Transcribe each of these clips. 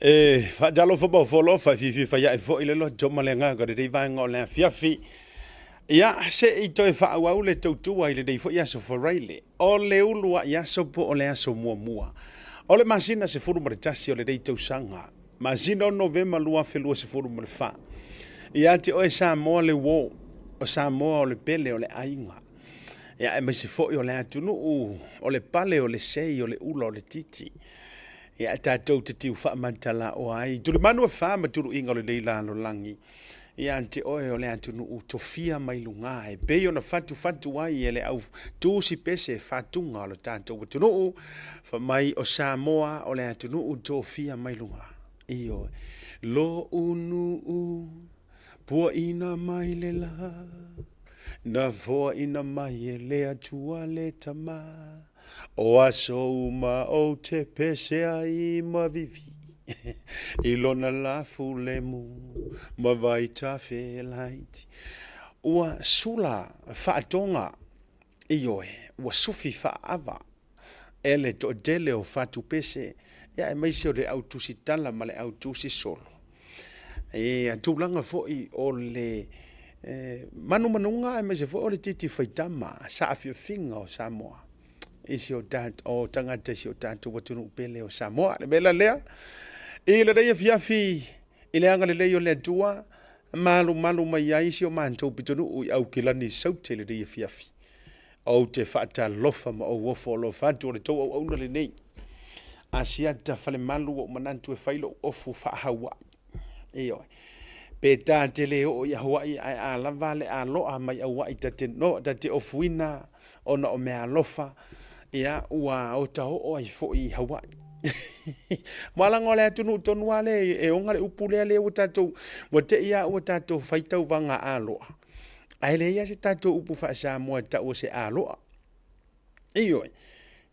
fa jalo fa bo folo fa fi fa ya fo ile lo joma le nga ga de va ngo le fiafi ya se I to fa wa le to tu ile de fo ya so for raile o le ulu ya so po o le aso mua o le masina se furu mar tasi o le de to sanga masina o novema lua felu se furu mar fa ya ti o sa mo le wo o sa mo le pele o le ainga ya e me se fo o le atunu o le pale o le sei o le ula o le titi ya tatou te tiu whaamantala o ai. Turi manu wha ma turu inga le leila no langi. Ia ante oe o le antunu u tofia mai lunga e peo na fatu ai e le au tūsi pese fatunga o le tatou watunu u fa mai o Samoa o le antunu u tofia mai lunga. Iyo lo unu u pua ina mai le la na voa ina mai e le atua le tama o aso uma o te pese ai ma vivi I lona la fulemu ma vai ta fe laiti ua sula faatonga ioe ua sufi faava ele to dele o fatu pese ya e maisi o le autusi tala ma le autusi solo e tulaga fo'i o le manunga e maisi fo'i o le titi faitama sa afiofiga o Samoa isi o o tangata si o tātou watunu upele o Samoa le mela lea I le reia fiafi I le anga le leio le atua malu mai ai si o mantou pitonu ui au kilani saute le reia fiafi o te whaata lofa ma o wofo lo fatu o le tau au auna le nei asiata fale malu o manantu e whailo ofu wha Hawaii oi pe tā te leo I Hawaii ai a lava le a loa mai Hawaii tate ofuina ona o mea lofa ia ua o tau o ai fo I Hawaii Malanga le atunu tonu ale e onga le upule le o tatou wa te ia o tatou faitau vanga aloa ai le ia se tatou upu fa Samoa ta o se aloa iyo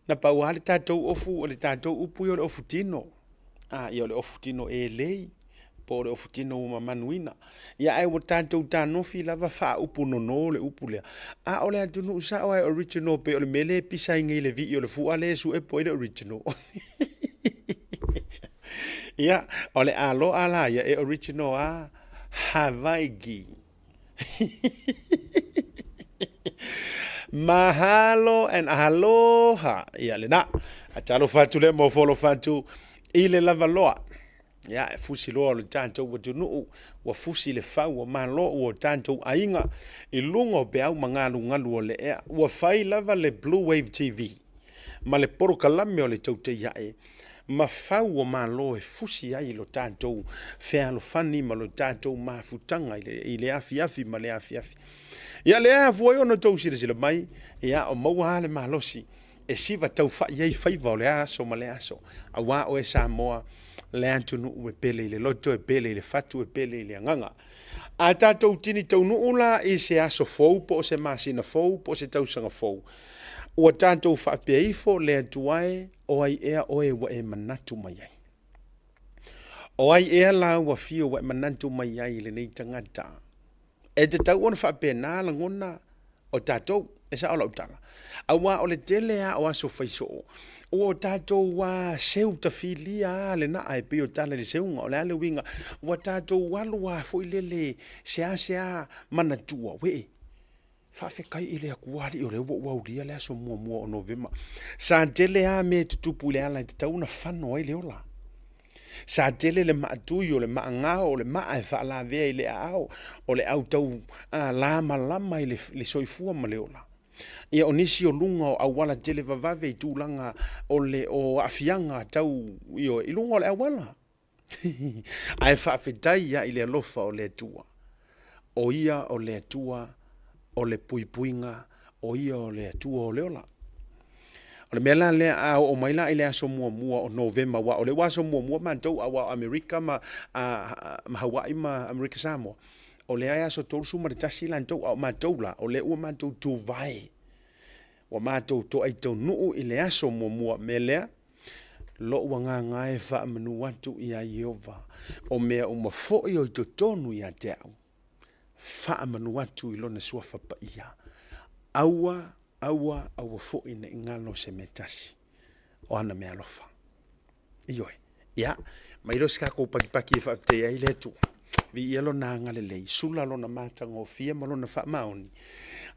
na pa wa le tatou ofu o le tatou upu yo le ofu tino yo le ofu tino e lei po le ofu tino ma manuina ia ai o tatou tano fi lava fa upu no le upu le o le atunu sa o original pe o le mele pisa ngi le vi o le fu ale su e po le original Ia, o le alo ala ia e original a Hawaii. Mahalo and aloha. Ia le na. A talo fatu le mo folo fatu I le lava loa. Ia e fusi loa le tantou watunu wa fusi le fau o malo o tantou ainga I lungo pe au ngalu o le ea. Wa fai lava le Blue Wave TV. Ma le poro kalame o le taute iae. Ma fau o malo e fusi ai lo tātou fea lo fani ma lo tātou mafutanga I le afi ma le afi. Ia le afu ai ono tau sila mai, ia o maua le malosi, e siva tau fai ai faiva o le aso ma le aso. A wā o e Samoa, le antunu ue pele I le loto e pele I le fatu e pele I le anganga. A tātou tini tau nuula I se aso fou po o se masina fou po o se tausanga fou. Ua tātou whaapeaifo le atuae o ai ea oe wa e manatu mai ai. O ai ea la wa fio wa e manatu mai ai le nei tangata. E te tau ona whaapea nā la ngona o tātou e sa ola utala. A wā o le tele a o aso whaiso. O tātou wa seu ta filia le na ai pio tala le seunga o le ale winga. Wa tātou walu wa fo ilele sea manatua wee. Whawhekai I le akuari o le wauria le aso mua o novema. Sa tele a me tutupu le ala te tauna whano ai le ola. Sa tele le maatui o le maangao o le maa e whaala vea I le ao o le au tau lama I le soifua ma le ola. Ia o nisi o lunga o awala tele vavave I tūlanga o le o afianga tau I lunga o le awala. Ai whawhetai ia I le alofa o le atua. O ia o le atua o le puipuinga o ia o le atua o le ola. O le mela le a o maila I le aso mua o novema wa o le waso mua mantou a wa Amerika ma Hawaii ma Amerika Samoa. O le ai aso tolu ma le tasi lantou a mantou la o le ua mantou tu vai. Wa mantou to ai tau nuu I le aso mua me lea lo ua ngā e wha manu watu I a Iova o mea o mafoi o to tonu I a te au. Wha manu watu I lona suafa pa ia. Aua fo ina ingalo se metasi. O ana mea lofa. Ioe. ia mai lo ska ko paki fa te ai le tu vi yelo na ngale le sula lo na matango fia malo na fa maoni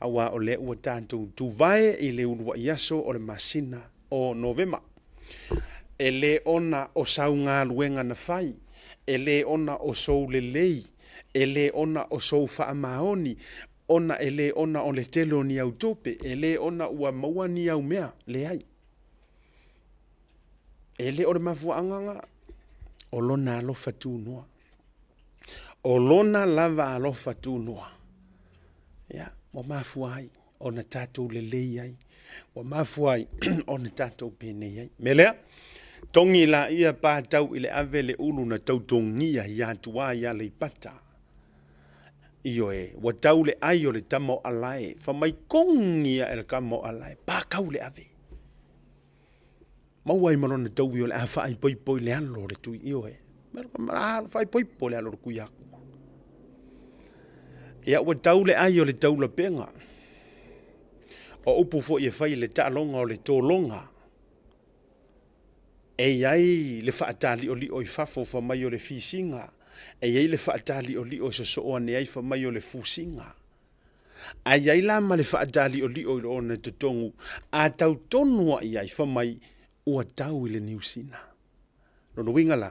awa o le ua tantu tu vai i le unua iaso o le masina o Novema e le ona o saunga luenga na fai e le ona o sou le lei e le ona o sou fa maoni ona e le ona o le telo ni au tope e le ona ua maua ni au mea le ai e le o le mafuaanga o lona alofa tūnoa. O lona lava alofa tūnoa. Ia, o mafuai, o na tātou lelei ai. O mafuai, o na tātou pēnei ai. Melea, tongi la ia pātau ile ave le ulu na tautongia ia tua ia le pata. Iyo e, wa tau le ai o le tamo alae. Fa mai kongia e le kamo alae. Pākau le ave. Mauai marona tau i o le awhai poi le alo le tui iyo e. Mara whai poi le alo le kui aku. Ia ua tau le ai o le tau la penga. O upu fo i e whai le tālonga o le tōlonga. E iai le whaatali o li o i whafo wha mai o le fisinga. E iai le whaatali o li o so soa ne ai wha mai o le fusinga. A iai lama le whaatali o li o i o na tutongu. A tau tonua iai wha mai ua tau i le niusina. Nono wingala,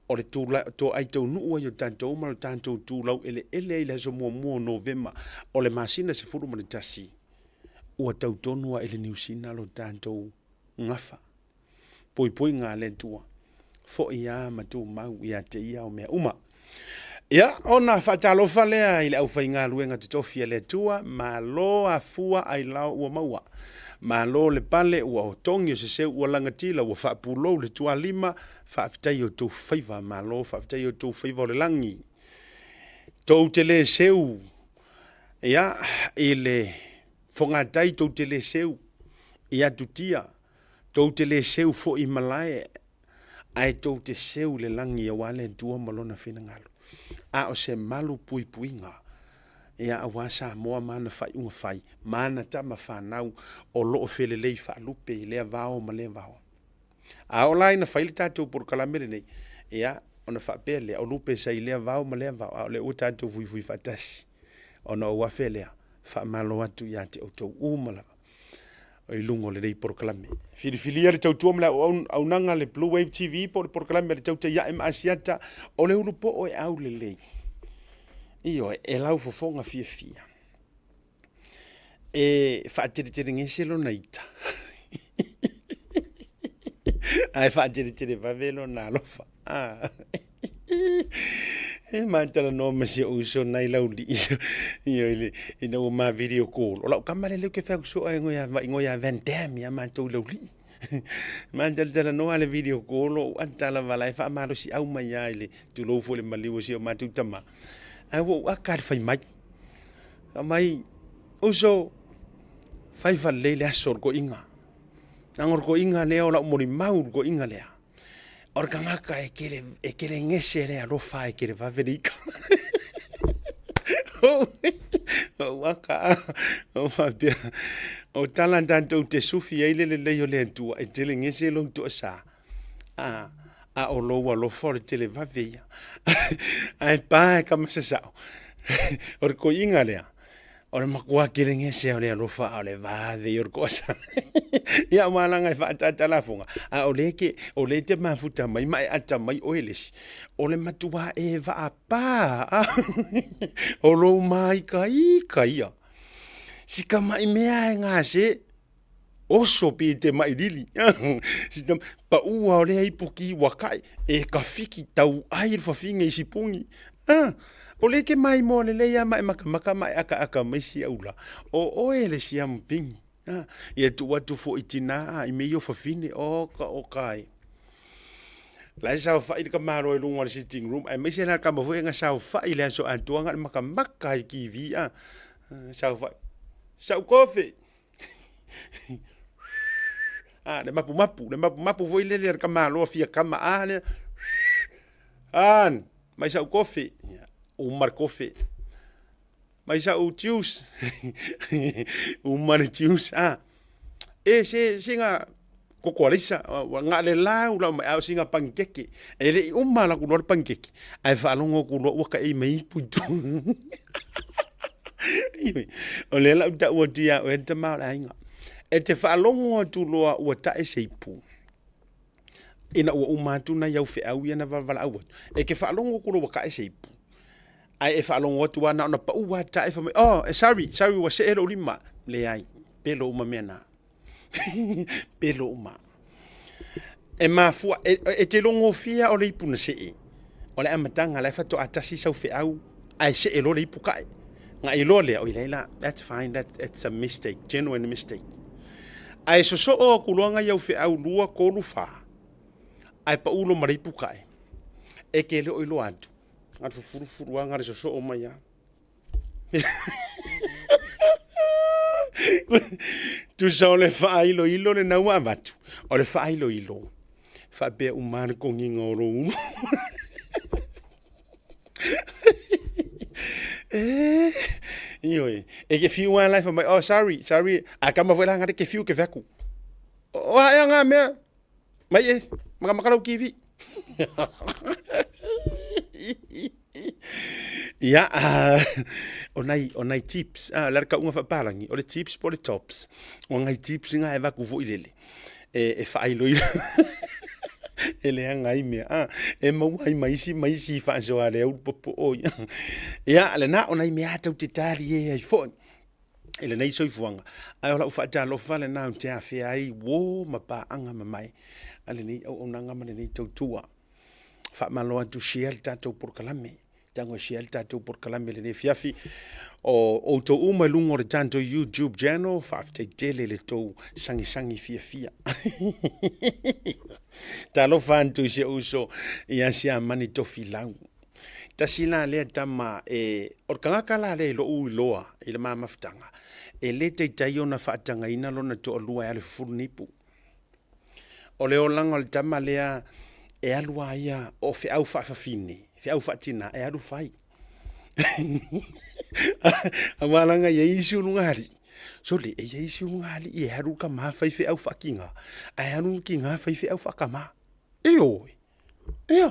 o le tō ai tau nuu ai o tātou umaro tātou tūlau ele ele so mua Novema o le masina se furu mani tasi. Ua tau tonua ele niusina lo tātou ngafa. Poi ngā le tua. Fo ia matu mau ia te ia o mea uma. Ia, ona whatalofa lea i le au whai ngā luenga te tofia le tua, ma lo a fua ai lau ua maua. Ma lo le pale ua o tongi o se seu ua langatila ua whaapulou le tua lima, whaafitai o tau whaiva, ma lo whaafitai o tau whaiva o le langi. Tau te le seu, ia, i le whangatai tau te le seu, ia tutia, tau te le seu fo i malae, ai tau te seu le langi a wale tua malona whina ngalu. A o se malu pui ngā. Ia awasa moa mana fai unga fai, mana tama whanau o loo whelelei whaalupe i lea vao ma lea vao. A o lai na whaile tātou por kalamere nei, ia ona whaapea lea o lupe sa i lea vao ma lea vao, a o lea o tātou vui whatasi. Ona o wafe lea, whaamalo atu ia te o tau umalawa. O i lungo le rei por kalame. Whiriwhiria le tau tuamla au nanga le Blue Wave TV por kalame le tau te ia ema asiata o le urupo o e au le lei. Iyo e lau fofonga fia. E whaatere ngese lo naita. Ai whaatere vavelo na alofa. E mantala no masi uso nai lau li. Iyo ina o ma video call. O lau kamare leu ke whau so ai ngoia Van Damme ya mantou lau li. Mantala no ale video call o antala valai whaamaro si au mai ai le tu lo fo le maliwa si o mantou tama. Ai wo akar fai mai. Mai uso fai fa lele asor ko inga. Angor ko inga leo la mori mau ko inga lea. Organgaka e kere ngese lea lo fa e kere vaverika. O waka o fabia. O talantanto te sufi ai le leo le tua e tele ngese lo tu sa. A o lo lo for tele vavia. Ai pa kama se sao. Or ko inga lea. Or makua kere ngese o le lo fa o le vave or cosa. Ia malanga e fa talafunga. A o le te mafuta mai ata mai oelesi. O le matua e va pa. O lo mai kai. Sika mai mea nga se oso pi te mai lili. Sitam pa ua o le ipuki wakai e ka fiki tau ai fa finga isi pungi. O le ke mai mo le ia mai maka mai aka mai si aula. O ele si am pingi. Ia tu watu fo itina i me yo fa fine o kai. Lai sa fa i ka maro e lunga sitting room. Ai me se na ka mo fo nga sa fa i le so antuanga maka i ki vi sa fa. Sa kofe. Le mapu fo i le ka malo fia kama le. Mai sa kofe. O mar kofe. Mai sa o tius. O mar tius. E se singa ko lisa nga le lau la mai au singa pankeke e le umma la ku lo pankeke ai fa longo ku lo ka e mai putu o le la ta o dia o enta ma la inga e te fa longo tu lo o ta e seipu ina o umma tu na yau fe au ia na vala au e ke fa longo ku lo ka e seipu ai e fa longo tu na pa u ta e fa oh sorry wa se ero lima le ai pelo uma mena pelo uma e mafua e te longo fia o le ipuna se o le amatanga le fa to atasi sau fe au ai se elo le ipukai nga i lo le o ilela that's fine it's a mistake genuine mistake ai so o kulonga yau fe au lua ko lufa ai pa ulo mari pukai e ke le o ilo atu atu furu anga re so o mai ya tu sa le fa ilo le na wa vatu o le fa ilo fa be umar ko ngingo ro io e ke fiu an life my oh sorry a kama vola ngate ke fiu ke vaku o ai nga me mai e maka kivi ya onai tips la ka unga fa palangi o le tips po le tops o ngai tips nga e vaku vo ilele e fa ilo ele ngai me e mai si fa so ale u popo o ya le na ona me ata te tali e fo ele nei so ifuanga ai ola fa ta lo fa le na te afi ai wo ma pa anga mai ale nei o nanga ma nei tua fa malo atu share tato por kalame tango share tato por kalame le fiafi o to uma lungo de tanto YouTube channel fa te tele le to sangi fia ta lo fan tu se uso ia sia mani to filau ta sila le tama o kanga kala le lo u loa ile mama ftanga e le te taiona fa tanga ina lona to lua ale furnipu o le olanga le tama lea e alua ia o fe au fa fini fe au fa tina e alu fai amalanga ye isu ngari so le e isu ngari e haru ka ma fa fe au fa kinga ai hanu kinga fa fe au fa kama eo e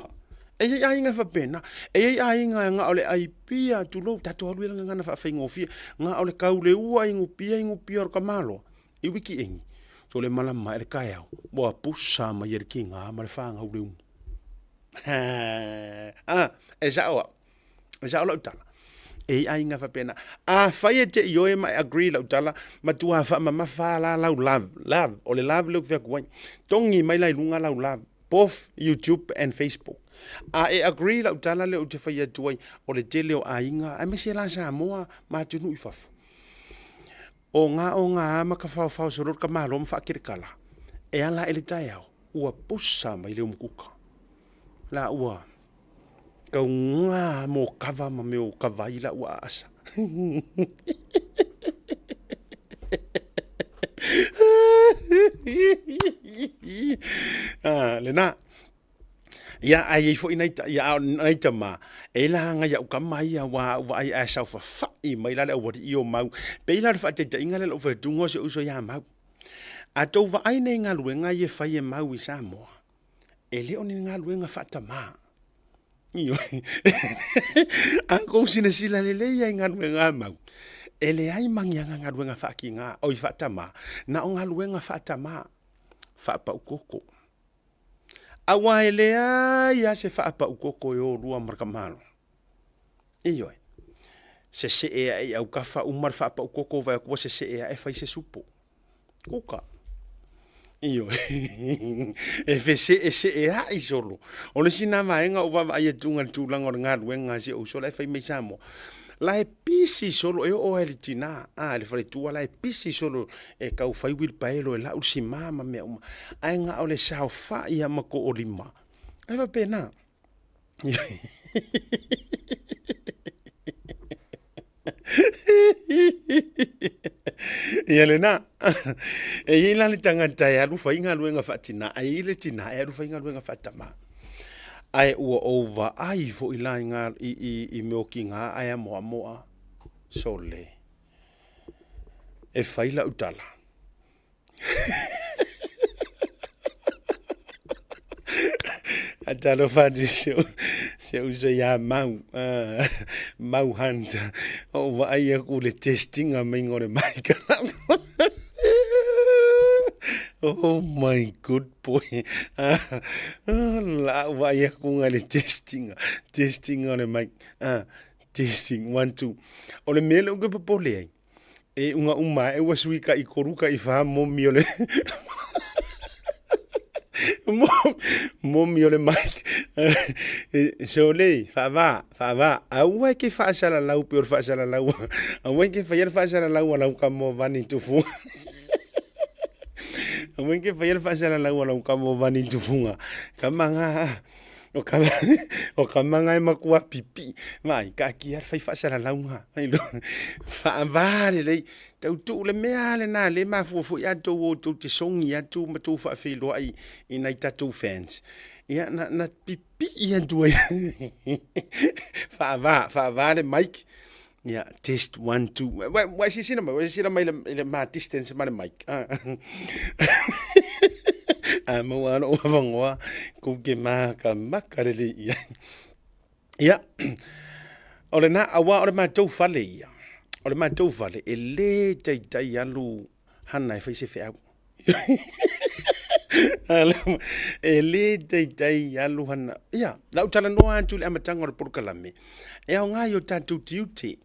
ai nga fa pena e ai nga ole ai pia tu lo tatu alu nga na fa fa ngofia nga ole kaule ua ingu pia ka malo I wiki engi so le mala mai le kai au bo pusa ma yer kinga ma le fa nga ule e za o tala e ai nga fa pena fa ye te yo e mai agree lo tala ma tu fa ma fa la love o le love look vek wan tongi mai lai lunga love both YouTube and Facebook e agree lo tala le o te fa ye tu o le tele o ainga a me se la sa mo ma tu nu fa o nga ma ka fa so ro ka ma lo fa kirkala e ala ele tai au ua pusa mai le umkuka la ua ka nga mo kava ma me o kavai la ua asa le na ya ai fo inaita ya naita ma e la nga ya ukama ia wa ai asa fa I mai la le o i o mau pe la fa te inga le o fa tungo se uso ya mau a tau wa ai nei ngā luenga ye whai e mau I Samoa. E leo ni ngā luenga whatama. Iyo. A kou sila le leia ngā luenga mau. E le ai mangianga ngā luenga whaki ngā oi whatama. Na o ngā luenga whatama. Whapa ukoko. A wai lea ia se whapa ukoko e o rua marakamalo. Iyo. Se e au kafa umar whapa ukoko vai kua se e whai se supo. Kuka. Iyo e fese e ha solo o le sina vaenga o va ai tunga tulang o nga luenga se o sola fai me samo la e pisi solo e o ele tina le fai tua la e pisi solo e kau fai wil paelo e la u si mama me ai nga o le sao fa ia mako o lima ai va pena ia le na e ila le tangata e alu fainga luenga fatina ai le tina e alu fainga luenga fatama ai ua over ai fo ila nga I meokinga ai moa sole e faila utala Atalo fadi se usa ya mau hunter. O wa ai ku le testing a mai ngore mai ka. Oh my good boy. La wa ai ku ngale testing on mai. Testing 1 2. O le mele uga popole. E unga uma e wasuika I koruka I fa mo miole. Momi ole Mike. So le, fa va. Awe ke fa sala lau por fa sala lau. Awe ke fa sala lau lau kamo vani tufu. Awe ke fa sala lau lau kamo vani tufunga. Kamanga o kamanga makua pipi. Mai ka ki fa sala lau ha. Ai lo. Fa vale le. Tau tu le mea le na le mafufu ya tu te songi ya tu matu fa filo ai ina tatu fans. Ya na pipi ya tu ai. Fa va le mic. Ya test 1 2. Wa si sina le ma distance ma le mic. Mo ano vangoa ku ke ma ka makarele ya. Ya. Ole na awa ole ma tu fale ya. O le mātou vale, e le tai alu hana e whaise whiau. E le tai alu hana. Ia, lau tala noa atu le amatanga o le porukalame. E au ngai o tātou tiute.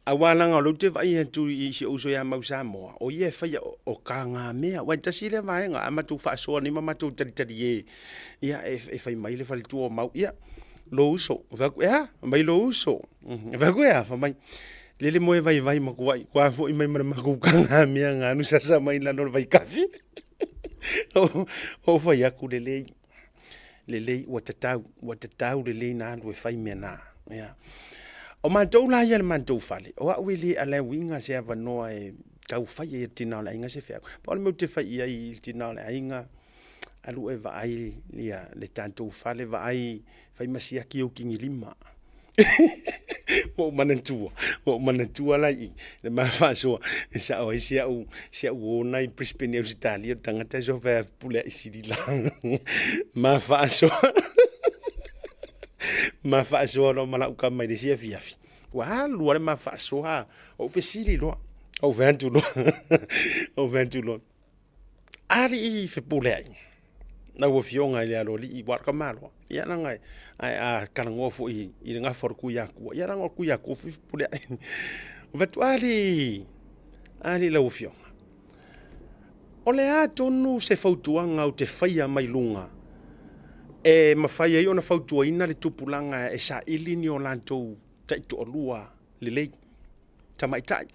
A wālanga o lau te vai atu I si ouso ia mau Samoa. O ia whaia o ka ngā mea. Wai tasi le vaenga, a mātou whaasoa ni ma mātou taritari e. Ia, e whai mai le whale tua o mau. Ia, lo uso. Vaku ea, mai lo uso. Vaku ea, whamai. Lele moe vai makuai, kua fo I mai mana makukanga mea ngā nu sasa mai lano vai kafi. O vai aku lelei, watatau lelei nā andu e whai mea nā. O mātou la ia le mātou whale, o au ele ala winga se ava noa e kau whai e tina la inga se whiau. Pa ole meu te whai ai tina la inga, alu e vaai lia le tātou whale vaai whai masiaki o kingi lima. Mo manatua lai le mafaso sa o sia o nai Brisbane Australia tangata so fa pula isiri la mafaso no mala ka mai sia fiafi wa lu le mafaso ha o fesili lo o ventulo ali fe pula na wo fionga ile alo li wa ka malo ia na ngai a kalango fo I nga for ku ya ku ia nga ku ya ku fi pule vetu ali la wo fionga ole a tonu se fautuanga o te faia mai lunga e mafai ai ona fautua ina le tupulanga e sa ili ni o lantou tai to lua le tamai tai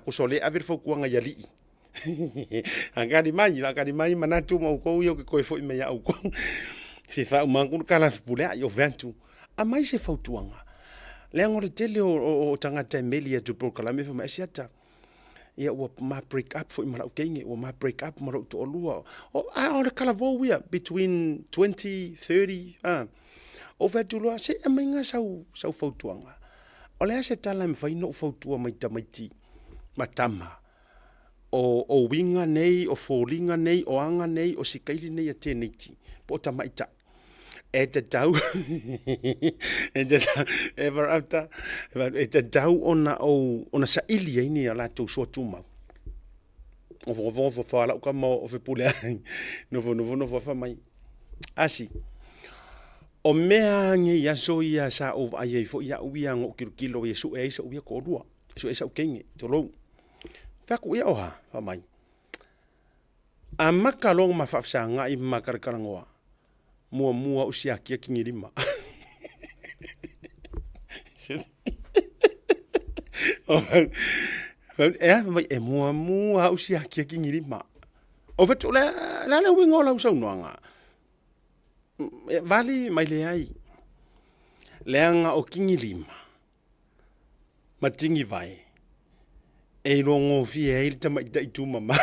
ko sole aver fokuanga ya li Angadi mai manatu mo ko yo ko foi me ya ko se fa mangu kala pule yo ventu a mai se fautuanga le ngore tele o tangata melia tu proclame fa masiata ia o ma break up foi mara ukenge o ma break up mara to lua o a kala vo we between 20 30 o ventu lo se aminga sau fautuanga o le se tala me fa no fautua mai tamaiti matama o winga nei, o fōringa nei, o anga nei, o sikaili nei a tēneiti. Po tamaita. E te tau, ever after, e te tau ona sa ili aini a lātou soa tūmau. O fō whālau ka mo o whipule ai. No fō mai. Asi. O mea nge yaso ia sa o ai ai fo ia uia ngo kilo ia su e sa uia ko rua. Su e sa ukenge, to lou. Faku ia oha, mai. A makalong mafafsanga I makarakarangoa. Mua usiaki ki ngirima. Mai e mua usiaki ki ngirima. O vetu la wingo la usau noanga. Vali mai le ai. Leanga o kingirima. Matingi vai. E rongo fi e tama I tu mama.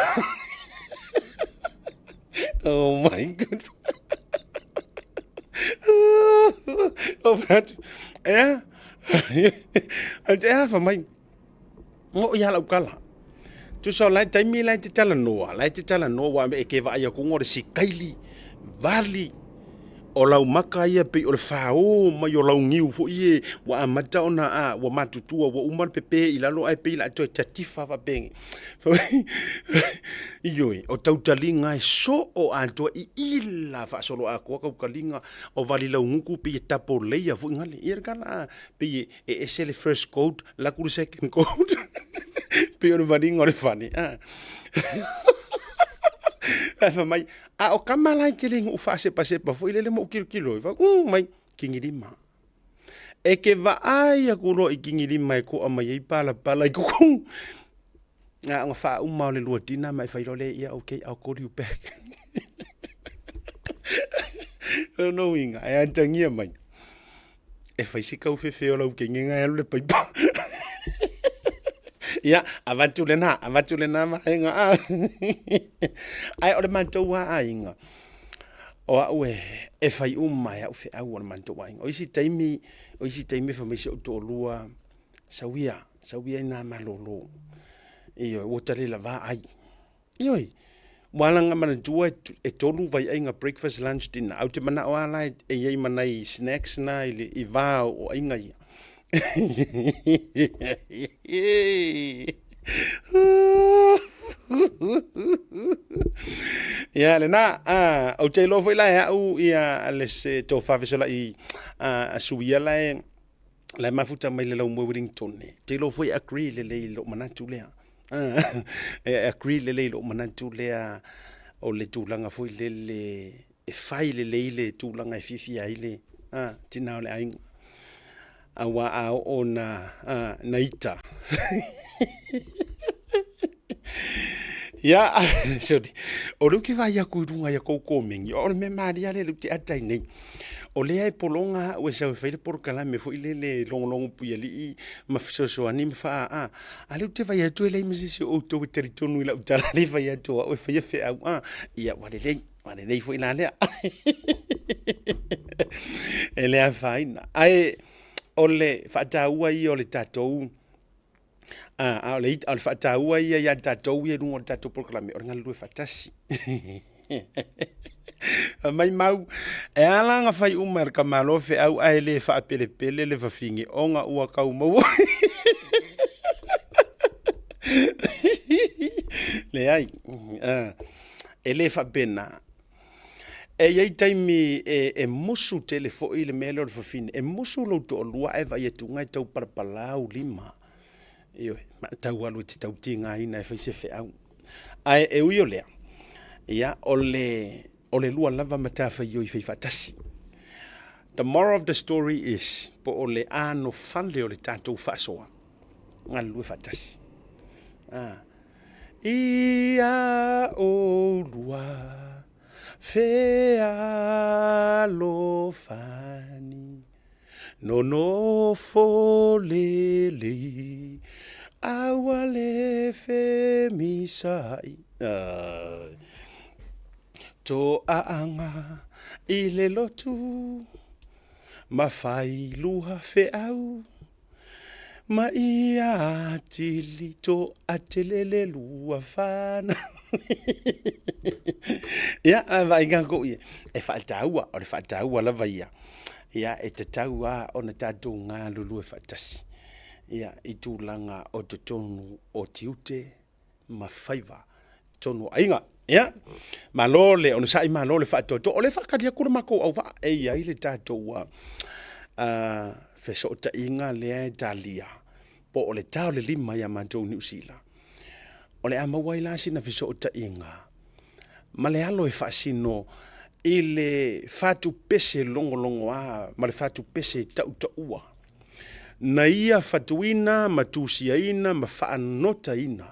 Oh my god. Oh that. Fa mai. Ngo ia la ukala. Tu so lai taimi lai te tala noa wa me ke va ia ko ngore si kaili vali o lau maka ia pe o le whao mai o lau ngiu fo ie wa amata ona a wa matutua wa umar pepe i lalo ai pe la to tatifa va pengi ioi o tautalinga e so o anto i ila fa solo a ko ka kalinga o vali lau nguku pe tapo leia fo ngale ia kala pe e sele first code la ku second code pe o vali ngore fani fa mai a o kamala kiling u fa se pase pa fo ile le mo kilo fa mai kingi lima e ke va ai a kulo i kingi lima ko a mai pala i ko nga fa u ma le luatina mai fa ile ia okay I'll call you back no inga e antangia mai e fa sika u fe o lau kingi nga le pa ya avatule na maenga ai o le mantou a inga o aue e fai mai au fe au o le mantou a inga o isi taimi fa mai se o tolua sawia ina malolo iyo o tale la va ai iyo walanga mana tua e tolu vai inga breakfast lunch dinner au te mana o ala e yei manai snacks na i va o inga ia ya le na au te lo foi la au ia le se to fa vesela i a suia la mafuta mai le lau Wellington te lo foi agree le lo manatu le agree le lo manatu le o le tulanga foi le e fai le tulanga e fifi ai le tina le ai awa ao ona naita ya sorry o lu ki vai ya kurunga ya ko mengi o me maria le luti atai nei o le ai polonga o sa fe le por kala me fo ile le long pu ali ma so ani fa a lu te vai tu le misi o to territorio la utala le vai tu o fe fe ya wale le fo ina le ele a faina ai ole fataua i ole tatou ole fataua i ya tatou i lungo tatou proclame o ngalu fatasi mai mau e ala nga fai umar kamalo fe au ai le fa pele le fa fingi onga ua kau mau le ai ele fa bena e yei taimi e musu telefo i le mele o le fafine e musu lo to lua e vai tu ngai tau parpalau lima io ma tau alu te tau tinga ina e fai se fe au ai e uio lea ia ole lua lava mata fa yo i fai fatasi the moral of the story is po ole ano fale ole tatou fasoa ngal lu fatasi ia o lua Fea lo fani no folele awale fe misai to aanga ile lotu mafai luha fe au ma ia tilito atelele lua fana ya vai gango e faltaua o faltaua la vai ya e tataua ona tatu nga lulu e fatasi ya itulanga o tonu o tiute ma faiva tonu ainga ya malole ona sai malole fatoto ole fakadia kula mako au va e ya ile tatu fesota inga le Italia po ole tau le lima ya mantou New Zealand ole ama waila sina fesota inga male alo e fasino ile fatu pese longo male fatu pese tau na ia fatuina matusiaina mafaanota ina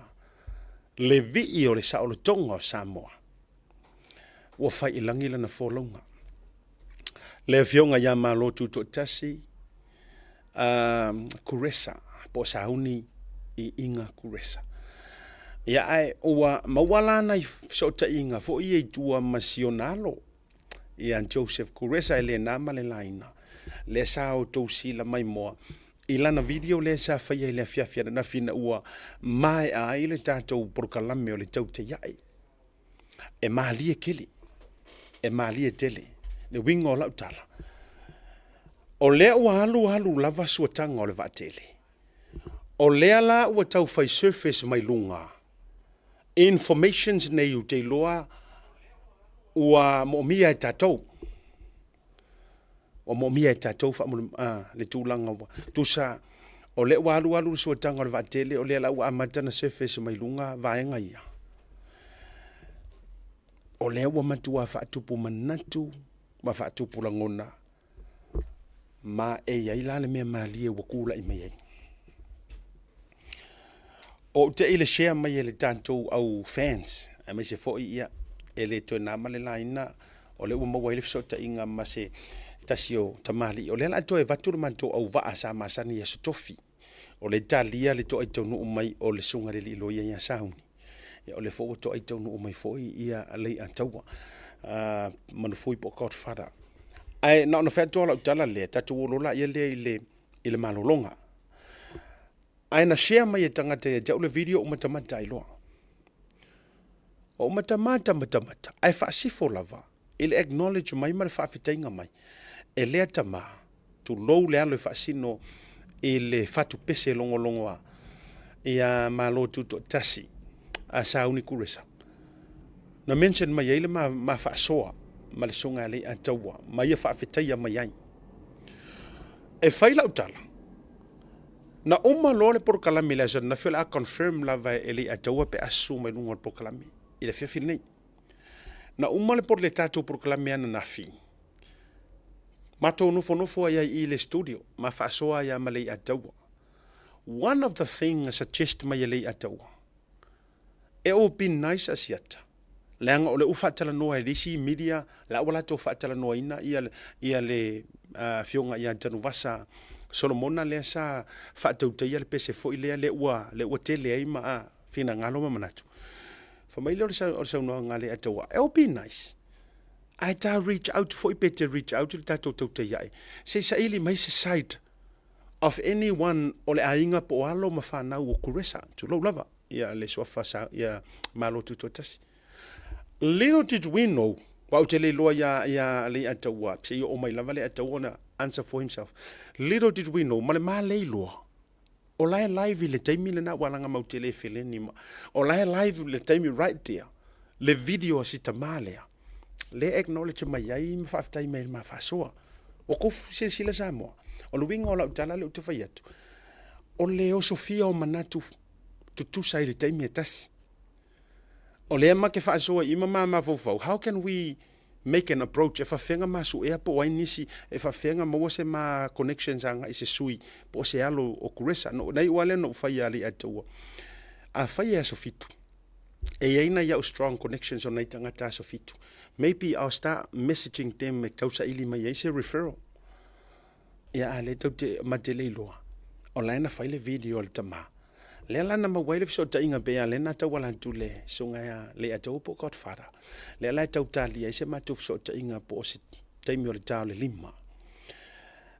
le vi o le saolo tonga o Samoa wa fai ilangi lana folonga le fionga ya malo tuto tasi kuresa po sauni I inga kuresa ya ai o mawala na sota inga fo I tua masionalo ia Joseph Kuresa ele na male laina le sao to sila mai mo ilana video le sa fa ia le fiafia na fina ua mai a ile tatou porkalame o le tau te iai e malie kele e malie tele le winga o lau tala. O lea ua halu lava suatanga o le vaatele. O lea la ua tau fai surface mai lunga. Informations nei u te loa ua mo'omia e tātou. O mo'omia e tātou le tūlanga ua. Tusa, o lea ua halu suatanga o le vaatele, o lea la ua amatana surface mai lunga vaenga ia. O lea ua matua whaatupu manatu, ma whaatupu langona. Ma e iai la le mea maalie ua kula i mai ai. O te ile share mai ele tātou au fans, a mai se foi ia, ele toi nama le laina, o le ua maua ile fisota inga ma se tasio tamali. O le la toi vatur manto au vaa sa masani ya sotofi. O le talia le toi tonu umai o le sunga le ilo ia ia sauni. O le fo toi tonu umai foi ia alei antaua. Manu foi po kot fada. Ai na no feto la tala le tatu lo la ile malolonga. Ai na share mai tangata ya jau le video o matamata i loa. O matamata. Ai fa sifo lava. Ile acknowledge mai ma fa fitainga mai. E le tama tu lo le alo fa sino ile fatu pese longo ia malo tu tasi a sauni kuresa. Na mention mai ile ma fa soa ma le songa le atawa mai fa fitaia mai ai. E faila utala. Na uma lo le proklami la na fela confirm la va ele atawa pe asu mai lungo proklami. Ile fe filnei. Na uma le por le tatu proklami ana nafi. Mato nufo ia i le studio ma fa soa ia ma le atawa. One of the things suggest mai le atawa. E o bin nice asiata. Leanga o le ufatala noa risi media la wala to fatala noa ina ia le fionga ia tanu vasa Solomona le sa fatau te ia le pese fo ile le ua tele ai ma fina ngalo ma manatu. Fa mai le sa no ngale atawa. It'll be nice. I ta reach out for better reach out to tato te ia. Se sa ili mai se side of anyone o le ainga po alo ma fa na o kuresa to lo lava. Ia le sofa sa ia malo tu totasi. Little did we know, wa te le loa ia le atawa, se o mai lava le atawa na answer for himself. Little did we know, male ma le loa. O lai live le taimi le na walanga mau te le feleni ma. O lai live le taimi right there. Le video sita malea. Le acknowledge mai ai ma whaftai mai ma whasoa. O kofu se sila Samoa. O luinga o lau tala le utuwhai atu. O le o Sofia o manatu tutusai le taimi e tasi. O lea ma ke whaasoa i ma fofau. How can we make an approach e whawhenga ma su ea po ai nisi e whawhenga maua se ma connections anga i se sui po se alo o kuresa. No, nei wale no whai ali atua. A whai e sofitu. E aina iau strong connections o nei tangata sofitu. Maybe I'll start messaging them me tausa ili mai se referral. Ia a le tau te matele iloa. O laina whai le video le tama. Le lana ma waile so ta inga bea le na ta wala tule sunga ya le ata po kot fara le la ta utali ai se ma tu so ta inga po se taimi o le ta le lima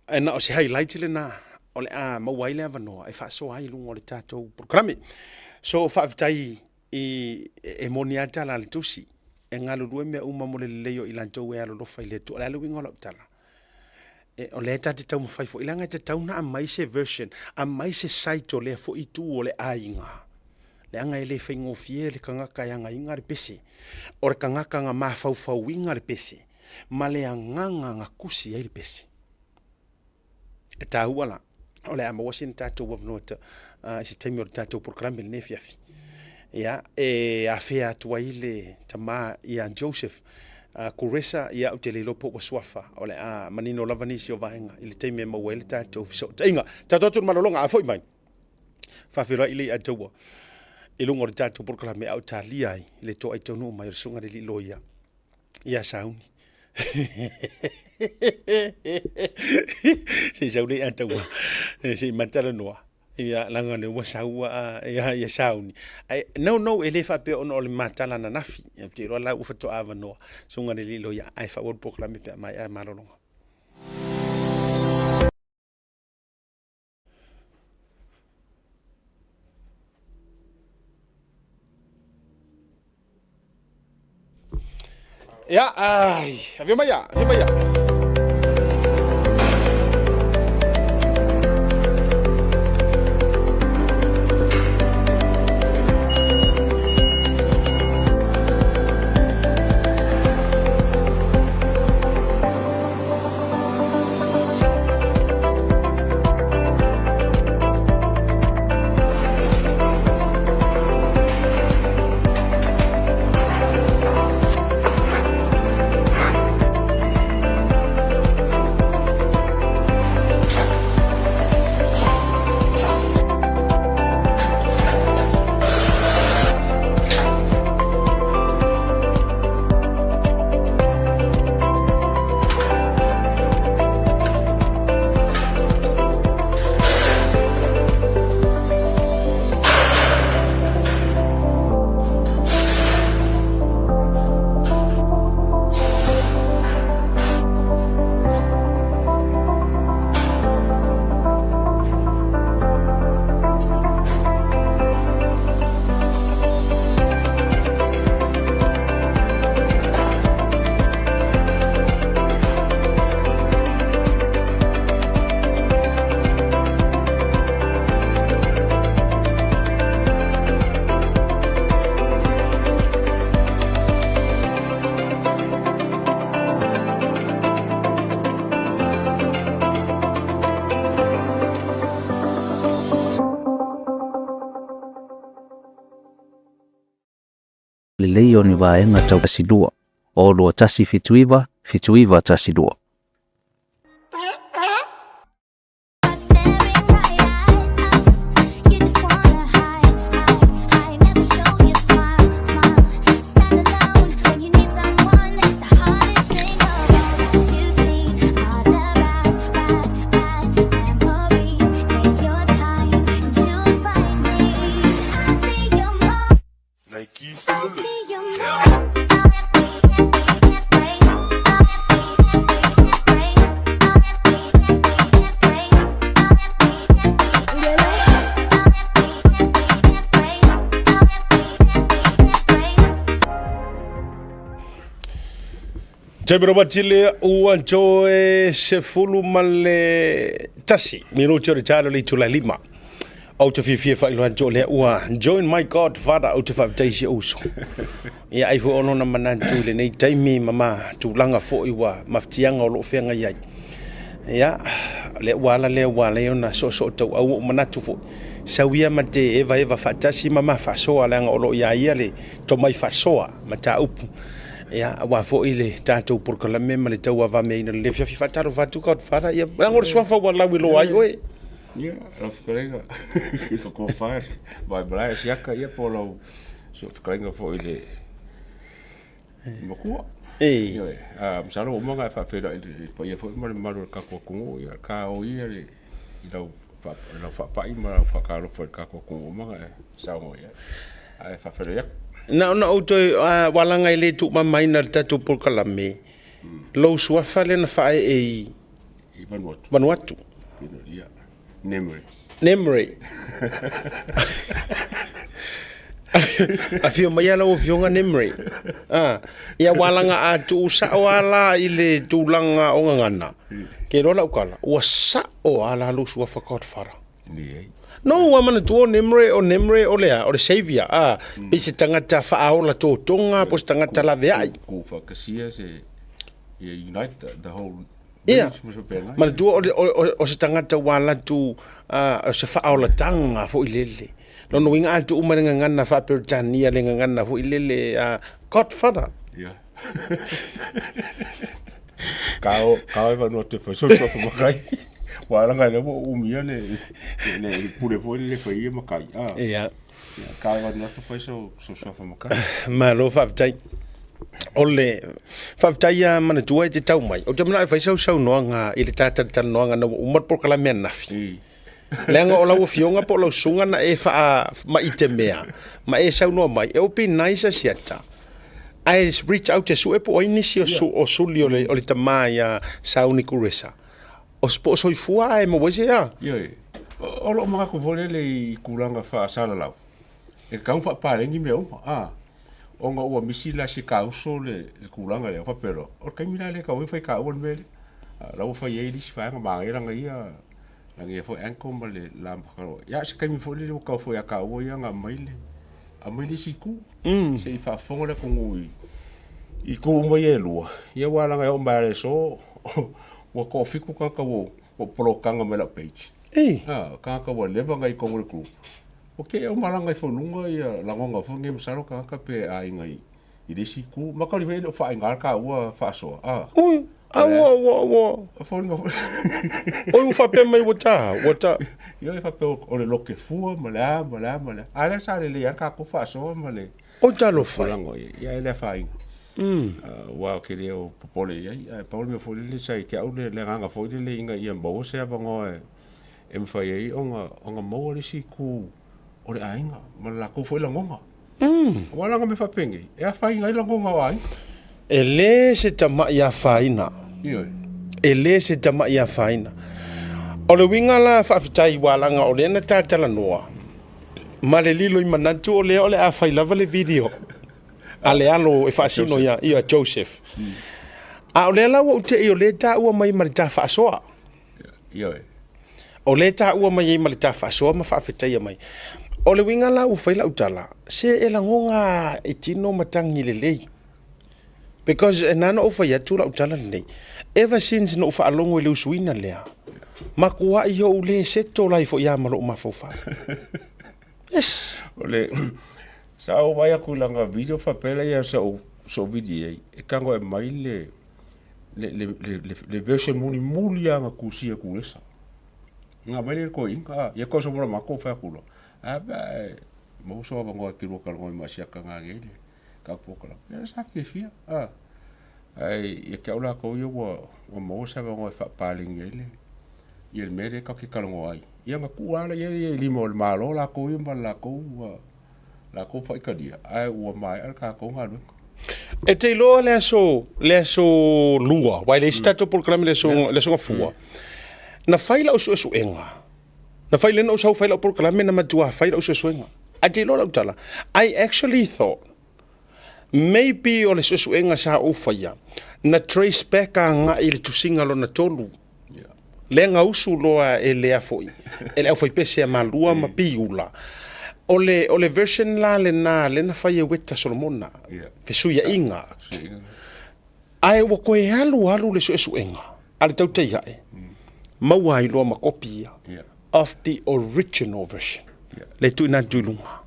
ana o se highlight le na o le a ma waile ava no ai fa so ai lungo le tato programe so fa tai e moniata la le tusi e ngalu rue me uma mo le leo ilanto we alo lo faile to la lu wingo lo tala o le tati tau mawhai fo ilanga te tau na a mai se version, a mai se site o le fo i tu o le ainga. Le anga ele whaingo fie le kangaka yanga inga re pese. O le kangaka nga mawhau inga re pese. Ma le anganga nga kusi ai re pese. E tā huala. O le ama wasin tātou wavnota, isi taimi o le tātou programe le nefiafi. Ia, e a whea atua i le tama ia Joseph, kuresa ia o te le lopo wa swafa o le a manino lavanisi o vaenga i le teime mawele tātou fiso. Tainga, tātou malolonga a foi mai. Whawhira i le ataua. I lungo le tātou programe au tā liai i le toa i tonu mai resunga le li loia. Ia sauni. Se sauni ataua. Se matala noa. Ia langa ne wasaua ia sauni no ele fa pe ono le matala na nafi te ro la u fato ava no sunga le lilo ia ai fa word proclame pe mai ai malonga Ya, ai, avia mai ya, avia mai ya. Lelei o ni vaenga tau tasidua. O loa tasi fituiva tasidua. Tabira Chile ua joe se fulu male tasi minuto de chalo le tula lima au te fifia fa ilo joe le ua join my god father au te fa taisi uso ia ai fo ono na manantu le nei taimi mama tulanga fo iwa maftianga o lo fenga ia ia le wala ona so tau au manatu fo sawia mate eva fa tasi mama fa so ala o lo ia le to mai fa soa mata upu ya wa fo ile tatou por kala mema le tau ava me ina le fiafi fataro fatu ka fara ya ngor swafa wala wilo ai oi ya of kolega ko far vai brai siaka ia polo so kolega fo ile moko msalo mo nga fa fera ile po ia fo mal ka ko kungu ya ka o ia le ila fa pa ima fa ka ro fo ka ko kungu mo nga sa mo ya ai fa fera ya na auto walanga ile tu mama ina tatu por kalame lo swafa le na fa e Vanuatu ya Nemre afio mai ala o fionga Nemre ia walanga atu sa wala ile tulanga o ngana ke rola ukala wa sa o ala lo swafa kot fara ni no wa mana tu Nemre o lea o le savior pisi tangata fa aola to tonga pos tangata la veai ko fa kasia se unite the whole yeah mana tu o se tangata wala tu o se fa aola tanga fo ilele no no winga tu umana ngana fa pertania le ngana fo ilele godfather yeah kao va no te fa so fo kai wala nga le umia le pure fo le fa ia makai yeah ka va no te fa so fa makai malo fa tai ole fa tai mana tu te tau mai o te mana fa so no nga ile tata no nga no umar por kala men nafi lenga ola o fionga po lo sunga na e fa ma itemea ma e sa no mai e o pe nice siata I reach out to su e po inisi o suli o le tamaya sa unikuresa o spo so fua e mo wese ya o lo maka ko vole le kulanga fa sala la e ka fa pa le ngi me o onga ua misila si kauso le kulanga le papelo o kai mila le ka o fai ka o mele la o fai e lisi fa nga ia la ngia fo anko ma le la makaro ya se kai mi fo le ka fo ya ka o ia nga maile a maile si ku se i fa fonga le kongui i ku mo ye lua ia wala nga o mare so o ko fiku ka o pro kanga me la page ka o le nga i kongo le ku okay, o malanga i fonunga ia langonga fonge msaro ka pe a inga i desi ku makali vele fa inga ka ua fa so oi wo fonga oi fa pe mai wata ia fa pe o le loke fu mala ala sa le ka ko fa so male o talo fa lango ia ele fa inga wa ke le o popole ia paul me fo le sai ke au le nganga fo le inga ia mo se abango e mfai onga mo le si ku o le ainga, ma la ko foi la ngonga. Wala nga me fa penge. E a fai ngai la ngonga wai. E le se tama ia faina. Ioi. E le se tama ia faina. O le winga la fa fitai wala nga o le na tatala noa. Ma le lilo i manatu o le a fai lava le video. A le alo e fa sino ia Joseph. A o le la wa ute i o le ta ua mai ma le ta fa soa. Ioi. O le ta ua mai ma le ta fa soa ma fa fitai mai. O le winga la u faila utala se e la ngonga e tino matangi le lei because e nana o fai atu la utala nei ever since no fa alongo le usuina lea makua i o le seto lai fo ia malo mafofa yes O le sa o vai akulanga video fa pela ia so video e kango e mai le version muli anga kusia kulesa nga mai ko inga ia ko so mo mako fa kulo mo so ba ngo tiro ka ngo ma sia ka ngele ka poka ya sa ke fia ai e ka ola ko yo o mo sa ba ngo fa paling ele i el mere ka ki ka ngo ai ia ma ku ala ye li mo malo la ko yo la ko fa ka dia ai o mai al ka ko ngalu e te lo le so lua vai le stato programa le so fua na faila o so enga na faila no so faila por kala mena matua faila o so enga ati lo la utala I actually thought maybe o le so enga sa o faia na trace back nga ile tu singa lo na tolu le nga usu loa e le afoi ele afoi pese malua ma piula o le version la le na faia weta solomona fesuia inga ai wo ko e alu le so enga ale tau te ia maua i loa makopia of the original version. Le tu ina dulunga.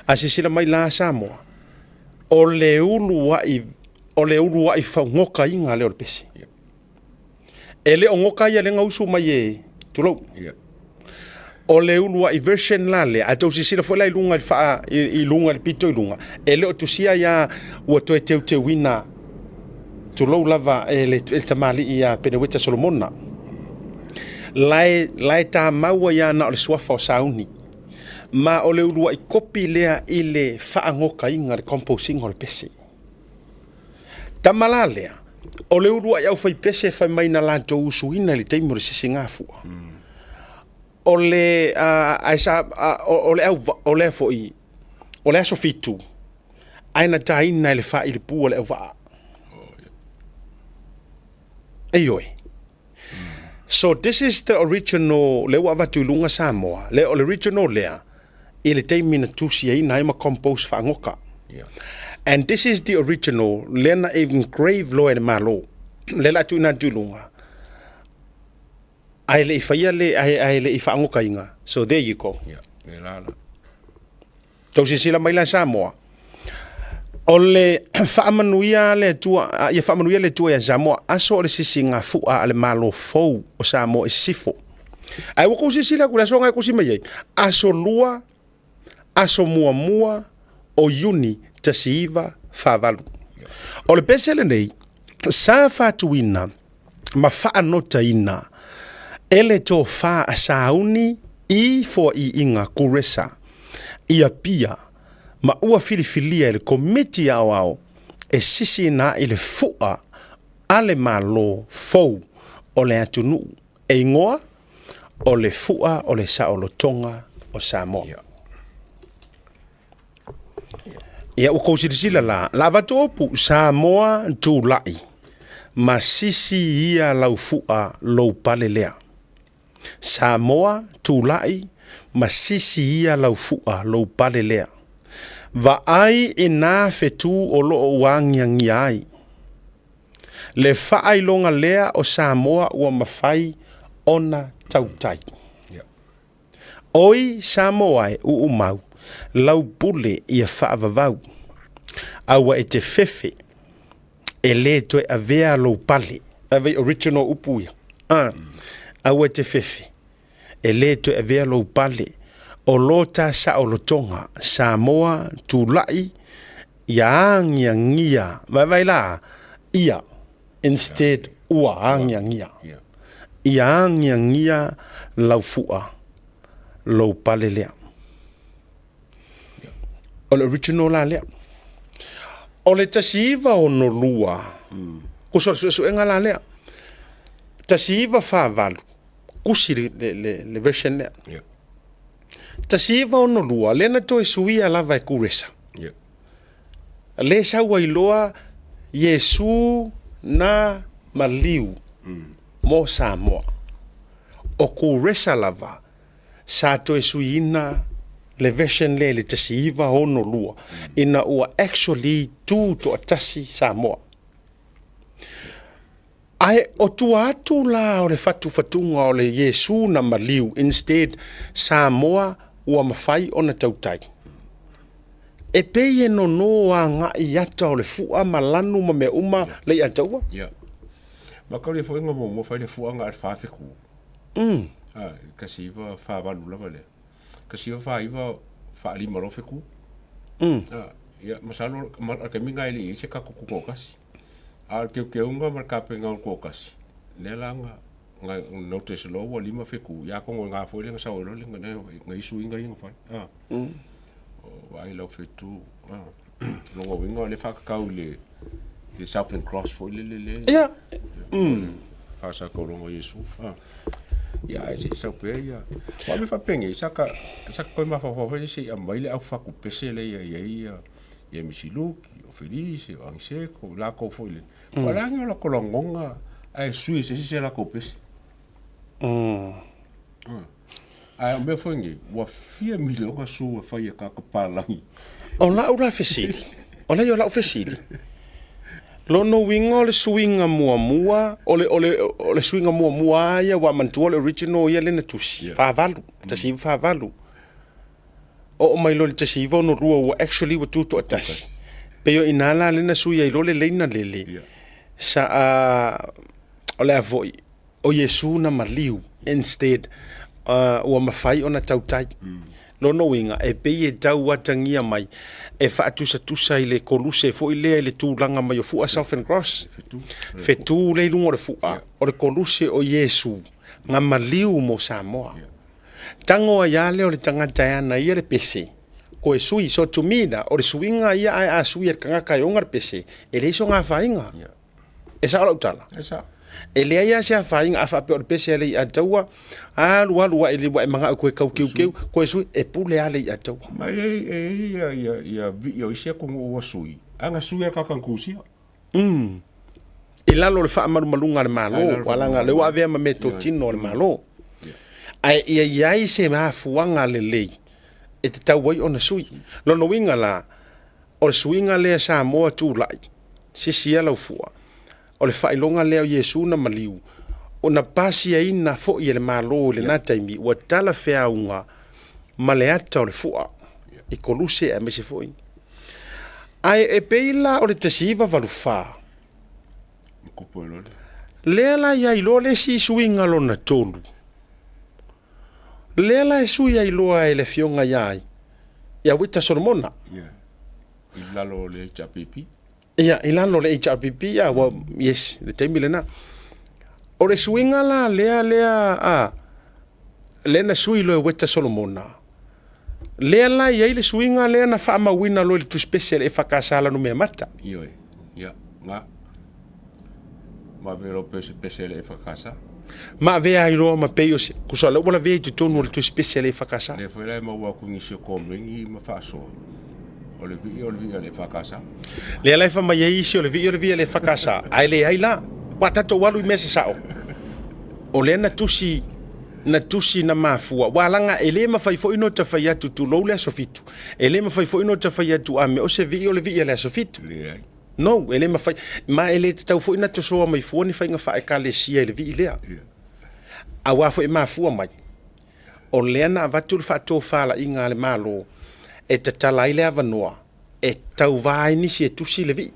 Asisila mai la Samoa. O le ulu wa i fa ngoka inga le o pesi. E le o ngoka ia le ngausu mai e tulau. O le ulu wa i version la le a tau sisila fo la ilunga i lunga i pito i lunga. E le o tusia ia ua toe te wina tulau lava e le tamali ia Peneweta Solomona. Lai ta maua ia na o le suafa o sauni. Ma o le urua i kopi lea i le whaangoka inga le composing o le pese. Tamala lea, o le urua i au fai pese fai mai na la tau usuina le teimore sisi ngāfua. O le o le foi, o le aso fitu, aina taina le wha i le pua le au waa. Eioi. So this is the original le wa vatulunga Samoa. Le original lea. Ile teimina tusia ina ima compose whaangoka. And this is the original. Lena engraved lo e malo. Le la tu ina tulunga. Ai le ifaya ai le whaangoka inga. So there you go. Le lala. Tausi sila mai la Samoa. O le whaamanuia le tua, ia whaamanuia le tua ia Samoa, aso le sisi ngā fua ale malo fau o Samoa e sifo. Ai wako sisi la kula songa e kusi mai ei. Aso lua, aso mua, o yuni tasiiva whavalu. O le pesele nei, sa whatuina, ma whaanota ina, ele tō wha a sauni i fo i inga kuresa, ia pia, ma ua filifilia le komiti au e sisi na ile fua ale malo fou o le atunu e ingoa o le fua o le saolotonga o Samoa. ia ua kousilisila la vatopu Samoa tula'i ma sisi ia laufu'a lou pale lea. Samoa tula'i ma sisi ia laufu'a lou pale lea. Vaai ina fetu o loo wangiangia ai. Le whaailonga lea o Samoa ua mawhai ona tautai. Oi Samoa e mau lau pule ia whaavavau. Aua e te fefe e le toe avea lou pale. Avei original upuia. Aua e te fefe e le toe avea lou pale. O lota sa o lotonga Samoa tula'i ia angia vai la ia instead ua angia ia angia laufu'a lou pale lea o le original la lea o le tasiva o no lua kusor su enga la lea tasiva whavalu kusi le version lea tasiva o no lua lena toe suia lava e kuresa le saua iloa Yesu na maliu mo Samoa o kuresa lava sa toe suina le version le tasiva o no lua ina ua actually tu to atasi Samoa ai o tu atu la o le fatunga o le Yesu na maliu instead Samoa ua mawhai ona tautai. E peye no a ngā i ata o le fua malanu ma me uma le i ataua? Ia. Ma kau le fuenga mo whai le fua ngā whawhiku. Kasi iwa whawalu lava le. Kasi iwa whaiwa whaalima rofeku. Ia, masalo, ke minga ili i se kako kukokasi. Al keu unga mar kape ngā kukokasi. Le langa. Ngai notice lo wa lima feku ya ko nga fo le nga sa o le nga isu inga inga fa o ai lo fetu lo winga le fa ka le Southern Cross fo le ya fa sa ko lo Yesu ya sa pe ya wa me fa penge sa ko ma fa fa se a mai le au fa ku pese le ya misiluki o felice o anse ko la ko fo le wala nga la ko longa ai sui se la ko pese ai me fongi wa 4 milionga su fa ia ka palangi o la ula fesili o la yo la fesili lo no winga le swinga mua o le swinga mua ia wa mantua le original ia le na tusi fa valu tasi fa valu o mai lo le tasi va no rua wa actually wa tuto atasi pe yo inala le na suia i lo le leina lele sa o le avoi o Yesu na maliu instead ua mawhai ona tautai lono winga e pei e tau watangia mai e whaatusa i le koluse fo i lea i le tūlanga mai o fua Southern Cross fetu le lungo le fua o le koluse o Yesu ngā maliu mo Samoa tango a yale o le tangata ana ia le pese ko e sui so tumina o le suinga ia ai a sui e kangaka i onga le pese e le iso ngā whainga e sa ola utala e lea ia se whainga a whape o le pese ale i ataua alua e liwa e manga koe kau kiu koe sui e pule ale i ataua mai ia vi o isia kongo ua sui anga sui a kakankusia i lalo le wha malunga le malo walanga le wa vea ma me totino le malo ai ia iai se maafuanga le lei e te tau wai ona sui lono winga la o le suinga lea Samoa tūlai sisi ala ufua o le whailonga leo Yesu na maliu o na pasi ai na fo i le malo le na taimi ua tala whea unga ma le ata o le fua i koluse e mese foi ai e peila o le tasiva valufa lea la ia ilo le si suinga lo na tolu lea la e sui ai loa e le fionga iai ia wita Solomona i lalo le chapipi ia ilano le HRPP ya wa yes le taimi lena o le suinga la lea lena sui lo e weta Solomona lea la ia le suinga lea na wha mawina lo le tu special e whakasala no mea mata ioi ia nga ma vero pe special e whakasa ma vea i roa ma peo se kusala wala vea i tu tonu le tu special e whakasa le foi la ma wa ku ngisio komengi ma faso o le vi le whakasa. Le alai wha mai isi o le vi le whakasa. Ai le ai la, wa tato walu I mesa sao. O le na tusi na mafua. Wa langa ele ma fai fo ino ta fai atu tu lo le sofitu. Ele ma fai fo ino ta fai atu a me o se vi o le le sofitu. Le ai. No, ele ma fai, ma ele te tau fo ina to soa mai fuani fai nga wha e ka le sia le vi lea. A wa fo e mafua mai. O lea na avatu le whaato whala I ngā le malo. E te talai le avanoa. E tau vai nisi e tusi le vi.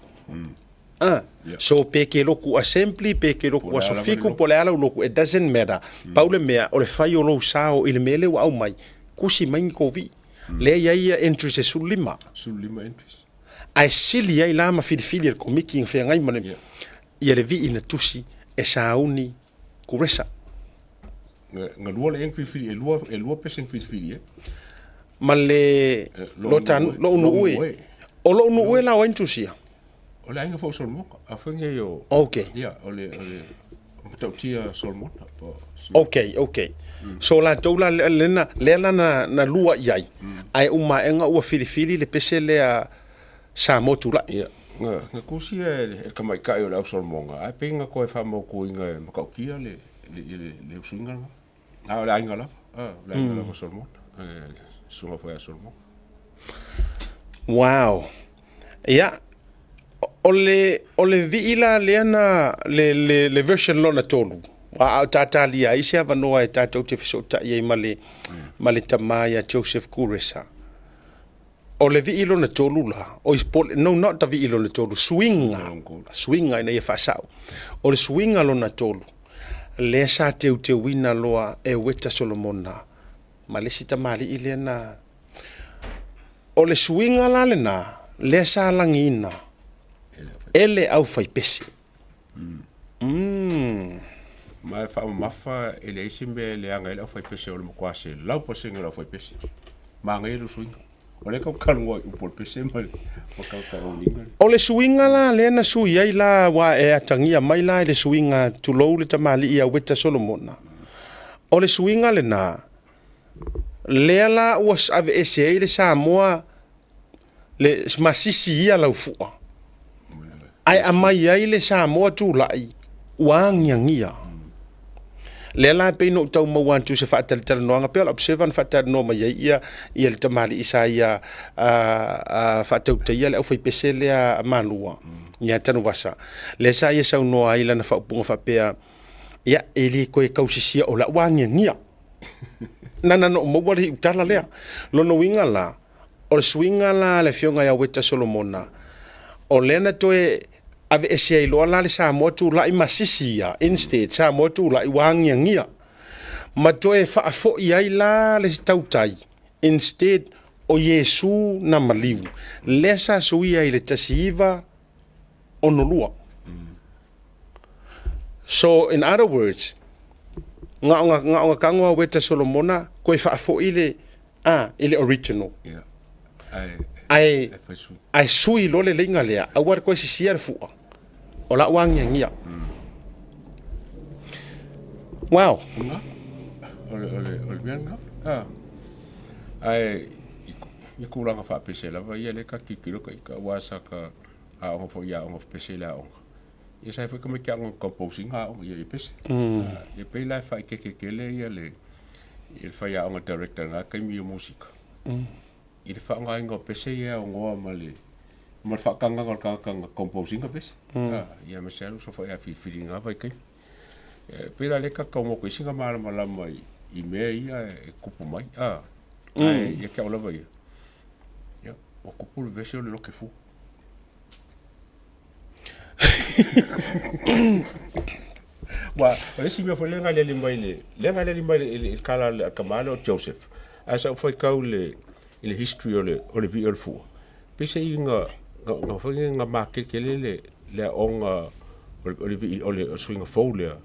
So peke loku assembly, peke loku asofiku, po le ala loku, it doesn't matter. Paule mea, o le whai o lo sao I le mele wa au mai. Kusi mai ko vi. Le ia entry se sulima. Sulima entries. Ai sili ai la ma fili ko miki ngfe ngai mane. Ia le vi ina tusi e sauni kuresa. Nga lua le fili, e lua pese fili Ma le lo unu ue. O lo unu ue la wa intusia. O le ainga fo solmo, a whange yo. Okay. Ia, o le tau tia solmo. Okay. So la toula lena na lua iai. Ai uma enga ua fili le pese le a sa motu la. Ia, nga kusi e kamai kai o le au solmonga. Ai penga koe whamau ko inga makaukia le usuinga nga. A o le ainga la. Le ainga la solmo. Sunga foi a solmo. Wow. Ia. O le viila leana le version lona tolu. A tata lia isi avanoa e tata te fisota ia male tamaya Joseph Kuresa. O le viila lona tolu la. O no not the viila lona tolu. Swinga ina ia fasau. O le swinga lona tolu. Le sa te wina loa e weta Solomona. Ma le sita mali I leana. O le swinga la lena. Le sa langina. Ele au fai pese. Mai fa mafa ele isi me le anga ele au fai pese o le mokwase. Lau pa singa lau fai pese. Ma ngai lu swinga. O le kau kalunga I upol pese ma kau linga. O le swinga la le na sui ai la wa e atangia mai la le swinga tulou le tamali ia weta Solomona. O le swinga le na le la was ave ese le Samoa le masisi ia lau fua. Ai amai ai le Samoa tulai wangiangia. Le la pe no tau mau antu se fatal tal noanga pe observan fatal no mai ia le tamali isa ia fatau te ia le fai pese le a malua. Ia tanu wasa. Le sa ia sau no ai lana fa punga fa pe ia eli ko e kausisia o la wangiangia. Nana no mo wali utala le. Lo no winga la. O swinga la le fionga ia weta Solomona. O lena toe ave ese I loa la le Samoa tulai masisi ia. Instead, Samoa tulai wangiangia. Ma toe whaafo I ai la le tautai. Instead, o Yesu na maliu. Lesa sui ai le tasiiva onolua. So, in other words, nga kangoa weta Solomona, koe whaafo I le original. Yeah. Ai sui lo le lenga lea, awar koe sisia le fua. O la wangiangia. Wow. Ole bianga. Ai ikulanga fa pese la ia le ka kikiro ka wasa ka a o fo ia o pese la o. Ia sai foi como que ang composing ha o ia pese. Ia pe la fa ke le ia le il fa ia o director na ka mi música. Il fa nga ngo pese ia o ngo male. Mal fa kanga ka composing ka pese. Ia me selo so foi a feeling nga vai kai. Pela le ka mo ko singa mala mai I me ia e kupu mai. Ia ke ola vai. Ia o kupu le vese o le loke fu. Wa esi me foi lenga le limbai le kala le kamalo Joseph. Asa foi kau le history o le bi o le fu. Pese inga foi nga market ke le onga o le swing folia.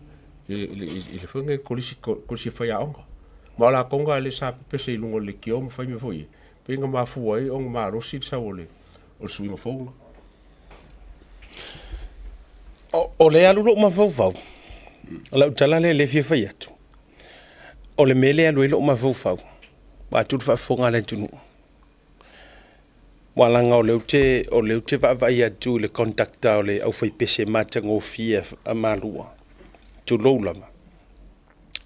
Il foi nga kolisi fai aonga. Ma la konga le sa pese lungo le kio mo fai me foi. Pe nga ma fu ai onga ma rosi sa o swing folia. O le alu ma fau. La utala le fia fai atu. O le mele alu lo ma fau. Ba tu fa fonga le tunu. walanga o leu te vai atu le contacta o le au fai pese matango fia a malua tu loulama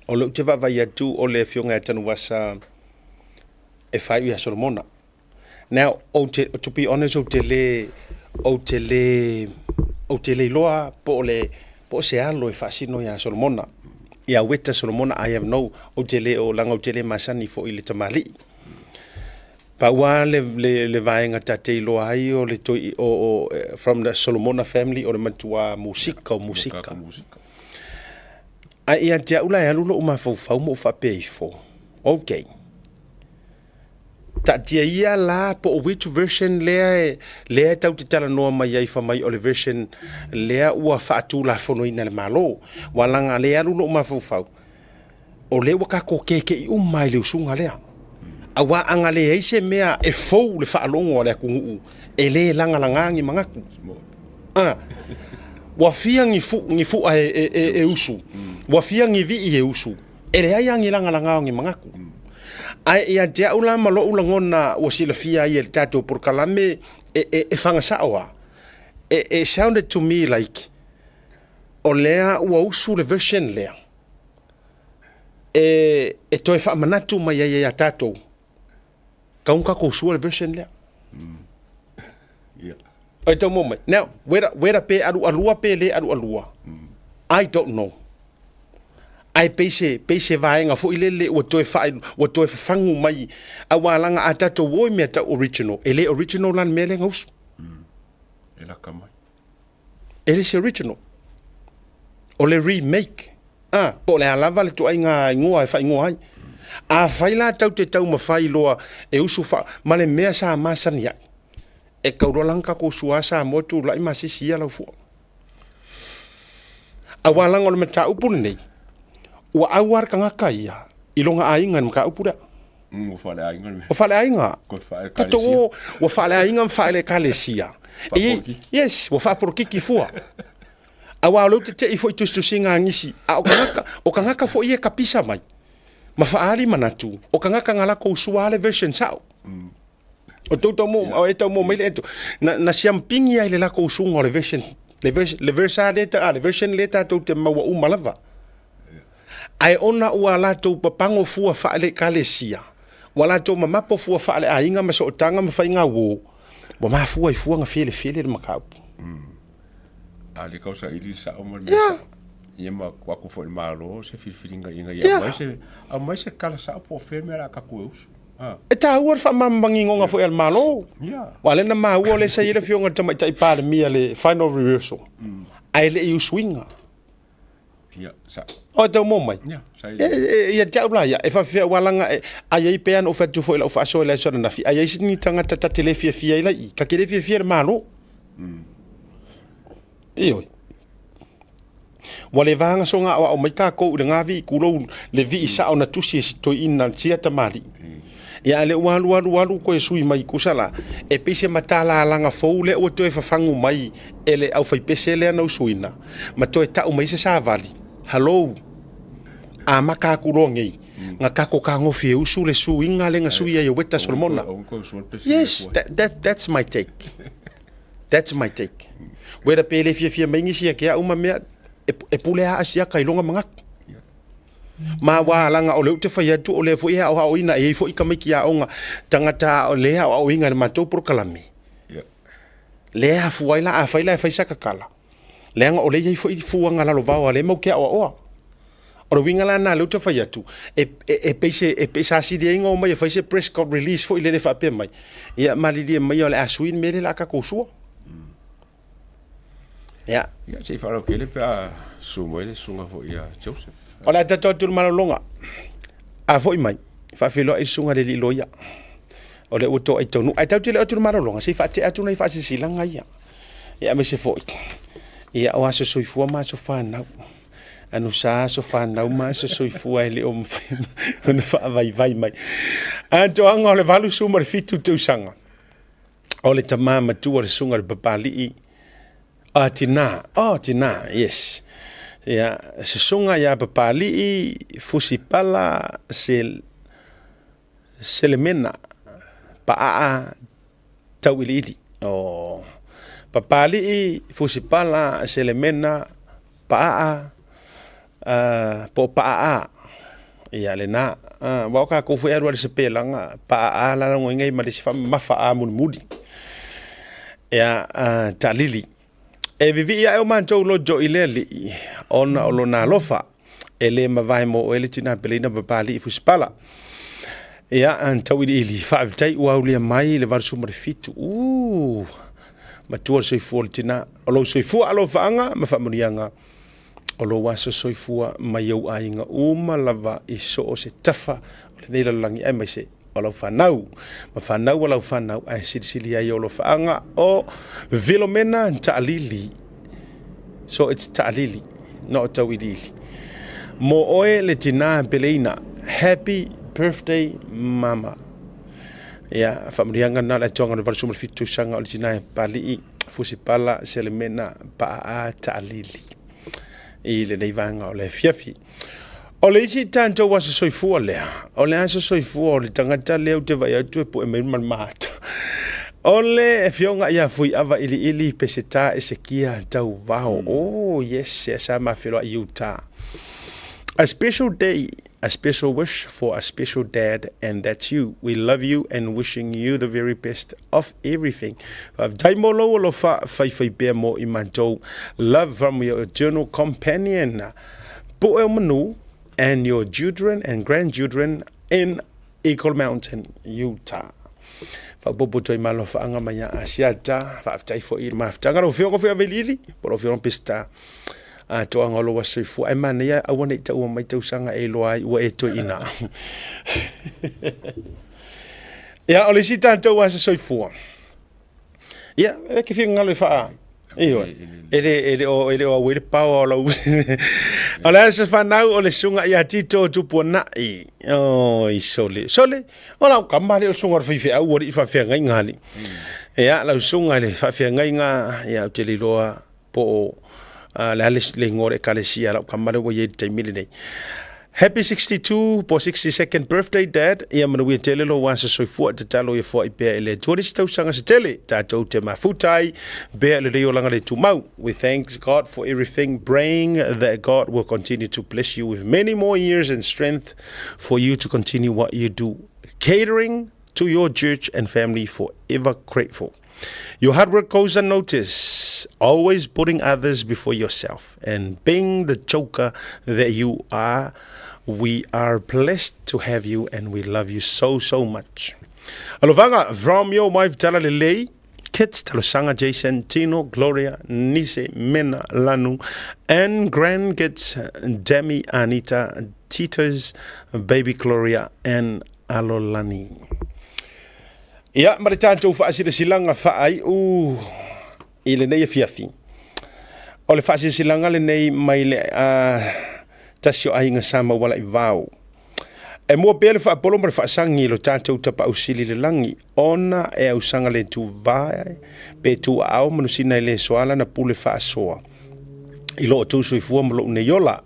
o leu te vai atu o le fionga tanu wasa e fai ia Solomona. Now to be honest o te le loa po se alo e fasino ia Solomona ia weta Solomona I have no o langa o te le masani fo i le tamali. Pa wa le vaenga tate loa ai o le toi o from the Solomona family o le matua musika. Ai ia te ula e alulo uma fau mo fa pe fo. Okay. Ta tia ia la po which version lea tau te tala noa mai ai fa mai o le version lea ua faatu la fono ina le malo. Walanga lea alulo uma fau. O le waka ko keke i umai le usunga lea. Awa anga le eise mea e fou le whaalongo le kungu e le langa langangi mangaku. Wafia ngifu e usu. Wafia ngivi e usu. E le ai angi langa langangi mangaku. Ai ia te aula malo ulangona wasila fia i le tato por kalame e fanga sawa. It sounded to me like o lea ua usu le version lea. E toi wha manatu mai ia tato. Kaunka ko sua version lea. Yeah. Ai tau moment. Now, wera pe alua pe le alua. I don't know. Ai peise vaenga fo ile o toe fangu mai a walanga atato woi me ta original. Ele original lan mele ngausu. Ela kamai. Ele se original. O le remake. Po le alava le tu ai ngoa e fai ngoa ai. A faila tau te tau mawhai loa e usu wha male mea sa masani ai. E kaurolanka ko sua sa motu lai masisi ia lau fua. A walanga o le mata upuni nei. Ua awar ka ngaka ia. Ilonga ainga mka upura. O whale ainga. O whale ainga. Ko whale kalesia. Tato o whale ainga mwhale kalesia. Yes, o whapurokiki fua. A walau te i fo i tustusinga ngisi. A o ka ngaka fo i e kapisa mai. Mafaali manatu o kanga ngala ko suale version sao o toto mo o eto mo mai eto na siampingi ai le la ko sungo le version le version leta to te mawa umalava ai ona ua to papango fua fa le kalesia wala to mamapo fua fa le ainga maso tanga mafainga wo bo ma fua i fua nga fele le makau ali kausa ili sa o mo ia ma kwaku fo malo se filinga inga ia mai se kala sa po feme la ka kuus e ta ua fa mambangi ngonga fo el malo wale na ma ua le sa ile fionga tama tai pa mia le final rehearsal ai le you swinga sa o te mo mai sa ia ja bla ia e fa fe walanga ai pe an o fa tu fo o fa so le so na fi ai ni tanga tata tele fia ila i ka kele fia malo io wale vanga songa o mai ka ko le ngavi kulo le vi sa ona tusi to ina sia tamali ya le walu ko sui mai kusala e pese matala langa foule o to fa fangu mai ele au fai pese le no suina ma to ta o mai se sa vali hello a maka kulo ngi nga ka ko ka ngofi usu le suinga le nga suia yo weta Solomona yes that's my take where pele fia mai ngi sia ke a uma me e pule a asia kai longa mangak ma wa langa o le te fai atu o le fo ia o ina e fo i kamai ki a onga tangata o le o inga le matou por kalami le a fuaila a faila e faisa kakala le anga o le i fo i fuanga la lovao le mau ke o o winga la na le te fai atu e pesa si de inga o mai e faise press code release fo i le fa pe mai ia malili mai o le asuin mele la ka kusua ya se falo ke le pa sumoele sunga fo ia Joseph ola tato tu malonga a fo i mai fa filo i sunga le loia o le uto ai tonu ai tau le tu malonga se fa te atu nei fa se silanga ia me se fo ia o aso soifu ma so fa na anu sa so fa na ma so soifu ai le o fa vai mai anto anga le valu suma le fitu tu sanga o le tamama tu o le sunga le papali Tina, yes. Ya, sesunga ya papali fusipala selemena pa tau ili o papali I fusipala selemena paa po paa ia le na wa ka ko fu erwa se pelanga paa la ngai ma se fa mafa mudi ia talili e vivi ia o mantou lo jo ileli ona o lona lofa ele mavai mo ele tina pelina papali fusipala ia antawili ili fa'avitai ua ulia mai le varsuma le fitu matua soifua le tina o lou soifua alo fa'aga ma fa'amaliaga o lou aso soifua mai au aiga uma lava I so o se tafa o lenei lalolagi ai mai se o lau fanau ma fanau o lau fanau ae silisili ai o lo fa'aga o Vilomena ta'alili so it's ta'alili no o tauili ili mo oe le tina peleina happy birthday mama ya familianga na la tonga le varsuma fitu sanga o le tina pali fusipala selemena pa ta'alili I le neivanga o le fiafi o le isi tanto wasa soifua lea o le aso soifua o le tangata leo te vai atu e po e meirman mata o le fionga ia fui ava ili peseta e sekia tau vao yes sa mafelo I Utah. A special day, a special wish for a special dad, and that's you. We love you and wishing you the very best of everything. Daimolo lo fa fai be mo imanto. Love from your eternal companion, Poel Manu, and your children and grandchildren in Eagle Mountain, Utah. Fa bobo toi malo fa anga maya asiata fa tai fo I ma tanga ro fio ko fio velili, por fio pista. To angolo wa soifu ai mana ia awana I tau mai tau sanga e loai ua e to ina ia ole si tanto wa soifu ia e ke fi ngalo fa io ele o wele pa o lo ala se fa nau ole sunga ia tito tu pona I sole ola kamale o sunga fi au ori fa fe ngai ngali ia la sunga le fa fe ngai nga ia te loa po le ngore kalesia la kamare wo ye taimili nei. Happy 62 po 62nd birthday dad ia mana wi tele lo wasa soifua te talo ia fo I pe ele turis tau sanga se tele tatou te mafutai be le rio langa le tumau. We thank God for everything, praying that God will continue to bless you with many more years and strength for you to continue what you do, catering to your church and family, forever grateful. Your hard work goes unnoticed, always putting others before yourself and being the joker that you are. We are blessed to have you and we love you so much. Alovanga from your wife Tala Lele, kids Talosanga, Jason, Tino, Gloria, Nise, Mena, Lanu, and grandkids Demi, Anita, Titas, baby Gloria, and Alolani. Ia mare tātou whaasilasilanga whaai I le nei fiafi. O le whaasilasilanga le nei mai le tasio ainga sama wala I vau. E mua pēle whaapolo mare whaasangi lo tātou tapa ausili le langi. Ona e ausanga le tu vai, pe tu au manusina le soala na pule whaasoa. I lo o tau soifua malo ne yola.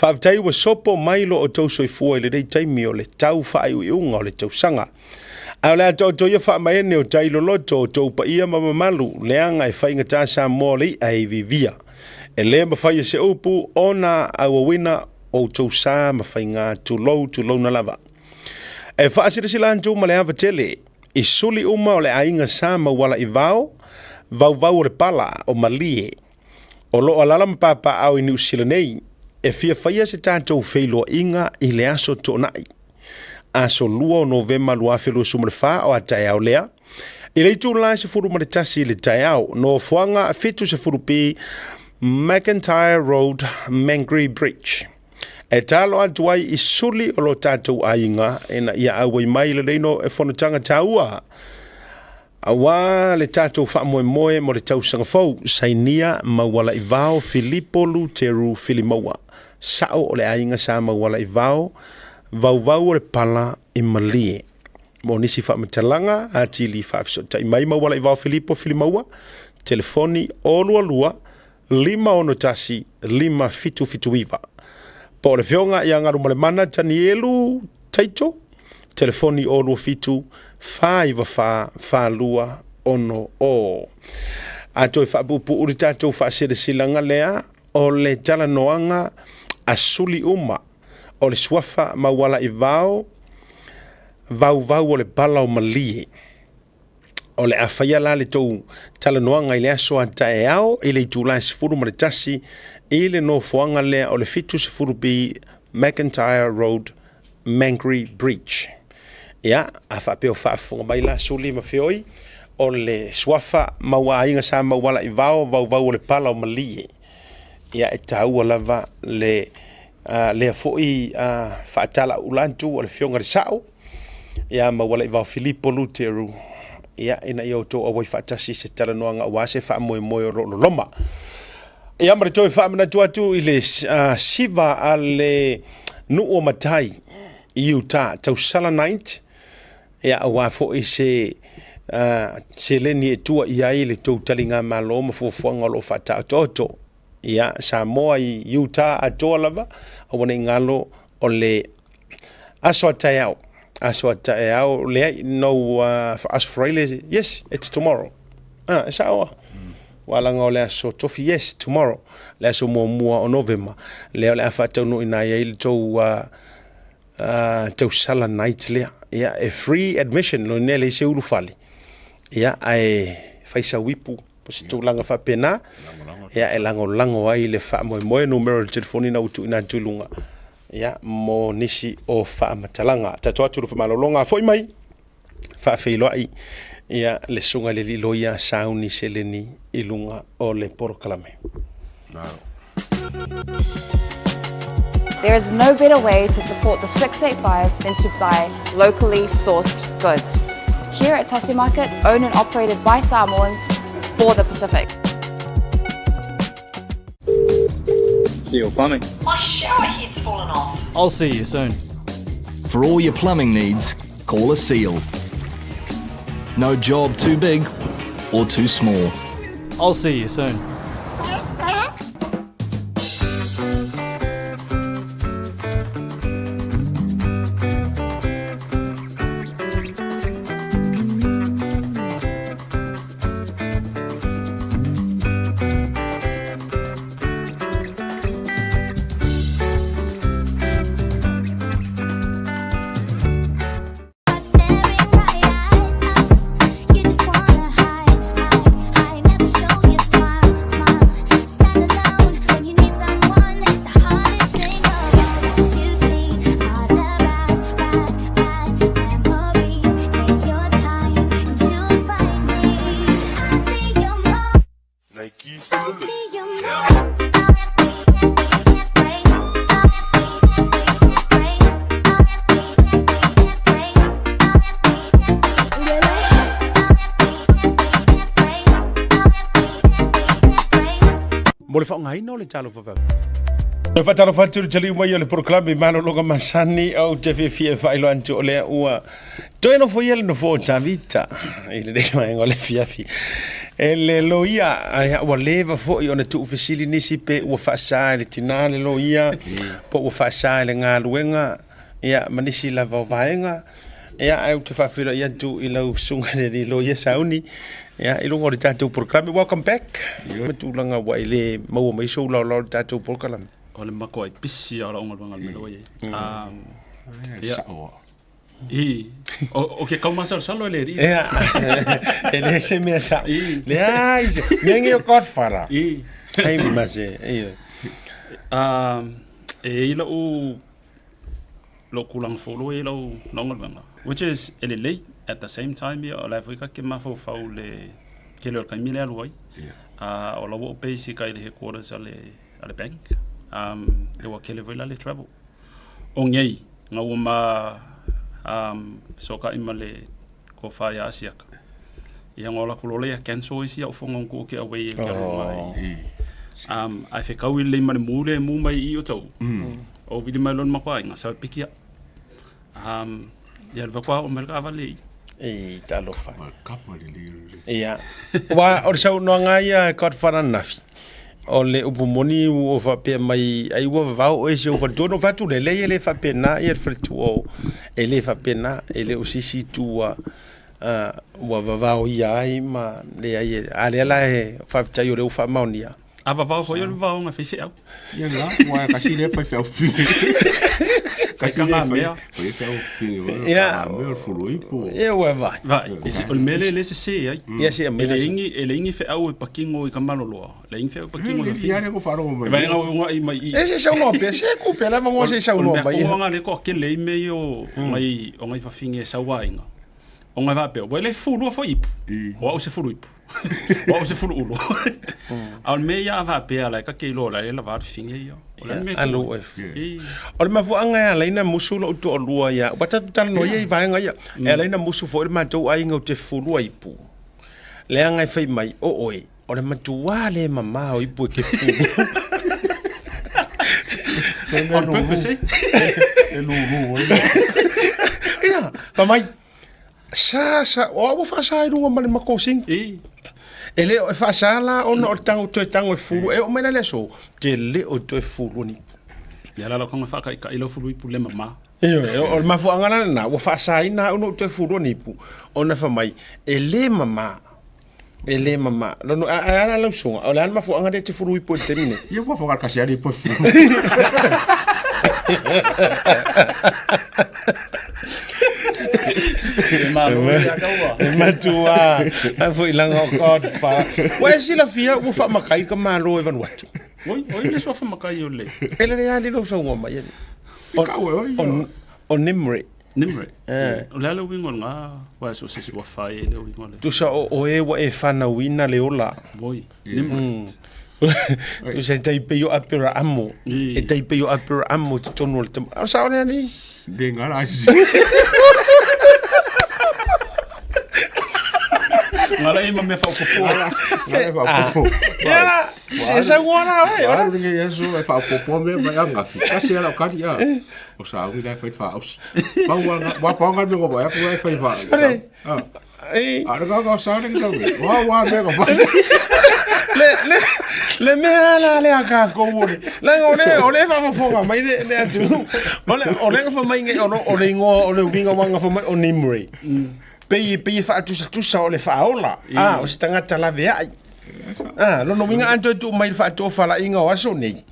Whaaftai wa sopo mai lo o tau soifua I le rei taimi o le tau whaai uiunga o le tau sanga. Ala to ia fa mai ne o tailo loto to pa ia mamalu leanga e fainga tasa moli ai vivia e le ma fai se upu ona awina o to sa ma fainga to low na lava e fa asira silantu ma le ava tele I suli uma o le ainga sa ma wala I vau le pala o malie o lo alala papa au I New Zealand e fia fai se tanto feilo inga I le aso to nai aso lua o November lua felu sumrefa o atayao lea. I leitu la se furu maritasi le tayao no fuanga fitu se furu pi McIntyre Road Mangry Bridge. E talo atuai I suli o lo tātou ainga ena ia awai mai le reino e whanutanga taua. Awa le tātou whaamoe mo le tau sangafau sainia mawala I vao Filipo Luteru Filimoa. Sao o le ainga sa mawala I vao vau le pala I malie. Mo nisi whamatalanga a tili whaafisota I mai mawala I vau Filipo Filimoa. Telefoni olua 5 5 iwa. Po le fionga I angaru male mana Tanielu Taito. Telefoni olua 5 5 lua ono o. A toi whaapupu uri tātou whaasirisilanga lea o le talanoanga a suli uma o le swafa mawala I vau o le pala o malie. O le awhaia la le tau talanoanga I le aso a tae ao I le tūlai sifuru ma le tasi I le no fuanga lea o le fitu sifuru bi McIntyre Road Mangry Bridge. Ia, a whapeo whaafunga mai la suli ma whioi o le swafa maua inga sa mawala I vau o le pala o malie. Ia e taua lava le foi whaatala ulantu o le fionga risau. Ia mawala I vau Filippo Luteru. Ia ina I auto o wai whaatasi se talanoanga o wase wha moe o loma. Ia mara toi wha amana tuatu I le siva a le nuu o matai I Utah tausala night. Ia a wafo I se leni e tua I ai le tau talinga malo ma fuafuanga o lo whata toto. Ia Samoa I Utah a toa lava a wana I ngalo o le aso atayao. Aso atayao lea no for Australia, yes, it's tomorrow. Sawa. Walanga o le aso tofi, yes, tomorrow. Le aso mua o November. Lea le awhatau no ina ia ili tau sala night lea. Ia a free admission no nele se urufali. Ia ai faisa wipu. Posi tau langa whapena. Ia e lango ai le wha moe numero le telefoni na utu ina tulunga. Ia mo nisi o wha matalanga. Tatoa turu whamalolonga. Foi mai. Wha whiloa I. Ia le sunga le lilo ia sauni se leni ilunga o le porokalame. There is no better way to support the 685 than to buy locally sourced goods. Here at Tasi Market, owned and operated by Samoans for the Pacific. Seal Plumbing. My shower head's fallen off. I'll see you soon. For all your plumbing needs, call a Seal. No job too big or too small. I'll see you soon. Mo le whaongai no le talo whawau. Le whatalo whaturu tali umai o le proklame mano loga masani au te whiwhia whailo antu o lea ua. Toi no fo iele no fo tavita. I le rei mai ngole fiafi. E le loia ai ua leva fo I ona tu ufesili nisi pe ua whaasai le tina le loia. Po ua whaasai le ngā luenga. Ia manisi la vauvaenga. Ia au te whawhira I antu I lau sunga le loia sauni. Yeah, I lungo le tātou proklame. Welcome back. Matulanga wa le maua mai so la le tātou proklame. O le mako ai pisi ala onga wanga me loye. Yeah. O ke kau masar salo le ri. Yeah. Ele se me sa. Le ai se. Nengi o Godfather. Ai mi mase. E ila o lo kulang folo ila o longa wanga. Which is ele late at the same time ya la Afrika ke mafo fau le ke le kamile aloi. O la wo pesi kai le headquarters ale bank. Le wa kele vela le travel. O ngei nga uma soka imale ko fa ya asiaka. Ia ngola kulole ya cancel isi au fonga ko ke away ka mai. Ai fe kau le mane mure mu mai I o tau. O vidi mai lon makwai nga sa pikia. Ya va kwa o merka vale. Talo fa. Kapa le. Ia. Wa o sa no nga ia Godfather nafi. O le upumoni o fa pe mai ai wa va o ese o fa dono fa tu le fa pe na ia fa tu o ele fa pe na ele o sisi tu Wa va o ia ma le ai ale la e fa tai o le fa maonia. Ava va foi o va nga fe au. Ia nga, wa ka si le fa fa fi. Ka nga mea. Foi fa fi. Ia. Meu furui po. E wa vai. Vai, ese o mele le se ai. Ia se me. Ele ingi fe au pakingo i kamalolo. Le ingi fe au pakingo Ia fi. ia le ko faro mai. Vai nga nga i mai. Ese sa no pe se ku pe la mo se sa no mai. O nga le ko ke le me yo mai o ngai fa finge sa wainga. O ngai va pe. Wa le fulu fo ipu. O se fulu ipu. O se fulu ulo. Al me ya va pe ala ka ke lo la le va finge yo. Alo e. O le mafu anga ala ina musu lo to lua ya. Wata tal no ye vai nga ya. Ala ina musu fo le matou ai nga te fulu ipu. Le anga fai mai o oi. O le matua le mama o ipu ke fulu. On peut que c'est. Ia, pa mai. Sa, o fa sa i runga mali makosing. Ele o fa sa la ona o tango to tango e fulu e o mena le so. Te le o to e fulu ni. Ya la ko fa ka ilo fulu ipu le mama. O mafu anga na o fa sa ina ono to e fulu ni pu. Ona fa mai ele mama. Ele mama. No ala la so. O la mafu anga te fulu ipu te mine. Ia ko fa ka si ali po fi. Matua. Foi lang o god fa. Wa sila fia u fa makai ka malo e van watu. Oi le so fa makai o le. Ele le ali no so ngoma ye. On Nimri. Nimri. O la wingo nga wa so se wa fa e le wingo le. Tu sa o e wa e fa na wina le ola. Oi. Nimri. Tu sa tai pe yo apera amo. E tai pe yo apera amo tu tonu le. Sa ona ni. De ngara. Ngala ima me fa popo. Ngala fa popo. Era, se sa ngona ai. Ora ninge yeso e fa popo me ba nga fi. Kasi ala ka dia. O sa ngi dai fa aus. Wa pa nga me go ba ko fa fa. Ah. Ei. Ara ga sa ring sa. Wa me go ba. Le me ala le aka ko wole. La ole fa fonga mai le atu. Ole fa mai nge ole ngo ole winga wanga fa mai o Nimri. Pei fa tu sa ole fa ola. O se tangata la vea. Lo no winga anto tu mai fa to fa la inga o aso nei.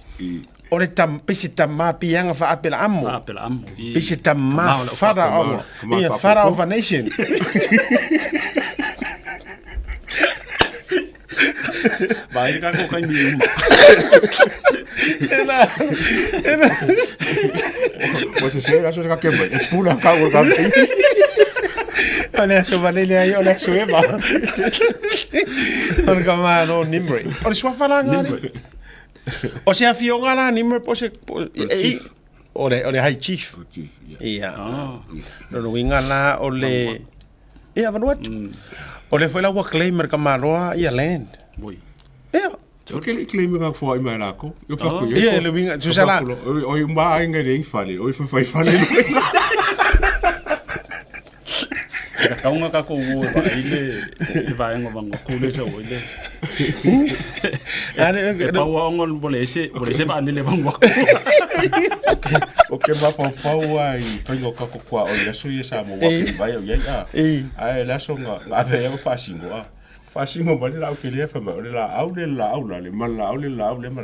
Ole tam pesi tam ma pianga fa apela amo. Apela amo. Pesi tam ma fara of. Ia fara of a nation. Vai ka ko kai mi. Pues se la so ka ke mai. Pula ka go ka. Olha so Valeria aí, olha so Eva. Olha como no Nimri. Olha sua falanga ali. O se afio ngala Nimri pose ole high chief. Ia. No winga la ole. Ia vanuatu. Ole foi la wa claimer kamaroa ia land. Boy. Ia. O que ele claim nga fo ai mai la ko. Eu fa ko. Ia le winga tu sala. O mba ainga dei fale. O fa fale. Kaunga ka ko wo ba ile vai ngo bango kule so ile. Ane ba wa ngol bole se ba le bango. O que va pa fa ai tango ka ko kwa o le so ye sa mo wa vai o ye a. Ai la so nga ave yo fa singo a. Fa singo ba la o ke le fa ma la au le mal la au le mal.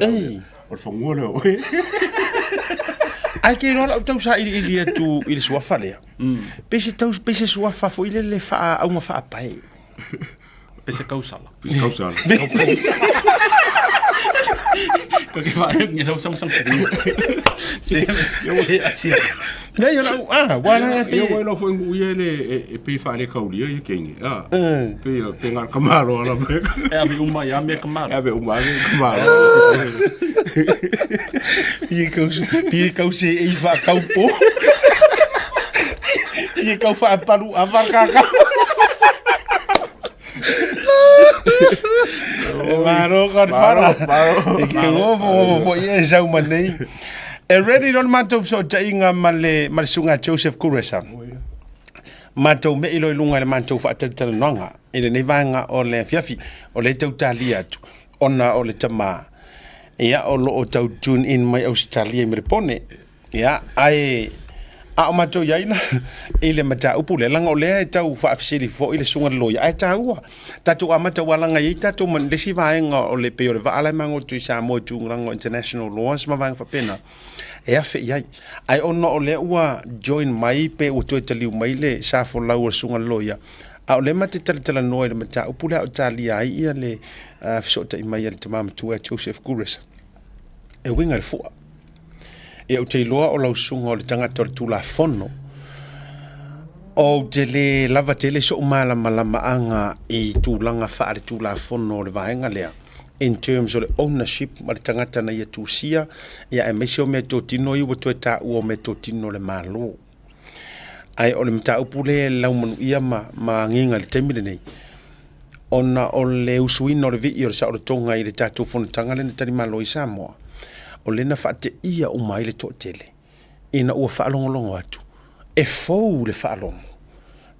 O fa ngole o. Ai que rola tau sa ili tu ili sua falea. Pese sua fa foi le fa a uma fa pai. Pese causala. Pese causala. Ko ke va ngi so sam. Se assim. Nei yo wala yo voy lo foi nguye le pe fa le kauli e kengi. Pe ngar kamaro ala. E abi uma ya me kamaro. Abi uma me kamaro. Pie kause e va kaupo. Pie kau fa paru avarka. Maro kan fara. Ke wo ye sau manei. E ready don matou so tainga male sunga Joseph Kuresa. Matou me ilo lunga le matou fa tatal nonga. Ele ne vanga o le fiafi o le tautali atu. Ona o le tama. Ia o lo o tau tune in mai Australia me pone. Ia ai a o matou iai na i le mataupu le laga o lea e tau faafesili foʻi le suga loloia ae taua tatou amata ualaga iai tatou ma lesi vaega o le pei o le vaala magotu i sa mo tugalaga o international laws ma vaega faapena e afe i ai ae ona o lea ua join mai pe ua toe taliu mai le sa folau o le suga loloia a o le ma te talitalanoa i le mataupu le a o talia ai ia le fesootaʻi mai ia le tamamatua e Joseph Guresa e uiga le fuʻa e o te iloa o lausuga o le tagata o le tulafono o te le lava tele so malama-lamaaga i tulaga faa le tulafono o le vaega lea in terms o le ownership ma le tagata na ia tusia ia e maise o mea totino i ua toe taʻua o mea totino le mālō ai o le mataupu le laumanuia ma giga le taimi lenei ona o le usuina o le vi'i o le saʻolotoga i le tatou fonotaga lena talimālo i Samoa o lena faateʻia uma ai le toʻatele ina ua faalogologo atu e fou le faalogo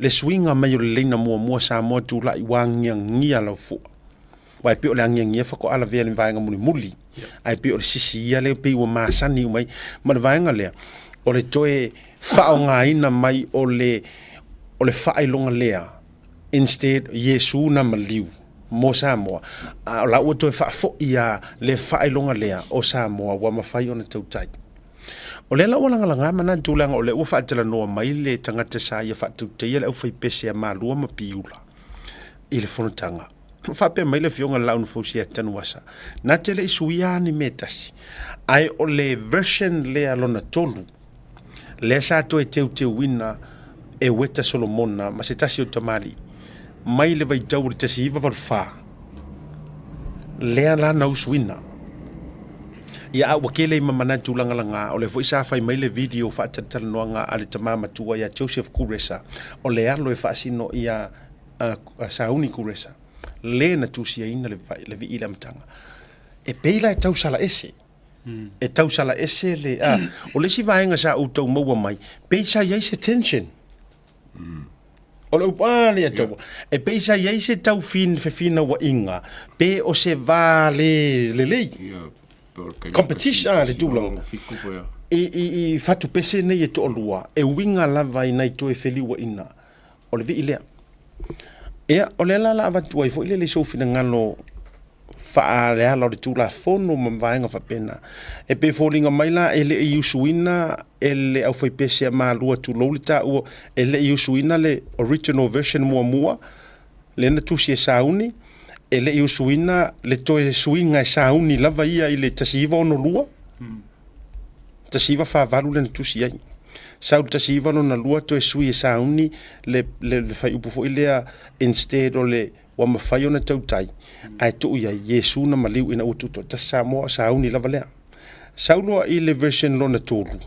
le suiga mai o le leina muamua Samoa tulaʻi ua agiagia lau fuʻa ua e pe o le agiagia fakoala vea le vaega mulimuli ae pe o le sisi ia le pei ua masani umai ma le vaega lea o le toe faaogāina mai o le faailoga lea instead Iesu na maliu mo Samoa o la ua toe faafoʻi ia le faailoga lea o Samoa ua mafai ona tautai o le ua lagalaga mana tulaga o le ua faatalanoa mai le tagata sa ia faatautaia le ʻaufai a malua ma piula i le fonotaga faapea mai le fioga launa fausia tanu asa na te leʻi suia ani me tasi ae o le version lea lona tolu le sa toe teuteuina e weta Solomona ma se tasi o tamali mai le vaitau le tasi iwa valufā lea la na usuina ia a ua kele i mamana tulagalanga o le foʻi sa fai mai le video faatatalanoaga a le tamamatua ia Joseph Guresa o le alo e faasino ia Sauni Guresa le na tusiaina le vi'i le amataga e peila e tausala ese e tausala ese le o le si vaenga sa outou maua mai peisa iai se tension o le upale atou e peisa iai se tau fin fefina ua inga pe o se va le lei competition le tulaga i fatu pese nei e toʻalua e uiga lava i nai toe feli ua ina o le vi'i lea ea o le ala laavatu ai foʻi le leisoufinagalo faaleala o le tulafono ma vaega faapena e pe foliga mai la e leʻi usuina e le ʻaufai pese a malua tulou le taʻua e leʻi usuina le original version muamua lena tusi e sauni e leʻi usuina le toe suiga e sauni lava ia i le tasiiva onolua tasiiva faavalu lena tusi ai sau tasiiva lona lua toe sui e sauni le fai upu foʻi lea instead o le ua mafai ona tautai ae tuʻu iai Iesu na maliu ina ua tutoʻatasi Samoa sauni lava lea sauloa i le version lona tolu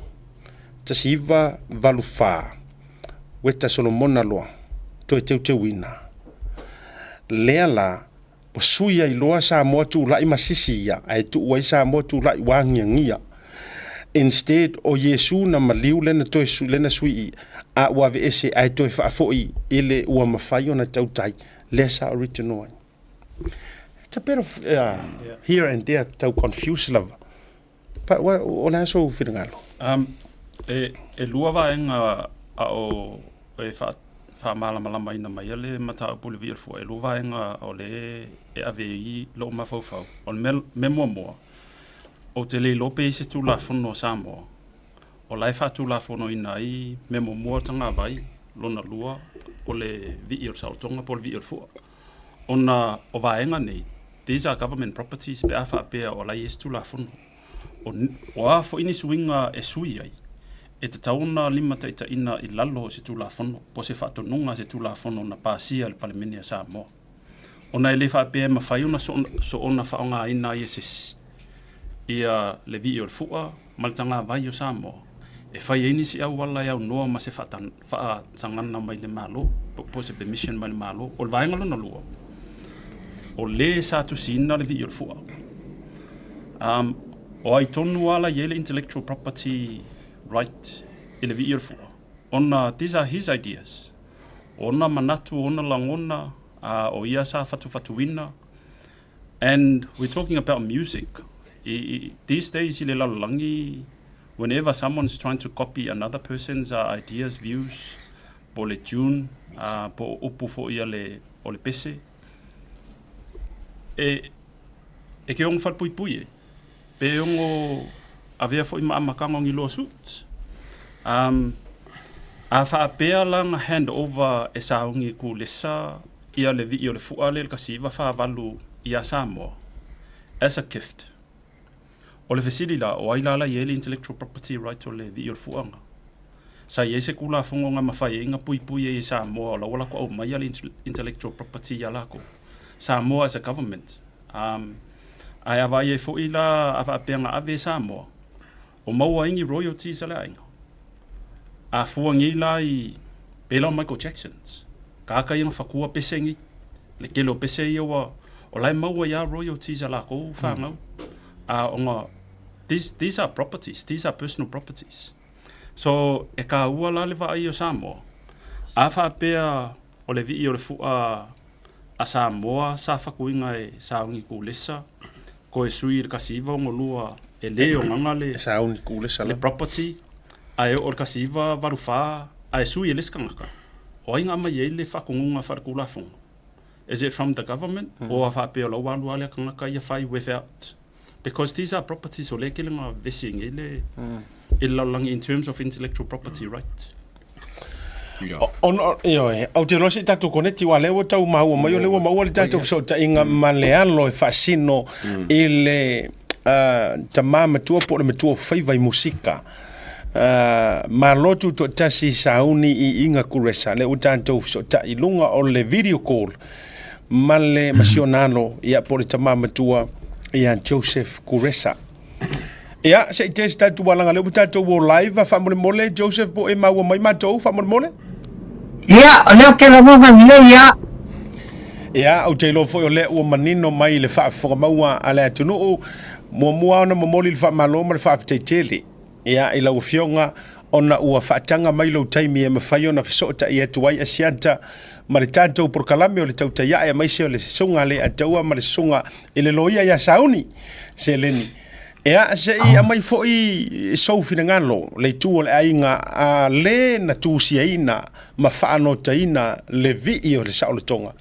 tasiiva valufā weta Solomona loa toe teuteuina lea la ua sui ai loa Samoa tulaʻi ma sisi ia ae tuʻu ai Samoa tulaʻi ua agiagia instead o Iesu na maliu lena toe lena sui a ua veese ae toe faafoʻi i le ua mafai ona tautai lea sa original ai it's a bit of here and there tau confuse lava pa o la so finagalo e lua vaenga a o e fa malama ina mai le mata pule vir fo e lua vaenga o le e avei lo mafofau on memo o te le lope se tu la fono Samoa o lai fa tu la fono ina i memo tanga vai lona lua o le vi sa tonga pol vi fo ona o vaenga nei these are government properties pe afa pe o lai se tu la fono o a fo ini suinga e sui ai e te tauna limata ita ina i lalo se tu la fono po se fa tonunga se tu la fono na pasia le palemenia Samoa ona ele fa pe ma fai ona so ona fa nga ina yeses ia le vi o fu'a maltanga vai o Samoa e fai ini si au wala ia no ma se fa tangana mai le malo po se permission mai le malo o vaenga lona lua o le sa tu sina le vi o fu'a o ai tonu ala yele intellectual property right ele vi o fu'a ona these are his ideas ona manatu ona langona o ia sa fatuina and we're talking about music these days ile lalangi whenever someone's trying to copy another person's ideas, views, po le tune, po upu fo ia o le pese, e ke ongo whalpui pui e. Pe ongo avea fo ima amakanga ngi loa suit. A whaapea langa hand over e saungi ku lesa ia le vi o le fuale le kasiva whaavalu ia Samoa as a gift. O le fesili la o ailala i ele intellectual property right o le vi o le fuanga. Sa i ese kula fungo nga mawhai inga pui pui e Samoa o la wala ko au mai ale intellectual property ia lako. Samoa as a government. Ai awai e fo ila a whaapea nga ave Samoa. O maua ingi royalties ala inga. A fuangi la i pela Michael Jackson's. Kaka inga whakua pesengi. Le kelo pese ia wa o lai maua ia royalties ala ko whangau. Onga, these are properties, these are personal properties. So e ka ua la le vai o Samoa. A whaapea o le vi o le fua a Samoa sa whakuinga e saungi ku lesa. Ko e sui le kasiva o ngolua e leo nganga le saungi ku lesa le property. A e o le kasiva waruwha a e sui e leskangaka. O inga ama ye le whakungunga wharakulafung. Is it from the government? O a whaapea lo walu ale kangaka ia whai without? Because these are properties o le kilinga vissing ele laulangi in terms of intellectual property right. Au te rosi tatu koneti wa lewa tau maua mai o lewa maua le tatu so ta inga malealo e fasino ile tamama tua po le matua whaiwai musika. Malotu to tasi sauni i inga kuresa le utanto so ta ilunga o le video call male masionalo ia po le tamama tua ia Joseph Kuresa. Ia, se te statu walanga le utato wo live fa mole Joseph po e maua mai matou fa mole. Ia, leo ke la monga ni ia. Ia, au te lo fo le o manino mai le fa fo maua ala tunu mo mua na mo moli le fa maloma le fa tetele. Ia, ila ufionga ona ua fatanga mai lo taimi e mafai ona fisota ia tuai asianta ma le tātou porkalame o le tauta ia e maise o le sunga le ataua ma le sunga i le loia ia sauni se leni. Ea se i amai foi soufina ngalo le tu o le ainga a le na tuusia ina ma whaanota ina le vi o le saolotonga.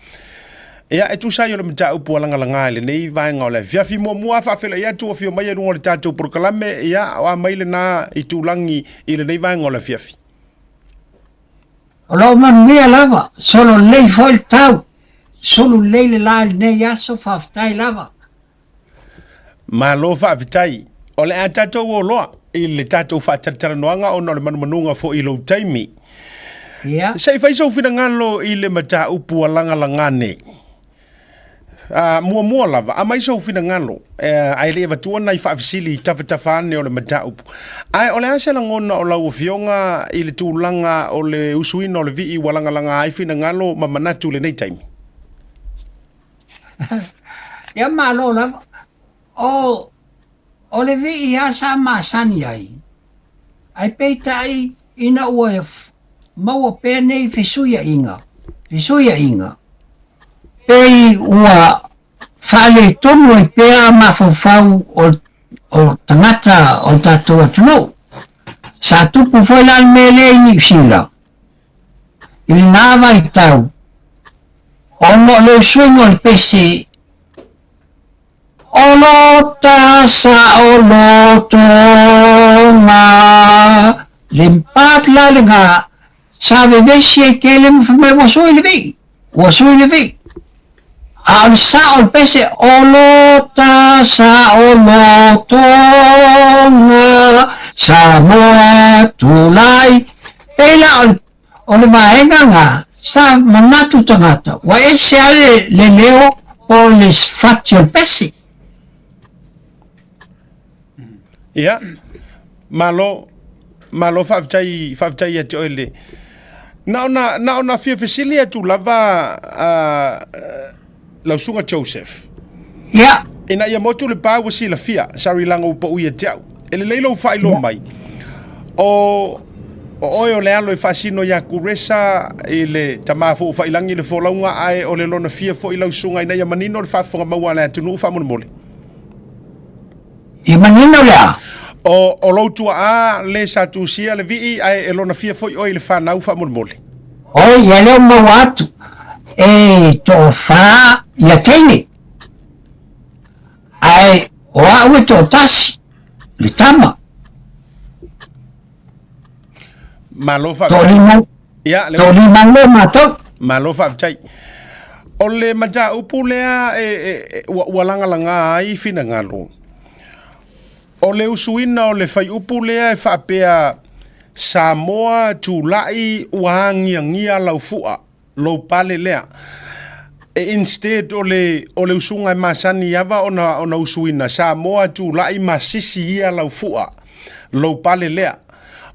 Ea e tu sai o le mta upu alanga langa le nei vaenga o le fiafi mua whawhela ia tu o fio mai e runga le tātou porkalame ia o a maile na i tūlangi i le nei vaenga o le fiafi. Lo man mea lava, solo lei foi tau, solo lei le la nei aso whaftai lava. Ma lo whaavitai, o le a tātou o loa, i le tātou whaatatara noanga o no le manumanunga fo i lo taimi. Ia. Sei whaisau whina ngalo i le mata upu alanga langane. Mua lava, a mai sau whina ngalo, ai le eva tuana i whaafisili tawhatawhane o le mata upu. Ai o le asela ngona o lau fionga i le tūlanga o le usuina o le vii walanga langa ai whina ngalo ma manatu le nei taimi. Ia malo lava, o le vii asa maasani ai, ai peita ai ina ua maua pēnei fesuia inga. Pei ua whale tonu i pēa mawhawhau o tangata o tātou atunu. Sa tupu whailal mele ni sila. I nāwa i tau. Ono leo swingo i pese. Olo ta sa olo tonga. Limpat lalinga. Sa vevesi e kele mwhame wasoi le vi. Al sa ol pese olo ta sa olo tonga sa moa tulai pela o le maenga nga sa manatu tangata wa e se ale le leo o le fati ol pese. Ia, malo whaavitai ati oile. Na ona fia fesili atu lava lausunga Joseph. Ia. Ina ia motu le pā wasi la fia, sari langa upa uia teau. Ele leilo whai lo mai. O oi o le alo e whasino ia kuresa i le tamafo whai langi le wholaunga ai o le lona fia fo i lausunga ina ia manino le whafonga maua le atunu whamone mole. I manino lea. o lo tua le sa tu sia le vi ai e lona fia foi o le fa nau fa mole o ia leo mau atu e to fa ia tene ai o au e to tasi le tama malofa to limau ya le to limau le matou malofa tai o le maja upulea walanga langa ai fina ngalo o le usuina o le fai upulea e whapea Samoa tulai wangia lau fua lo pale lea instead o le usunga e masani ava ona usuina Samoa tulai masisi ia lau fua lo pale lea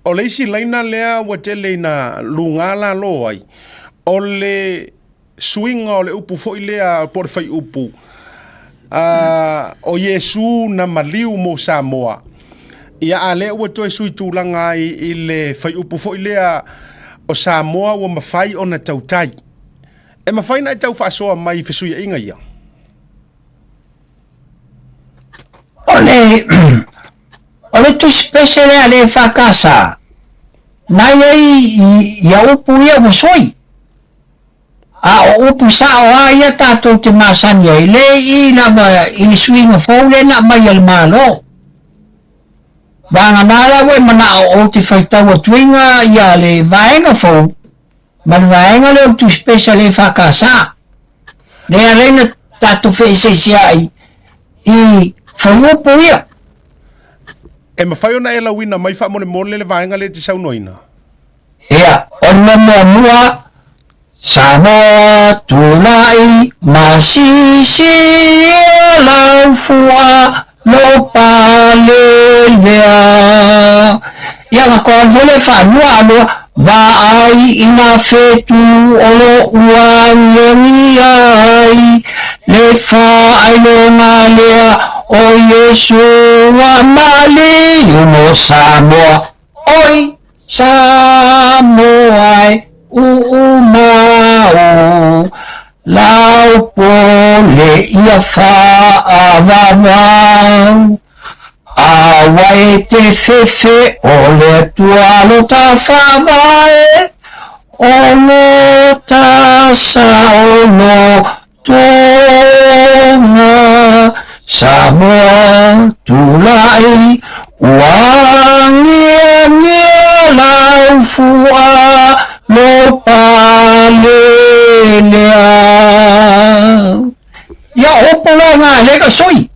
o le isi laina lea watele na lungala lo ai o le swinga o le upu foi lea por fai upu o Yesu na maliu mo Samoa ia ale ua toe sui tūlanga i le fai upu fo i lea o Samoa ua mawhai o na tautai. E mawhai na i tau whaasoa mai whesui inga ia. Ole tu special ale whakasa. Nai ai ia upu ia wasoi. A o upu sa o a ia tātou te māsani ai le i lava i ni suinga fau le na mai al malo. Vanga nala we mana o te whaitau a tuinga ia le vaenga fau. Man vaenga le o tu special e whakasa. Le alena tātou whaise ai i whauopo ia. E mawhai ona e lawina mai wha mole le vaenga le te saunoina. Ia, ona mua Samoa tulai masisi lau fua lo palelea. Ia ka koa vole whanua alua va ai ina fetu olo uangengi ai le wha ai lo ngalea o Yesu wa mali umo Samoa. Oi Samoa mau lau pole ia whaavavau awai te fefe o le tualo ta whaavae o lo ta sauno tonga Samoa tulai wangia lau fua lo palelea. Ya opolo nga lega soi.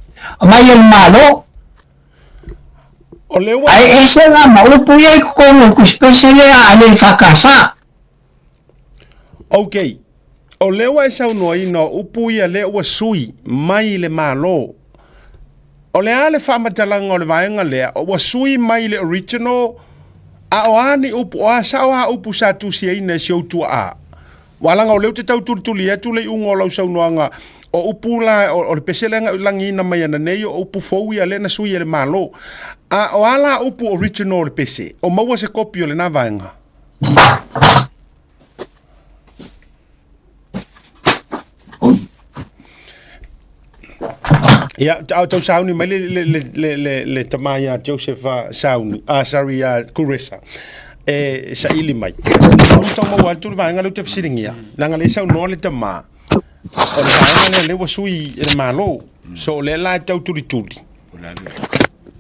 Mai el malo. Ai ese nga maupu ye como ku speciale ale fakasa. Okay. O lewa e sau noi no upu ia le ua sui mai le malo. O le ale whamatalanga o le vaenga lea o ua sui mai le original a o ani upu o a sao ha upu sa tu si ina si outua a. Walanga o leo te tau tuli atu le ungo lau sau noanga o upu la o le peselenga langi ina mai ana nei o upu fau ia le na sui le malo. A o ala upu original le pese o maua se kopi o le na vaenga. Ja, tau sauni mai le tamaya Joseph sauni. Sorry, Kuresa. Sa ili mai. Tau mau atu le vaenga lau te fisiringia. Langa le sau noa le tama. O le vaenga le wasui le malo. So le la tau turi.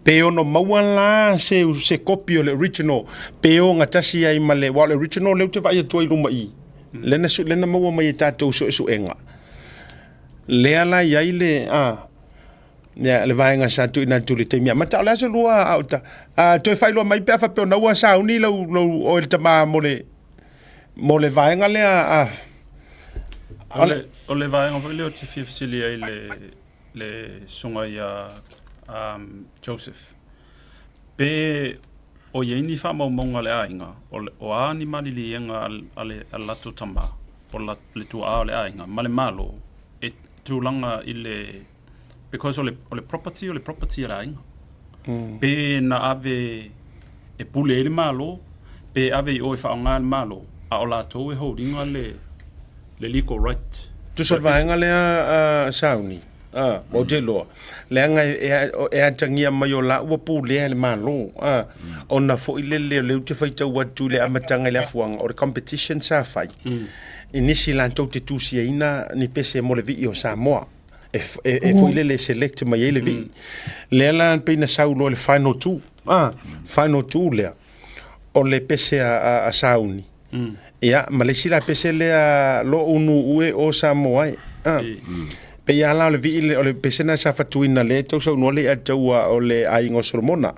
Peo no maua la se kopi o le original. Peo ngatasi ai ma le wa le original leu te vai atu ai ruma i. Lena maua mai tatou so enga. Lea la iai le ya le vaenga sa tu ina tu le te mia mata la so lua auta to fai lo mai pe fa pe na wa sa uni lo o el tama mo le vaenga le o le vaenga o le o te fifsili ai le sunga ya Joseph pe o ye ni fa mo monga le ainga o ani mali li nga ale lato tama por le tu ale ainga male malo e tu langa ile because ole property la inga. Pe na ave e pule ele malo, pe ave o e whaonga malo, a o la tau e holdinga le legal right. Tu salvaenga le sauni? o te loa le anga e atangia mai o la ua pu le malo ona fo ile le te fai tau atu le amatanga le afuanga o le competition sa fai inisi lan tau te tusia ina ni pese mo le vi o Samoa e fo ile le select mai le vi le lan pe na saulo le final two final two le o le pese a sauni ia malesila pese le lo unu ue o Samoa pe ya la le vi o le pese na sa fatuina le tau so no le atau o le aingo Solomona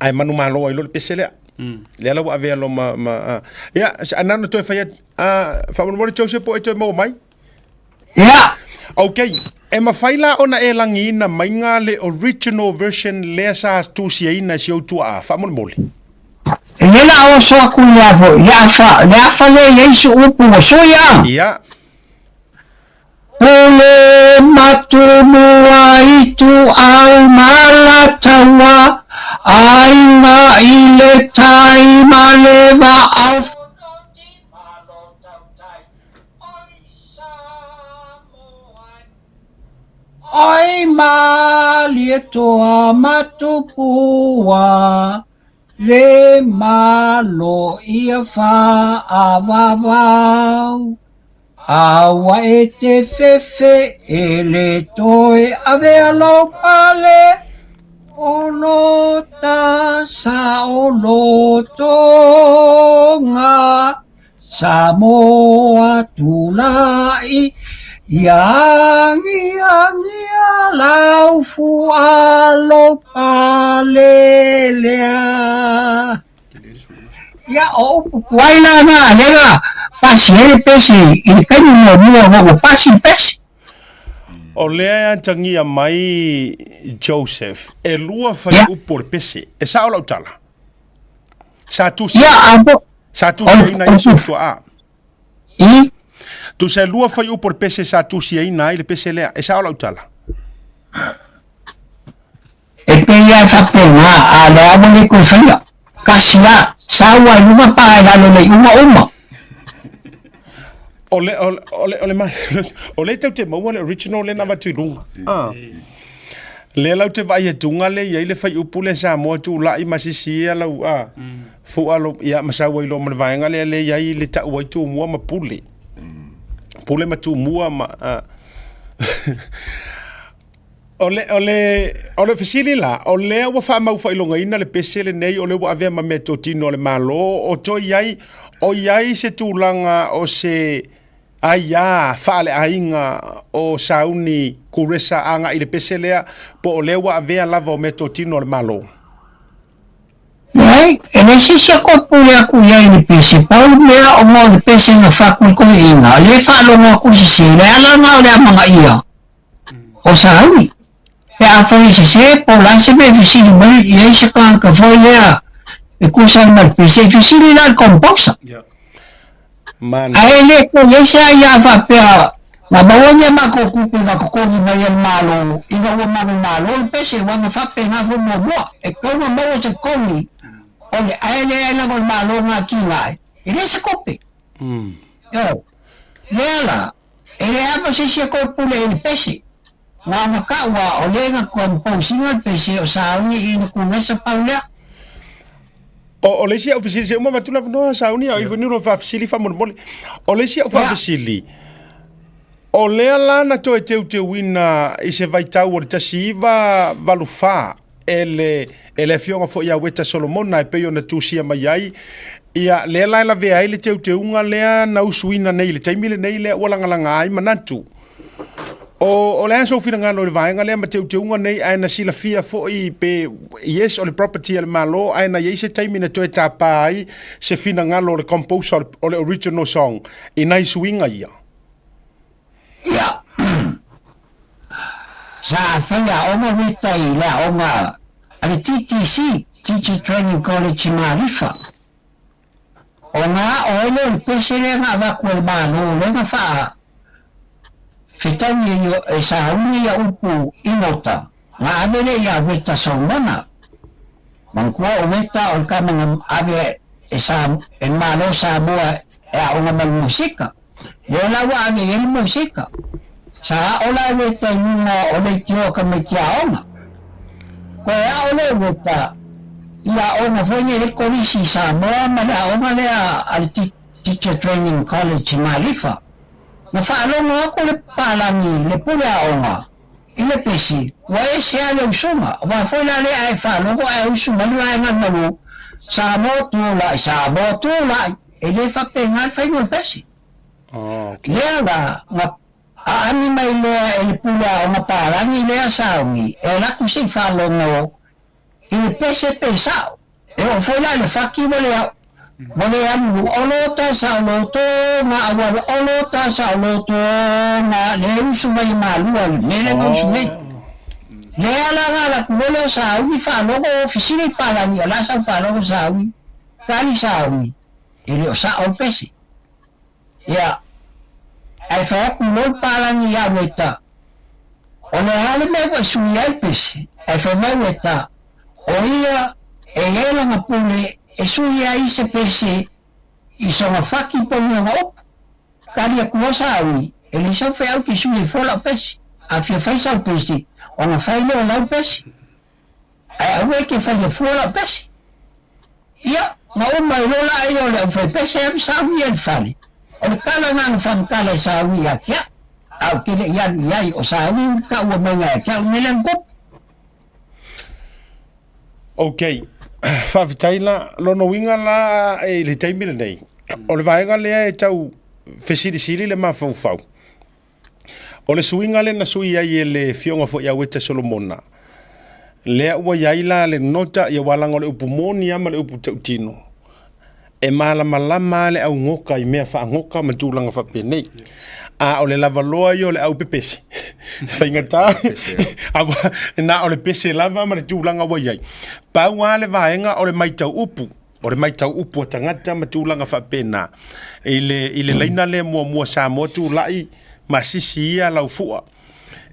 ai manu malo i lo le pese le le ala wa lo ma ya anano to fa fa mo le tau se po e to mo mai ya okay e mafaila ona e langina mainga le original version le sa tu siaina si o tu a fa mo mole Lela o so aku ya vo ya fa le yesu upu o so ya ya ole matumua itu al malatawa ainga ile tai maleva al ai malieto matupua le malo ia fa avavau awa e te fefe e le toe ave alo pale o lota sa o lotonga Samoa tulai yangi alau fu alo palelea ya o waina na lega pasi ele pesi i kani mo mo pasi pesi o lea tangia mai Joseph e lua fai upor pese e sa ola utala sa tu sa tu ina iso so a tu se lua fai upor pese sa tu si ina ile pese lea e sa ola utala e pe ya fa pena a le amo ni ko fia kasia sawa luma pa la le uma ole te mo le original le na tu lunga le lau te vai tunga le ye le fai upule sa mo tu la i masisi ala fu alo ya masawa ilo mo vai ngale le ye le ta wai tu mo ma pule ma tu mo ma ole fisili la ole wa fa mau fa ilonga ina le pesele nei ole wa ave ma meto tino le malo o to yai o yai se tulanga o se aya fale ainga o sauni kuresa anga ile pesele po ole wa ave lava o meto tino le malo nei e ne si ko pule ku yai ni pese pa me o mo de pese no fa ku inga le fa lo mo ku si le ala ma le manga ia o sauni e a foi se po la se me fisili mai e se kan ka foi le e ku sa mal pese fisili la composta man aele ko yesa ya fa pe na bawonya ma ko ku pe na ko ni mai el malo ina o malo el pese wa no fa pe na fo mo e ko mo se ko ni ole aele la ko malo na ki lai ine se ko pe yo lela ele ama se ko pule el pese na makawa o le nga composing al pese o sauni ina ku nesa paula o le sia ofisili se mo matula no sauni o ivoni ro fa ofisili fa mo o le sia ofisili o le ala na to te wina i se vai tau o te siva valufa ele fionga fo ia weta Solomon na pe yo na tu sia mai ai ia le la ve ai le te unga le na usuina nei le taimile nei le wala ngala ai manatu o le so fina ngalo le vaenga le ma te unga nei ai na sila fia fo i pe yes o le property le malo ai na yese time na to etapa ai se fina ngalo le compose o le original song i nai swinga ia ya sa fia o mo vita i la o ma ale TTC Teacher Training College Marifa o nga o le pese le nga va ko malo le nga fa fitani yo esa uni ya upu inota nga adele ya veta somana mangkua o veta o kama ave esa en malo sa boa e a una musika yo la wa ave el musika sa ola weta nunga ole tio ka me tia ona ko ya ole weta ia ona fone le kolisi sa mo mana ona le al teacher training college malifa na fa lo no ko le palangi le pula ona ile pesi wa ese ale usuma wa fona le ai fa lo ko ai usuma le ai ngana mo sa mo tu la ele fa pengal fa ngol pesi le ba ani mai le ele pula ona palangi le saungi e la ku se fa lo no il pese pesao e o fona le fa ki Mole am olota sa loto na awal olota sa loto na le usumai maluan mele usumai le ala kulo sa wi fa no ofisini pala ni ala sa fa no sa wi kali sa wi ele sa o pesi ya ai fa kulo pala ni ya weta ona hale me wa suya pesi ai fa me weta oia e ele na pule eso ia se pese i sono faki ponyo ho kali akuosa awi ele sa fe au ki sui fola pese a fia fai sa pese ona fai no la pese ai awe ke fai fola pese ia ma o mai no la ai ole fai pese am sa wi el fali o kala nang fan kala sa wi akia au ke ia o sa wi ka o manga ka melen ko okay Whawhitaila, lono winga la e le taimile nei. O le vaenga lea e tau whesiri siri le mawhau. O le suinga le na sui ai e le fionga fo ia weta Solomona. Lea ua iaila le nota ia walango le upumoni ama le upu tautino. E malama le au ngoka i mea wha ngoka ma tūlanga whapenei. A o le lava loa i o le au pepesi. Whaingata. Na o le pese lava ma le tūlanga wa iai. Pau a le vaenga o le maitau upu. O le maitau upu o tangata ma tūlanga whapena. I le leina le mua sa mua tūlai ma sisi ia lau fua.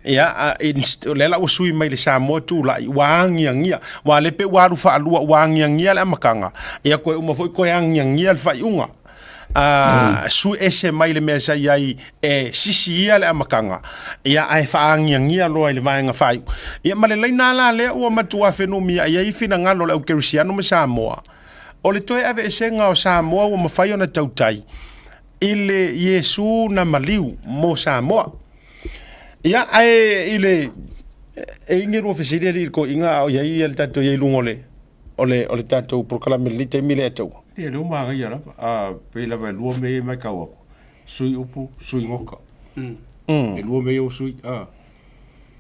Ia, le la usui mai le sa mua tūlai. Waangiangia. Wa lepe waru wha alua waangiangia le amakanga. Ia koe umafoi koe angiangia le whaiunga. Su ese mai le mea sa iai e sisi ia le amakanga ia ai whaangiangia loa i le vaenga whai ia ma le leina la lea ua matua whenumi a iai fina ngalo le au kerisiano me Samoa o le toe ave esenga o Samoa ua mawhai ona tautai i le Yesu na maliu mo Samoa ia ai i le e ingeru ofisiri ali ko inga o iai al tato iai lungole o le tato proklame li te mile atau Ia leo maanga ia la, pe la vai lua me mai kau ako. Sui upu, sui ngoka. E lua me o sui,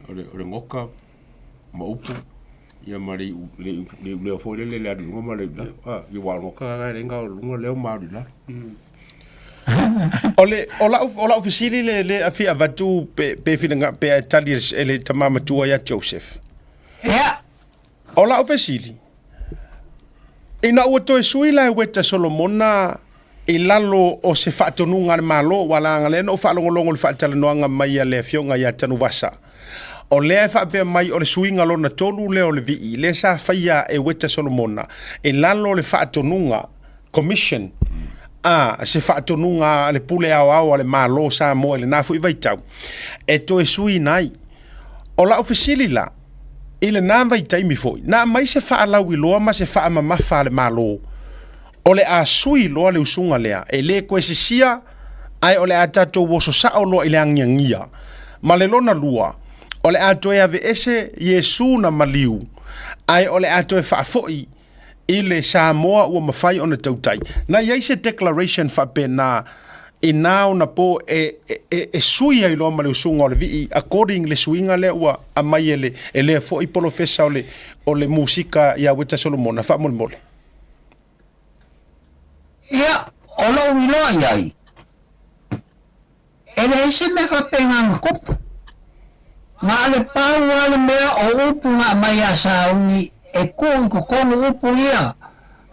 ole ngoka, ma upu. Ia ma leo fōi le adu lunga ma le ia wā ngoka ngai renga lunga leo maari la. O la ofisiri le afi avatu pe finanga pe tali ele tamama tua ya Joseph. Ia. O la ofisiri. Ina ua toe sui lai weta Solomona i lalo o se whaatonunga le malo wala anga lena o whaalongolongo le whaatalanoanga mai a le fionga i a tanu wasa. O lea e whaapea mai o le suinga lona tolu leo le vii le sa whaia e weta Solomona i lalo le whaatonunga commission se whaatonunga le pule au le malo sa moa le nafu i vaitau e toe sui nai o la ofisili la ile na vai taimi foi na mai se fa ala wi loa ma se fa ma mafa le malo ole a sui loa le usunga lea e le ko sia ai ole atato wo so sa o lo ile angiangia ma le lona lua ole ato e ave ese Yesu na maliu ai ole ato e fa foi ile Samoa ua mafai ona tautai na ia se declaration fa pena inao na po e sui ai lo male usunga le vi according le suinga le ua amai ele fo i profesa o le musika ya weta Solomona fa mole ia o lo wilo ai ele se me fa penga kopu ma le pau ale mea o upu nga mai a saungi e ko kono upu ia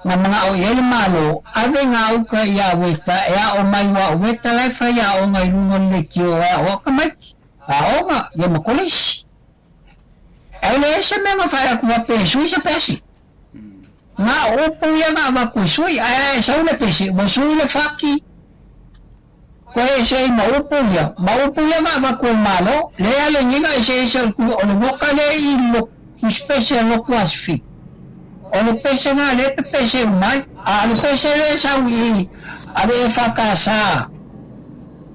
na mga o yele malo ave nga uka ia weta ea o mai wa weta lai fa ia o ngai lungon le kio ea o kamati a o ma ia makolisi ele se me nga fa kuwa pesui se pesi nga upu ia nga wa kusui e saule pesi wa sui le faki ko e se maupu ya ma ko malo le ale ni ga se ku o no ka le I lo special lo Pacific o le pese na le pese mai a le pese le sa wi a le fa casa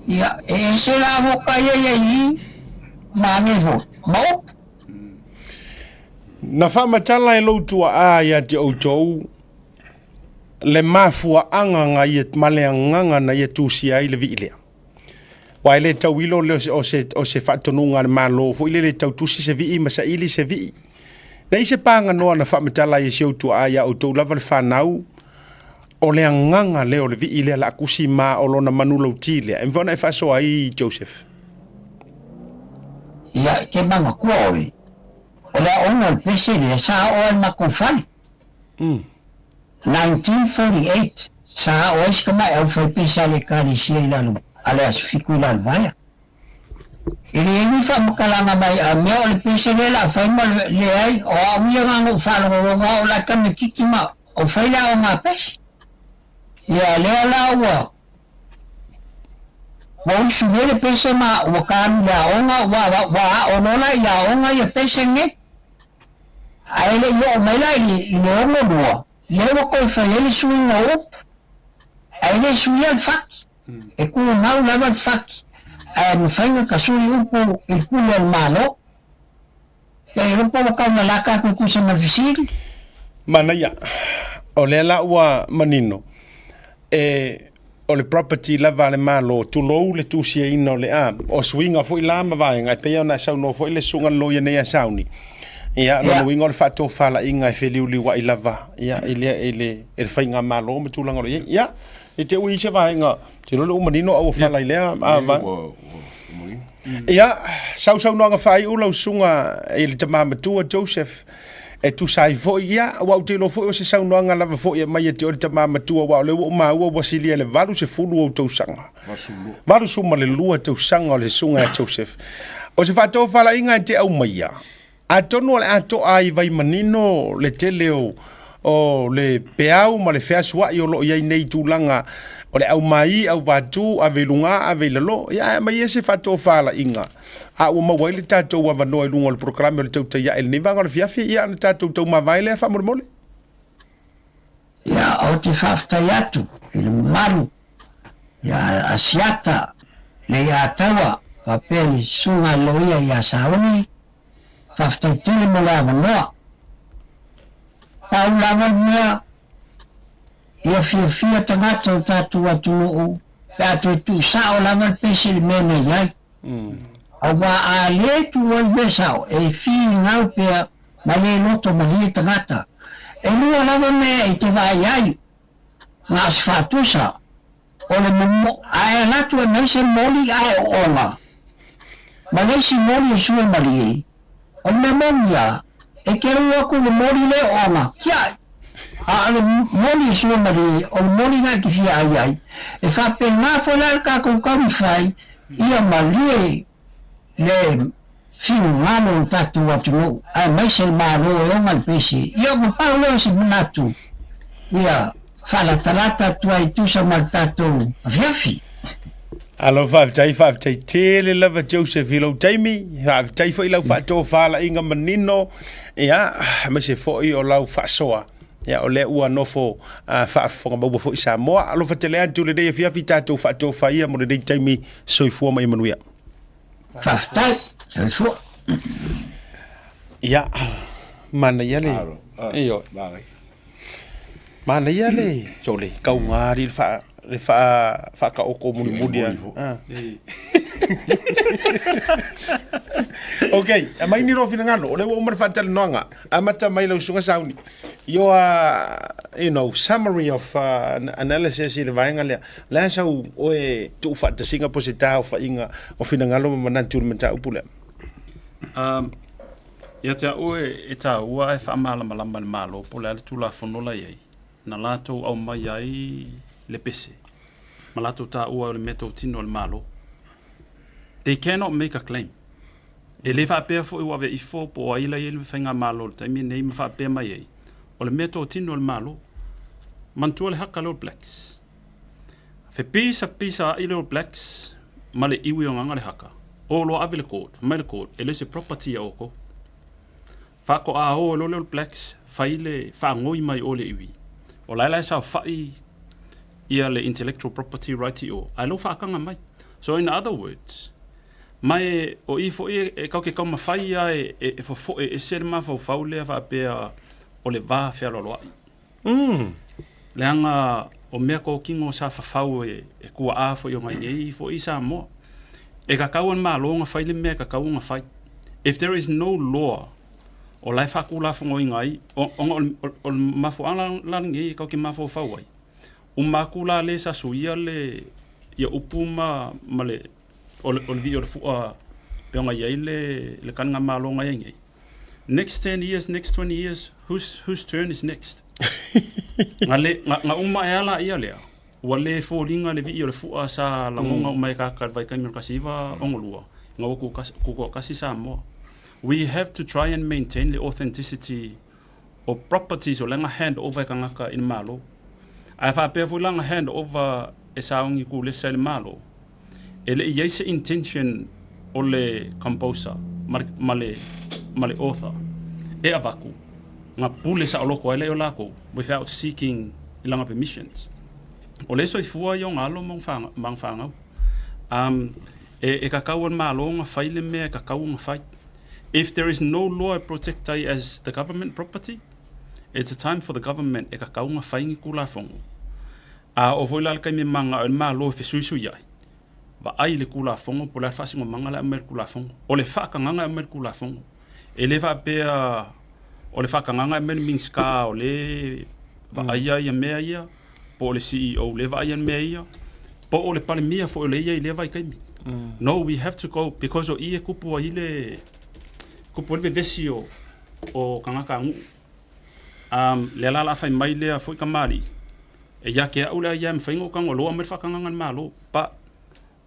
ya e se la mo ka ye ma ne vo mau na whamatala e loutua a ia te outou le mafua anga nga i malea nganga na ia tūsia i le viilea. Wai le tau ilo le o se whatonunga le malo fo ile le tau tusi se vii masa ili se vii. Na i se panga noa na whamatala i se outua a ia outou lava le whanau o le nganga leo le viilea la akusi ma o lona manulau tilea. E mwona e whasoa i Joseph. Ia ke manga kua oi. O le ona le pese le sa o al makufali. 1948 sa o is kama el foi pesa le kali sia ilalu ale asfiku ilalu vaya. Ini fa makalanga mai a me o le pese le la fa le ai o ia ngano fa lo o la kame kikima o fa la o nga pes. Ia le la wa. Mo su le pese ma o kan la onga wa o no la ya onga ya pese nge. Ai le yo mai la ni no no. Lewa ko fa ele suinga op. Ele suia al fat. E ku mau lava al fat. Mo fainga ka sui upo il kulo al malo. E rupo ka na laka ku ku sa mafisiri. Manaya. O le la ua manino. O le property lava le malo tu lo le tu sia ino le a. O swinga fo ila ma vai ngai pe ona sa no fo ile sunga lo ye ne sauni. Ia no wingo le fato fala inga e feliuli wa ilava ia ele fainga malo me tulanga lo ia e te ui se vai nga te lo manino au fala ile ava ia sau no nga fai ulo sunga ele te mama tua Joseph e tu sai vo ia wa te lo fo se sau no nga lava fo ia mai te te mama tua wa le ma wa silia le valu se fulu o to sanga valu suma le lua to sanga le sunga Joseph o se fato fala inga te au mai a tono le ato ai vai manino le teleo o le peau ma le feasua i o lo ia nei tūlanga o le au mai au vatu a velunga a velalo ia mai se fato fala inga a o mawai le tatou wa no lunga le programa le tauta ia el nivanga le fiafi ia le tatou tau mavai le fa mole ia o te fafta yatu il malu ia asiata le atawa papeli sunga loia ia sauni fafta tele mo la no paula mea ia fia tangata tatu atu o tatu tu sa o la ngal pesi mena ia awa a le tu o besao e fi ngau pe male loto mali tangata e lua la me e te vai ai na asfatusa o le mo ai la tu e se moli ai ola male si moli su mali o memoria e kero aku le mori le ona kia a le mori su mari o mori na ki fia ai e fa pe na fola ka ko kam fai ia mali le fiu ngano tatu atu a mai se malo e mal pesi ia ko paulo si natu ia fala talata tu ai tu sa martato viafi alo fa tai tele lava Joseph ilo taimi fa tai fo ilo fa to fala inga manino ia me se fo i o lau fa soa ia o le ua nofo fa fo ma fo isa mo alo fa tele atu le de fia vita to fa to fa ia mo de taimi so fo mai manuia fa tai so ia mana ia le io mana ia le jole kau ngari fa le fa ka o ko mudi okay mai ni ro fina ngalo le o mar fatal noanga amata mai lo sunga sauni yo summary of analysis ile vai ngale la sa o e tu fa te singa posita o fa inga o fina ngalo mana tu menta upule ya ta o e ta wa fa mala malo pula tu la fonola ye na lato au mai ai le pese malato ta ua le meto tino le malo they cannot make a claim e le fa pe fo ua ve ifo po ai la ile fenga malo ta mi nei fa pe mai ai o le meto tino le malo mantua le hakalo blacks Fe pisa i Little Blacks, ma le iwi o nganga le haka. O lo avi le court, mai le court, e le se property a oko. Whako a o lo Little Blacks, whaile, whaangoi mai o le iwi. O laila sa whai ia le intellectual property right i o. Ai lo whaakanga mai. So in other words, mai o i fo e kau ke kau mawhai a e fo e sere ma fo faulea wha pēa o le wā whea loloai. Leanga o mea ko kingo sa whawhau e kua a fo i o mai e fo i sa moa. E ka kauan maa loonga whaile mea ka kaunga whai. If there is no law, o lai whakula whango i ngai, o mafu alalangi e kau ke mafu whauai. O makula le sa suia le ia upu ma le o le vi o le fua peonga iei le kanga maa loonga i ngai. Next 10 years, next 20 years, whose turn is next? Nga uma e ala ia lea. Ua le fōringa le vi o le fua sa langonga umai kaka vai kaimir kasiva ongolua. Nga waku kuko kasi sa moa. We have to try and maintain the authenticity of properties o lenga hand over e kangaka in malo. Ai whapea fu langa hand over e saongi ku le sele malo. E le iei se intention o le composer, ma le author. E avaku. Nga pule sa oloko ele o lako without seeking ilanga permissions. O le so i fua i o ngalo mang whangau. E kakauan malo nga whaile mea kakau nga whai. If there is no law protected as the government property, it's a time for the government e kakau nga whaingi kula fongo. O voila kai me manga o malo fe suisu iai. Wa ai le kula fongo po la fasingo manga la mer kula fongo. O le whakanganga mer kula fongo. E le va pea o le whakanganga mer mingska o le va aia ia mea ia po le CEO le va aia mea ia po o le palemia fo le ia i le vai kaimi. No, we have to go because o ie kupu ai le kupu le vesi o kangaka ngu. Le la fai mai le foi kamari. E ya ke au le ia mfaingo kang o loa mer whakanganga malo. But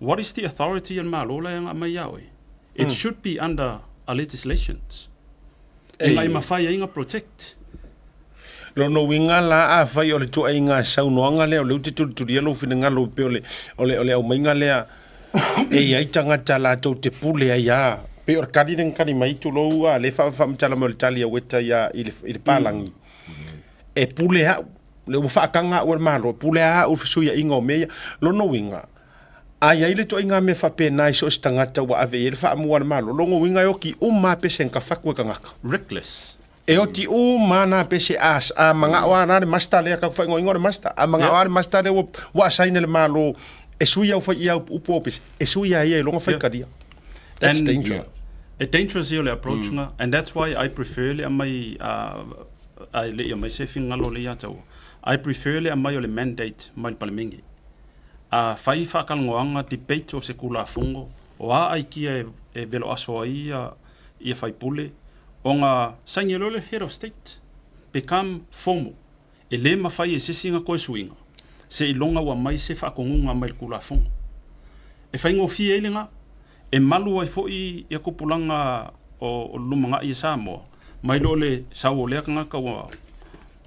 what is the authority in malo la nga mai yawe? It should be under our legislations. E ngai mawhai inga protect. Lono winga la a fai o le tua inga saunoanga lea o leu te turia lo fina ngalo pe o le au mainga lea e iai tangata la tau te pule ai a pe or kari den kari mai tu lo a le fa mtala mo le tali a weta ia i le palangi e pule a le ufa kanga o maro pule a o fisu ia inga o mea lono winga ai ai le to inga me fa pe nai so stangata wa ave ele fa mo malo longo winga yo ki umma pe sen ka fakwe kangaka Reckless. e o ti u mana pe se as a manga wa na masta le ka fa ngor masta a manga wa masta le wa saine le malo e suia fa ia upo pe e suia ia longo fa kadia. That's dangerous. A dangerous ile approach nga, and that's why I prefer le mai I le mai se finga lo le ya tau. I prefer le mai le mandate mai palmingi. Fai whakangoanga debate o se kula fungo o a ai kia e velo aso ia fai pule o ngā saingilole head of state become formal e le mawhai e sisinga koe suinga se ilonga wa mai se whakongunga mai kula fungo e whai ngofie ilinga e malu ai foi i kupulanga o lumanga i Samoa mai lo le sao le ngaka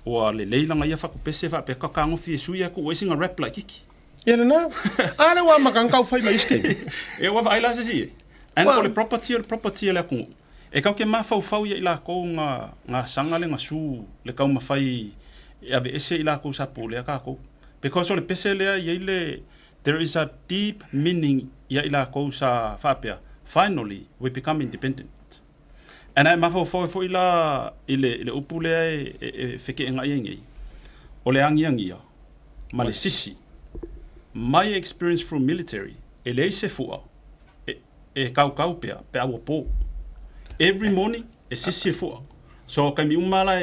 o le leilanga ia whakupese pe kakangofie suia ko wesinga rap like kiki. Ele na. Ana wa makangkau fai mai ske. E wa vai la se. And for the property le ku. E kau ke mafau ia ila ko nga sanga le nga su le kau mafai e ave ese ila ko sa pule ka ko. Because ole pese le ile there is a deep meaning ia ila ko sa fapia. Finally we become independent. And I mafau fo ila ile upule e feke nga yengi. Ole angiangia. Male sisi. My experience from military, ele se fua, kau pea awa po. Every morning, sisi fua. So kai mi umala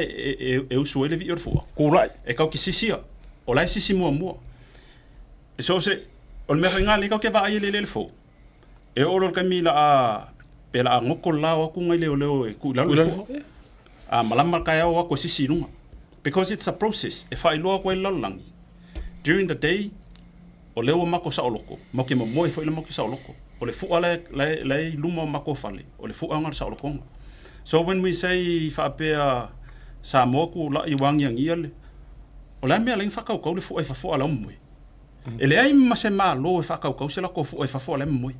usu ele vi fua. Kulai. Kau ki sisia, olai sisi mua. So se, ol me ringa le kau ke va ele fo. Olo kai mi la pela ngoko la wa ku ngai leo ku la fo. Malama kai wa ko sisi lunga. Because it's a process. If I lo ko lalangi. During the day, o leo mako sa oloko mo ke mo fo ile mako sa oloko o le fu ale le luma mako fale o le fu anga sa oloko. So when we say fa pe sa moku la i wangi ngiale o la me ala fa ka ko le fu ai fa fu ala mo Ele ai ma se malo e whakaukau se la ko fu e whafo le moi.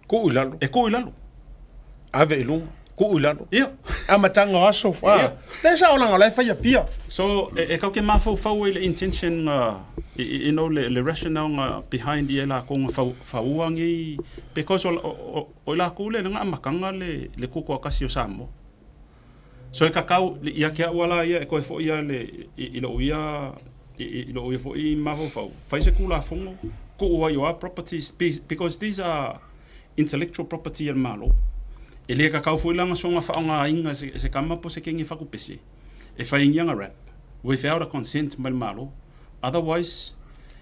Ko ulalo. E ko ilalo. Ave ilunga. Ko ulalo. Ia. Amatanga aso fa. Le sa ona ngala fa ya pia. So e kau ke mafau le intention you know le rationale behind la kong fauangi because o la kule nga makanga le kuko kasi o samo. So e kakau ia ke wala ia ko fo ia le ilo ia fo I mafau. Fai se kula fongo ko wa your properties because these are intellectual property and malo. Ele kakau fo langa songa faanga inga se kama po se kengi fakupese. E fai ngianga rap without a consent mal malo. Otherwise,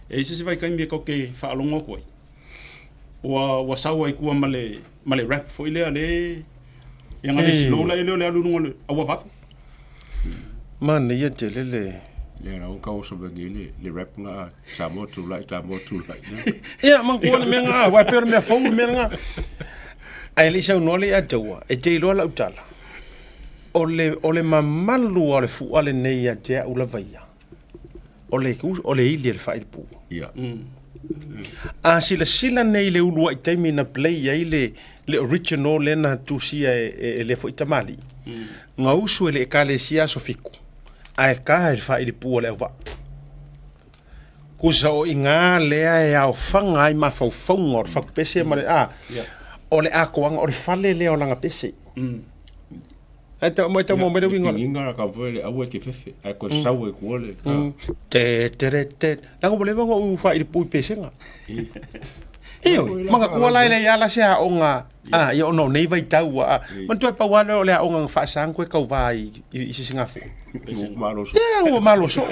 e se vai kai me ko ke whaalongo koi. Wa sawa I kua male rap fo ile ale yang ale silo la ile le alungo le awa va. Man ia te le ra o ka o so bengile le rap nga sa mo tu lai. Ia man ko me nga wa per me fo me nga. Ai le sa no le atua e te lo la utala. Ole mamalu ole fu ale nei a te ula vaia. Ole ili el fai pu. Ia. A sila nei le ulua I taimi na play ai le original le na tusia e le fo itamali. Nga usu ele kale sia so fiku. Ai ka el fai pu ole va. Kusa o inga le ai au fanga ai ma fo fongo fa pese mare ole a koanga ole fale le o langa pese. Ata mo me winga. Inga ka vole awe ke fefe. Ai ko sawe ko le. Te. La ko boleva ngo fa il pu pesenga. Io, manga ko la ile ya la sia onga. Yo no nei vai tau man tu pa wana ole onga fa sang ko ka vai I singa fu. Malo so. O malo so.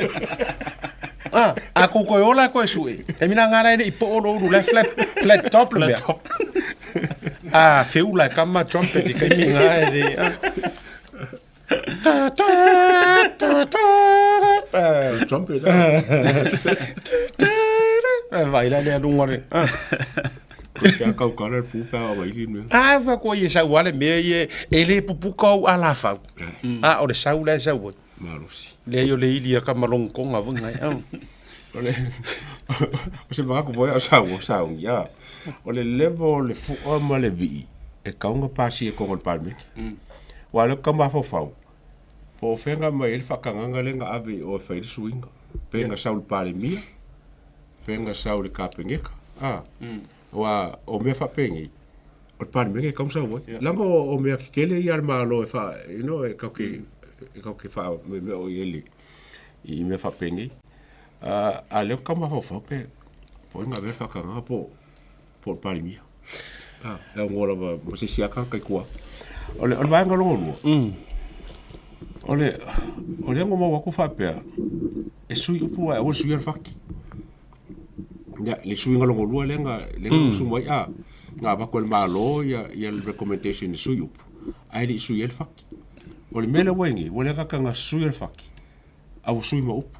A ko ola ko sui. E mina ngana I po o lu le flat top le. Feula kama trumpet I kai minga e Trumpet. Vai la le lungore. Ya kau kala pu pa o vai ni. Fa ko ye sa wale me ye ele pupu ko ala fa. O le sa ula sa wo. Marusi. Le yo le ili ka malong ko nga vunga. Ole. O se va ko voi sa ya. Ole level le fu o ma le vi. E kaunga pasi e ko ngol palme. Wala ka ma fo po fenga mai el fakanga lenga ave o fa il swing penga saul pale mia penga saul kapengeka wa o me fa pengi o pale me ka sa wo lango o me kele yar malo fa you know e ka ke fa me o yeli I me fa pengi a le ka ma fo pe po nga ve fakanga po pale mia e ngola ba mo se sia kan kai kwa ole va ngalo Ole ngo mo ku fa pe. E sui upu o sui faki. Ya le sui ngalo ngolo le su mo nga ba ko malo ya le recommendation sui upu. Ai le sui faki. Ole mele wengi, ole ka nga sui faki. Au sui mo upu.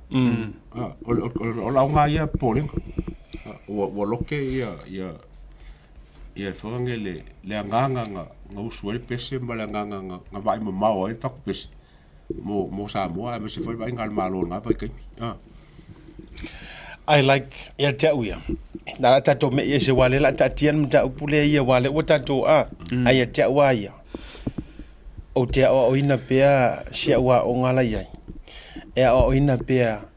Ole nga ya polen. O loke ya fonge le nganga nga usuel pese mbala nganga nga vai mo mau e fak pese. Mo sa mo me se foi vai ngal malo nga vai kai I like ya tauia na tato me ye se wale la tatian mta upule ye wale o tato ai ya tauia o te o ina pea sia wa o ngala ia e o ina pea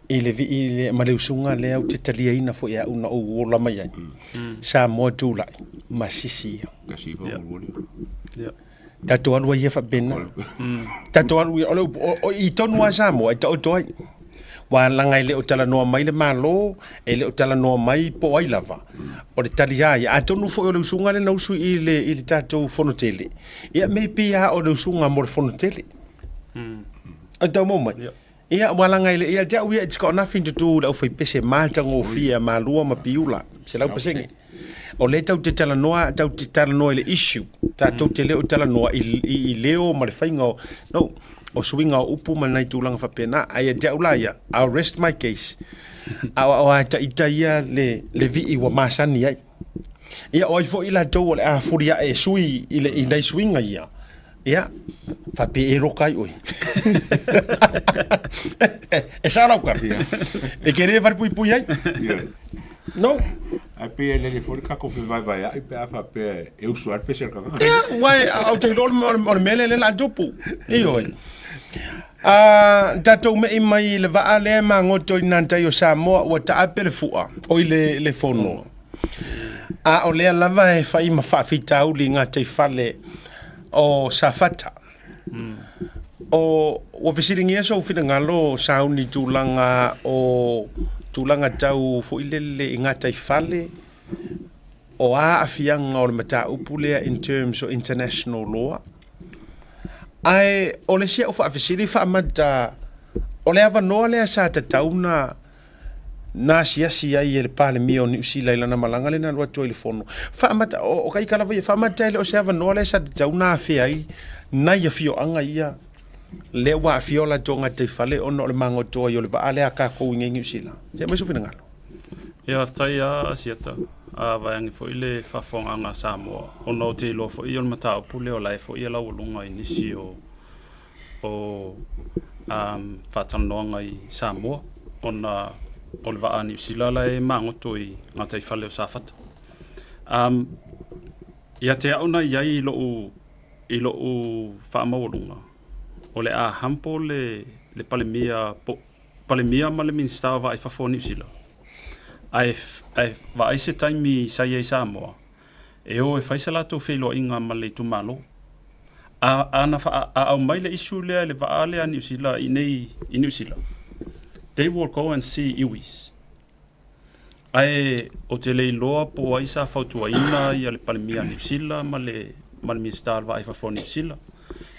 ile male usunga le au te talia ina fo ya una o la mai sa mo tu la masisi kasi ba mo tato alu ia fa bena tato alu o I tonu wa samo ai to toi wa langa ile o tala no mai le malo ele o tala no mai po ai lava o le talia ia atonu fo o le usunga le no su ile tato fonotele ia me pia o le usunga mo fonotele ata mo mai ia wala ngai le ia ja we it's got nothing to do la fai pese malta ngo fia malua ma piula se la pesenge o le tau te tala noa le issue tau te leo tala noa I leo ma le whainga no o swinga o upu ma nai tūlanga whapena ai a te aulaya I'll rest my case a ta ita ia le vi wa masani ai ia o I fo ila tau o le a furia e sui I nei swinga ia ia fa pe e rokai oi e sa la ka e ke re far pui pui ai no a pe le fo ka ko pe vai ai pe fa pe e usual pe ser ka wai au te rol mo mele le la jopu e oi tatou me mai le va ale ma ngoto inanta yo Samoa wa ta apele fua oi le fono a o le lava e fai ma fa fita uli nga te fale o safata o visiting so fina ngalo sauni tulanga o tulanga tau fo ilele nga te fale o a afianga o le mata upulea in terms of international law ai o le sia o fa visiri fa mata o le ava no le sa ta tauna na sia i le pale mio ni usila ila na malanga le na lo telefono fa mata o kai kala vai fa mata le o se ava no le sa ta una fe ai na ia fio anga ia le wa fio la tonga te fale ono le mango to yo le va ale aka ko ngi usila se me so fina ngalo ia tai a siata a vai fo ile fa fonga nga Samoa ono te lo fo i o mata o pule o lai fo i la ulunga inisi o fa tanonga i Samoa ona o le waa ni usila la e mangoto i ngā tai whale o sāwhata. Ia te auna iai i lo o whaamawalunga. O le a hampo le palemia ma le minstawa wa i whafo ni usila. Ai wa ai se taimi sai ei Samoa. E o e whaisa lato whilo inga ma le tumalo. Ana au mai le isu lea le waa lea ni usila i ni usila. They will go and see iwis. Ai o te lei loa po ai sa fautua ina i ale palemia New Zealand ma le ministar wa ai fa New Zealand.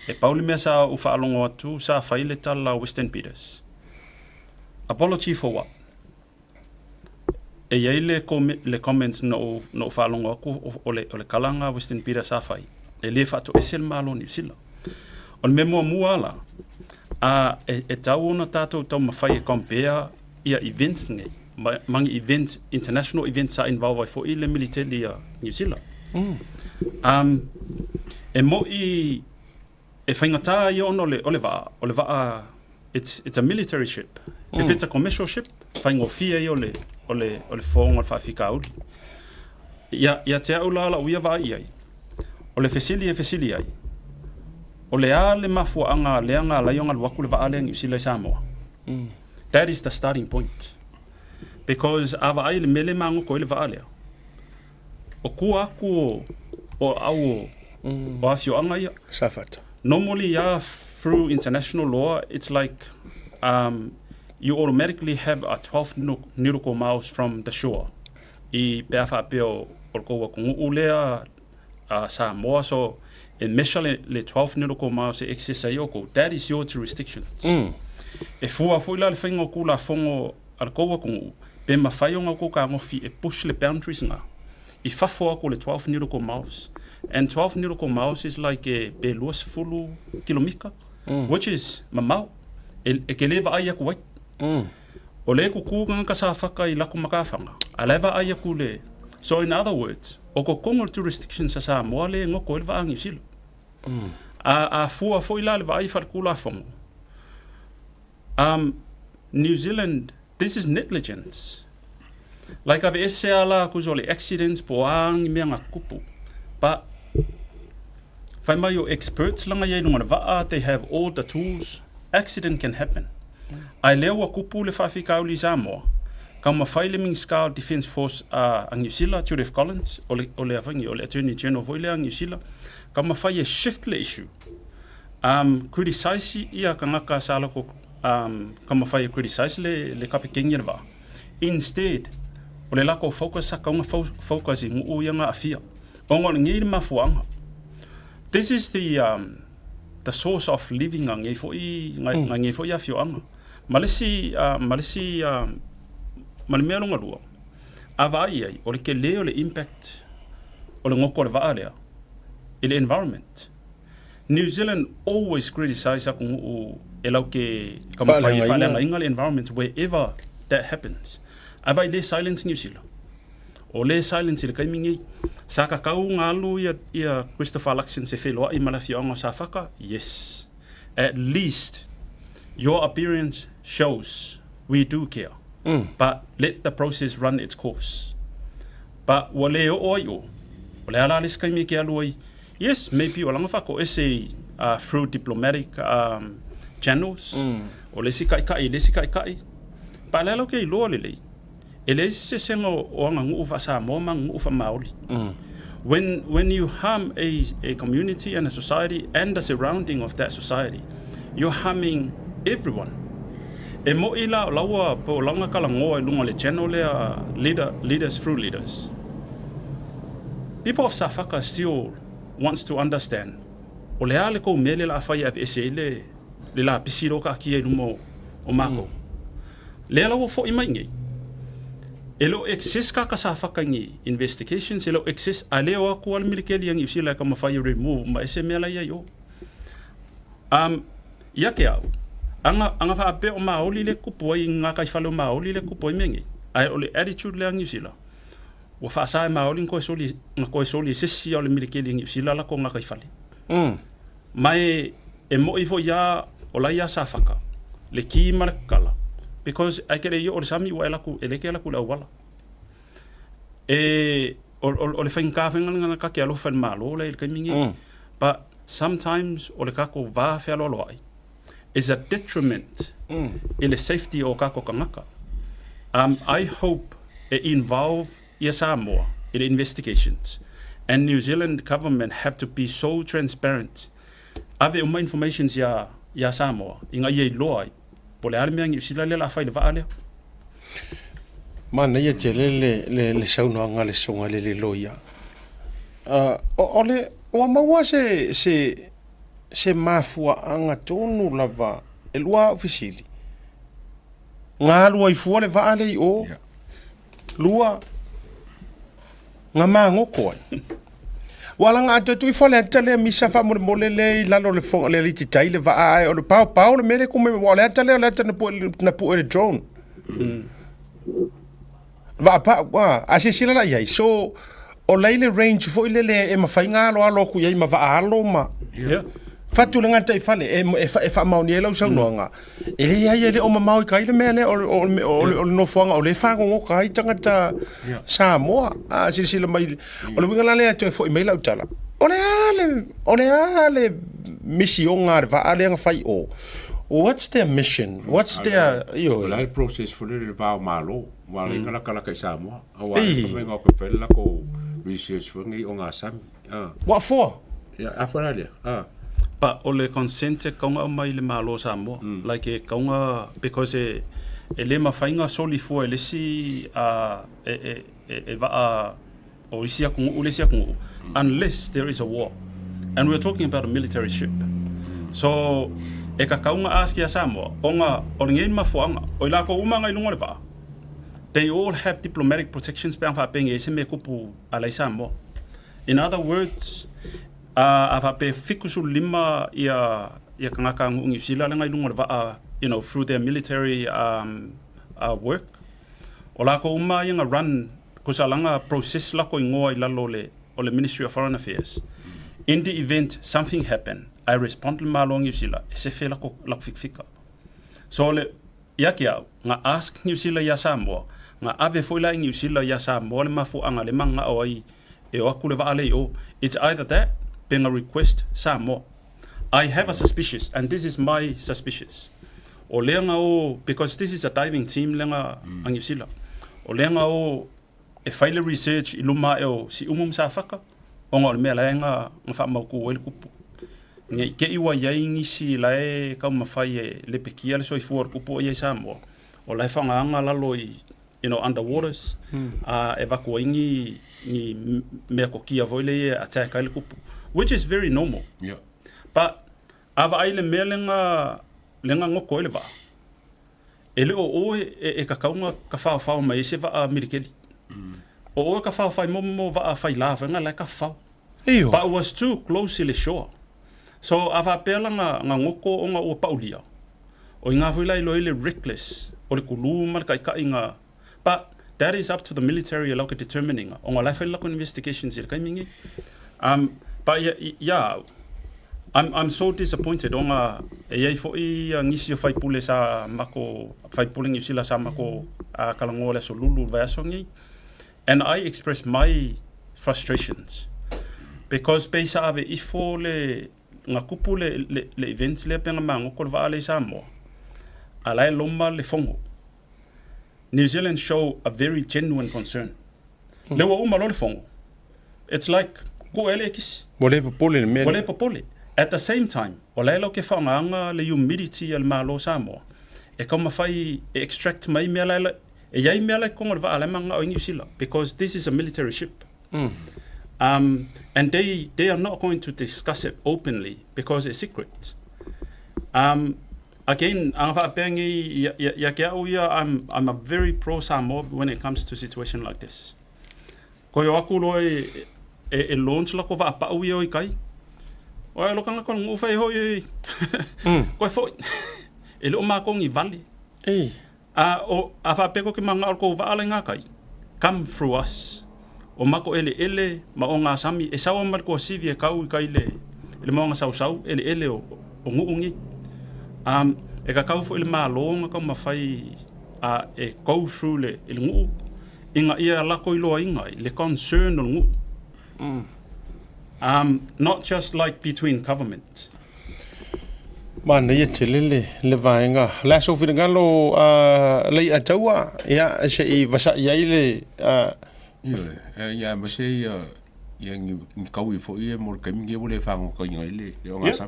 E pauli mea sa u whaalongo atu sa whaile tala Western Peters. Apology for what? E iei le comments no whaalongo aku o le kalanga Western Peters sa whai. E le whatu esel malo New Zealand. O le memua muala. E tau ona tātou tau mawhai e compare ia events ngai. Mangi events, international events sa involve fo i le military a New Zealand. E mo i whaingata i ono le waa, it's a military ship. If it's a commercial ship, whaingo fia i ole whaonga le whawhika auli. Ia te au la uia waa i ai. O le fesili ai. O le a le mafuanga leanga laionga waku le waa leang usila i Samoa. That is the starting point. Because ava ai le mele mango ko le waa lea. O kua aku o au o afio anga ia. Safata. Normally, through international law, it's like you automatically have a 12 nautical miles from the shore. I peafa peo o koua kungu ulea Samoa, so in measure le 12 nautical miles e excess ai oko. That is your jurisdiction. E fua fuila le whainga kula fongo al koua kungu, pe mawhai o ngā kuka ngofi e push le boundaries nga. I whafua ko le 12 nautical miles. And 12 nautical miles is like a beluas fulu kilomika, which is mamau. E ke lewa ai aku wai. O le kukunga ka sa whaka i laku makawhanga. A lewa ai aku le. So in other words, o ko kongo jurisdiction sa Samoa le ngoko elwa angi silo. A fua foila lewa ai wharkula fongo. New Zealand, this is negligence. Like ave ese ala kuzole accidents po ang mea ngā kupu. But whai mai o experts langa iei nunga waa, they have all the tools. Accident can happen. Ai leo wa kupu le whawhika uli Samoa. Ka mawhai le Ming Scar Defence Force a New Zealand, Judith Collins, o le awangi, o le Attorney General voile a New Zealand. Ka mawhai e shift le issue. Criticize ia ka ngaka sa alako, ka mawhai e criticize le kapikengi le waa. Instead, o le lako focus sa kaunga focus i ngu uianga a fia. O ngā ngei mafuanga. This is the source of living a ngei fo i a fioanga. Malesi malimea longa lua. A vai ai, o le ke leo le impact o le ngoko le waa lea. I le environment. New Zealand always criticize a kungu e lau ke whalenga inga le environment wherever that happens. A vai le silence New Zealand. O le silence le kaimingi. Sa ka kau ngalu ia Christopher Luxon se wheloa I malawhionga sa whaka? Yes. At least your appearance shows we do care. But let the process run its course. But wale o o wale ala les kaimi ke aluai. Yes, maybe o langa whako ese through diplomatic channels. O lesi kai. But lalo ke iloa lelei. Ele se sengo o anga ngu ufa sa mo mang ngu ufa Maori. When you harm a community and a society and the surrounding of that society, you're harming everyone. E mo ila lawa po langa kala ngoa lunga le channel le leaders through leaders. People of Safaka still wants to understand. O le ale ko mele la fai FSA le la pisiro ka ki e lumo o mako. Le lawa fo imaingi. Elo excess ka Safaka ngi investigations elo excess ale o ko al milikeli yang usila ka mafai remove ma SML ya yo. Yake au. Anga fa ape o maoli le kupo I nga kai falo maoli le kupo I mengi. Ai o le attitude le New Zealand. Wa fa sa maoli ko soli sesi o le milikeli New Zealand la ko nga kai fali. Mai e mo I fo ya o la ya Safaka. Le ki malakala. Because I kere yo o sami wa la ku ele ke la ku la wala. O le fain ka nga ka ke alo fan malo le ka mingi. But sometimes o le ka ko va fe alo loai. Is a detriment in the safety of kako kangaka. I hope it involve Samoa in the investigations, and New Zealand government have to be so transparent. Ave uma information ya Samoa inga ye loai. Pole almiang usila le la fai le vaale. Mana ye tele le sauna nga le songa le loia. Ole o maua se mafua anga tonu lava e lua ofisili. Ngā lua I fua le vaale I o. Lua. Ngā maa ngoko ai. Wala ngā atu I fole atale misa fa mole le lalo le fonga le liti tai le vaai o le pau le mele kume wale atale o le ata na pu e drone. Va pa wa asisila la yai so o leile range fo ile le e mafai ngā alo ku yai ma vaalo ma. Fatu le ngata I fale e fa mauni e lau sau noanga. E le ia le o mamau I kai le mea le o no fuanga o le whango ngō kai tangata Samoa. Sila mai o le wingala le atu e fo I mai lau tala. O le ale misi o ngā rewa ale anga whai o. What's their mission? What's their... La process for le vao malo. Wale ngala kalaka I Samoa. Wale kamenga o ke whela ko research for ngi o ngā sami. What for? A whara lea. Pa o le consent kaunga o mai le malo Samoa. Like e kaunga, because e le mawhainga soli fua e lesi e va o isia kungu, ulesia kungu, unless there is a war. And we're talking about a military ship. So, e ka kaunga aski a Samoa, o ngei mafuanga, o ila ko umanga I lunga le va. They all have diplomatic protections pe ang whapenge e se me kupu alai Samoa. In other words, ava pe fikusu lima ia kangaka ngungi sila lenga ilunga va through their military work. Ola ko uma nga run kusalanga process la ko ngoa ilalo le Ministry of Foreign Affairs. In the event something happen, I respond le malong sila se fe la ko fikfika. So le yakia nga ask New Zealand ya Samoa nga ave foila New Zealand ya Samoa le mafu anga le manga o ai e o akule va ale o. It's either that being a request Samoa. I have a suspicious, and this is my suspicious. O lenga o, because this is a diving team lenga ang New O lenga o e faile research iluma e o si sa whaka. O ngā mea laenga ngā wha ku o kupu. Ngai ke iwa iai ngisi lae kau mawhai e le pekia le soi fuar kupu o iai Samoa. O lai whangaanga lalo I underwaters. E wako ingi ni mea ko kia voile e attack ai le kupu. Which is very normal. Yeah. But ava ai le mea lenga ngoko ele va. Ele o e ka kaunga ka whao mai se va mirikeli. O ka whao mo va whai lava nga lai ka whao. But it was too close to the shore. So ava pela nga ngoko o nga o paulia. O inga wila ilo ele reckless. O le kuluma ka inga. But that is up to the military like determining. On a life like investigations il kaimingi. But yeah, I'm so disappointed on e fo I ngisi fai pule sa mako fai puling sila sa mako kalangola so lulu vasongi, and I express my frustrations because pesa ave ifo le ngakupu le events le penga mango ko vale sa mo ala lomba le fongo. New Zealand show a very genuine concern. Le wa uma lo le fongo. It's like go elekis. Wale popole me. Wale popole. At the same time, wala lo ke whanganga le humidity al malo Samoa. E kama fai extract mai mea la e yai mea la kongo va ala manga o New Zealand because this is a military ship. And they are not going to discuss it openly because it's secret. Again, I'm a very pro Samoa when it comes to situation like this. Ko yo aku lo e launch la ko va pa ui oi kai. Oi lo kanga ko ngu fai hoi. Ko foi. E lo ma ko ngi vale. O fa peko ki manga ko va ala nga kai. Come through us. O mako ele ma o nga sami e sawa mar ko sivi e kau kai le mo nga sau ele o ngu ngi. E ka kau fo ele ma lo nga ko ma fai e go through le il ngu inga ia la ko ilo inga le concern o ngu. Not just like between government. Mana ia telele le vaenga. La so finga lo le atawa ya se I vasa ia ile ya ma se ya ngi kau I fo ia mo ka mingi le fango ko ngai le o ngasa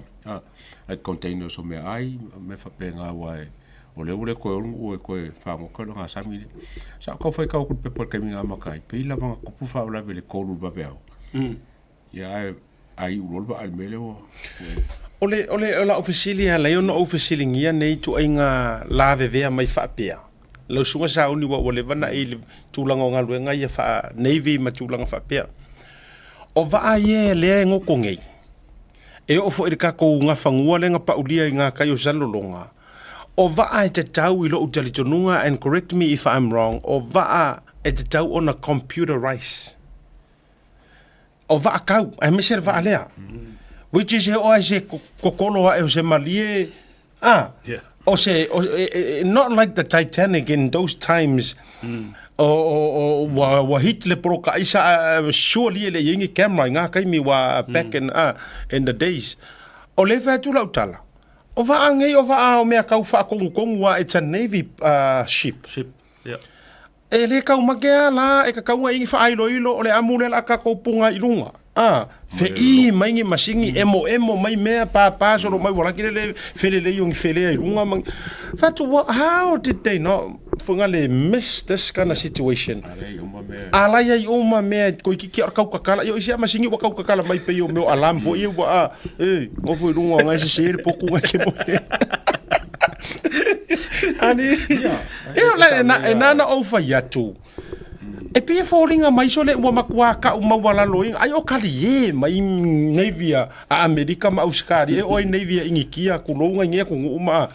at container so me ai me fa penga wa o le ko ko fango ko ngasa mi sa ko foi ka ko pe por ka minga ma kai pe la ma ko pu fa la vele ko lu ba beo ya ai ulolba al melo ole la ofisilia la yo no ofisilingia nei tu ainga la vevea mai fa pea lo sunga sa uni wa ole vana I tulanga ngalu nga ia fa navy ma tulanga fa pea o va ye le ngoko ngei e o fo ka ko nga fangua le nga paulia nga kayo salolonga o va te tau I lo utali tonunga and correct me if I'm wrong o va te tau on a computerized o va kau ai me ser va alea which is o se kokolo e se malie o se not like the Titanic in those times o wa Hitler pro ka isa surely le yingi camera nga kai mi wa back in the days o le fa tu lautala o va ngai o va o me kau fa kongu wa it's a navy ship yeah. E le kau makea la e ka kaunga ingi fa ilo o le amule la ka kopunga ilunga fe I maingi masingi emo mai mea pa so mai wala kile le fele le yung fele ilunga mang fatu how did they not funga le miss this kind of situation ala ya uma me ko ki kau kakala yo isia masingi wa kau kakala mai pe yo meu alarm fo yo wa ngo fo ilunga ngai se sele poku ngai ke mo ani la na o fa yatu e pe falling mai so le wa makwa ka uma wala loing ai o kali mai navy a America ma Australia o navy ingikia ku longa nge ku uma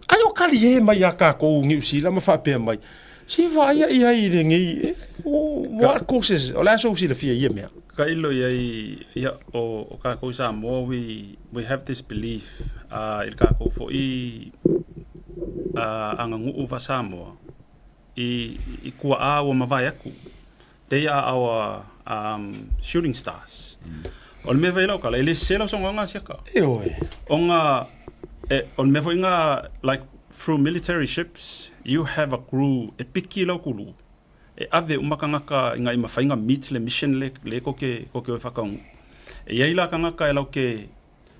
ai o kali mai aka ko New Zealand ma fa pe mai si va ia I ngi what causes ola so si le fia ia me ka ilo ia o ka ko sa mo we have this belief il ka ko fo I anga ngu va Samoa I kua o mavai aku they are our shooting stars on me vai local ele selo so nga siaka onga on me vai nga like through military ships you have a crew e piki lokulu e ave umakanga ka nga I mafainga meet le mission le ko ke o fakang e yaila kanga ka lo ke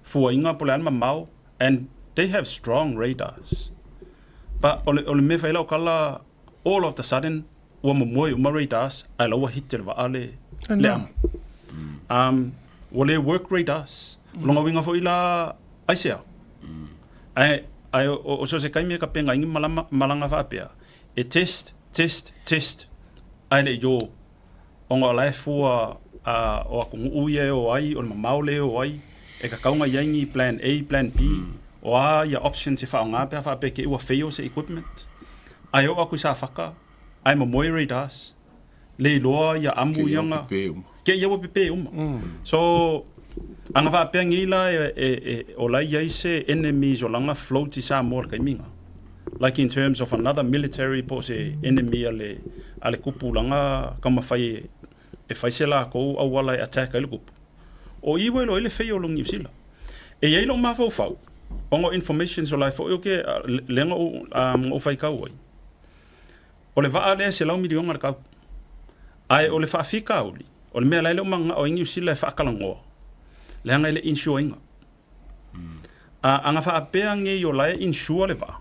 fu inga polan mamau and they have strong radars but on me vai local all of the sudden wa mo radars ala wa hitter va ale le wale work radars longa winga fo ila aisia ai o so se kai me ka penga ingi malanga va pia e test ai le yo onga life o ku uye o ai o maule o ai e ka kaunga yangi plan A plan B o ya options se fa nga pa pe ke wa fail se equipment ai o aku sa faka ai mo moi radars le loa ya amu yanga ke ia wo pepe so anga fa pe ngila o la ia se enemies o langa float sa mor kai minga like in terms of another military pose enemy ale kupulanga kama fai e fai sela ko au wala attack ale kupu o iwe lo ile fei o long New Zealand e ia lo mafo fau ongo information so life o ke lenga o fai ka oi o le va ale se lau milion ar ka ai o le fa fika oli o le mea le manga o New Zealand fa kalango lenga ile insuring anga fa apea nge yo lai insure le va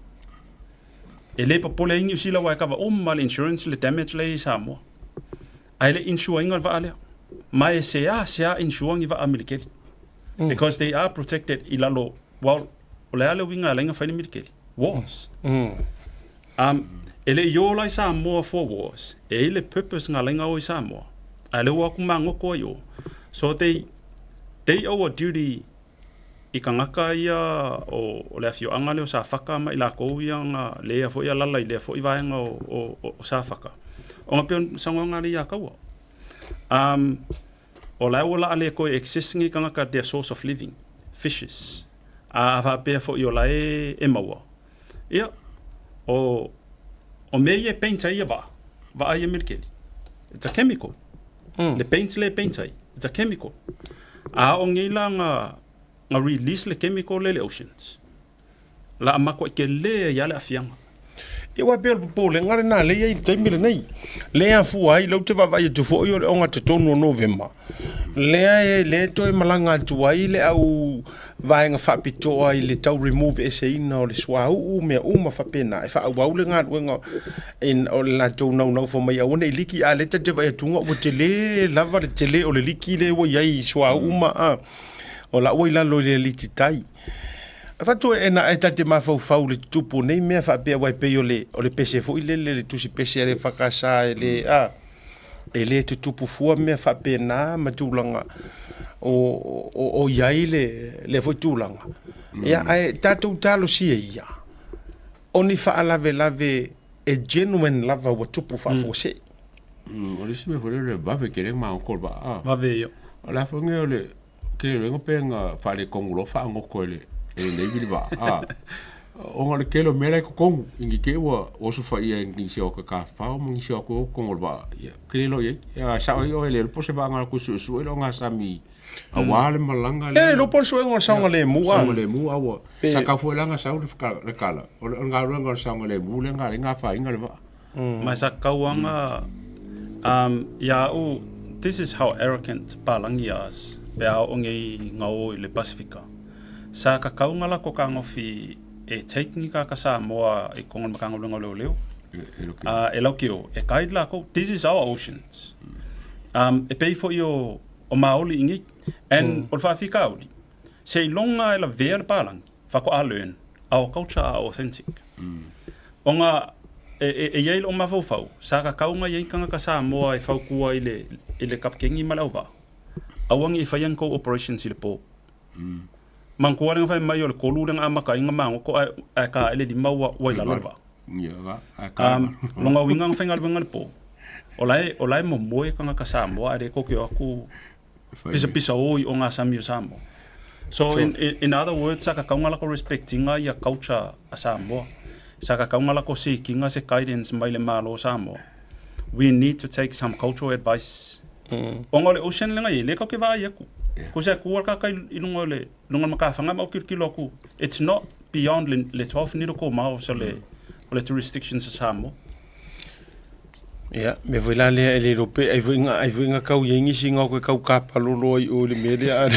ele pa pole New Zealand wa ka va mal insurance le damage le samo ai le insuring va ale mai se insuring va amerikeli because they are protected ilalo well ole ale winga lenga fa ni mirkeli wars ele yo lai samo for wars ele purpose nga lenga o samo ale wa kuma ngoko yo so they our duty ikangaka ia o le afio anga le o sa faka ma ila ko ia nga le afo ia lala le afo iwa nga o sa faka o ngapion sango nga le ia kawa o la wala ale ko existing ikangaka their source of living fishes va pe fo yo la e mawa ia o me ye paint ia ba ai milkeli it's a chemical le paint it's a chemical o ngila nga release le chemical le oceans la amako ke le ya le afianga e wa bel po le ngare na le ye taimile nei le afu ai lo te va vai tu fo yo onga te tonu November le to malanga tu ai le au vai nga fa pito ai le tau remove ese ina o le swa u me uma fa pena e fa au le nga wenga in o la to no fo mai o ne liki a le te vai tunga o te le lava le te le o le liki le wo yai swa uma o la o ila lo le liti tai fa to ena eta te mafau fau le tupu nei me fa pe wai pe o le pese fo ile le tusi pese le fakasa le ele te tupu fua me fa pe na matulanga o yai le fo tulanga ya ai tatu talo si ia oni fa lave e genuine lava wa tupu fa fo se o le sime fo le bave ke le ma ko ba bave yo la fo nge le ke le ngopenga fa le kongulo fa ngoko le nei vili ba o ngale kelo mele ko kong ingi ke o so fa ia ngi se o ka fa o ngi se o ko ngol ba ke lo ye ya sa o ele po se ba ngal ku su lo nga sami a wale malanga le lo por so ngol sa ngale mu a wo sa ka fo langa sa o le kala o nga ro ngol sa ngale mu le nga fa inga le ba ma sa ka wanga ya o this is how arrogant palangias be a o ngi ngau le Pacifica sa ka kaunga la ko ka ngofi e taking ka sa moa e kongon makanga lo leo e lokio e kaidla ko this is our oceans e pay for yo o maoli ingi and o fa fika oli sei longa ela ver palang fa ko alen our culture are authentic onga e yel o ma fo sa ka kaunga ye kanga ka sa moa e fa ku ile kapkengi malauba awang i fayan ko operations ile po man ko wala fa mai o ko lu nga maka inga mango ko ka ele di mawa wa la lova longa winga fengal bengal po olai mo moe kanga kasamo are ko ke aku pisa oi o nga samio samo so in other words saka kaunga la ko respecting ya culture asamo saka kaunga la ko seeking se guidance mai le malo samo we need to take some cultural advice ongole ocean lenga ile ko ke va yaku ko se ku ka kai ilungole lunga maka fanga ma kirkilo ku it's not beyond le 12 ni ko ma so le jurisdictions samo ya me voila le europe ai vinga kau yengi singa ko kau ka palolo o le media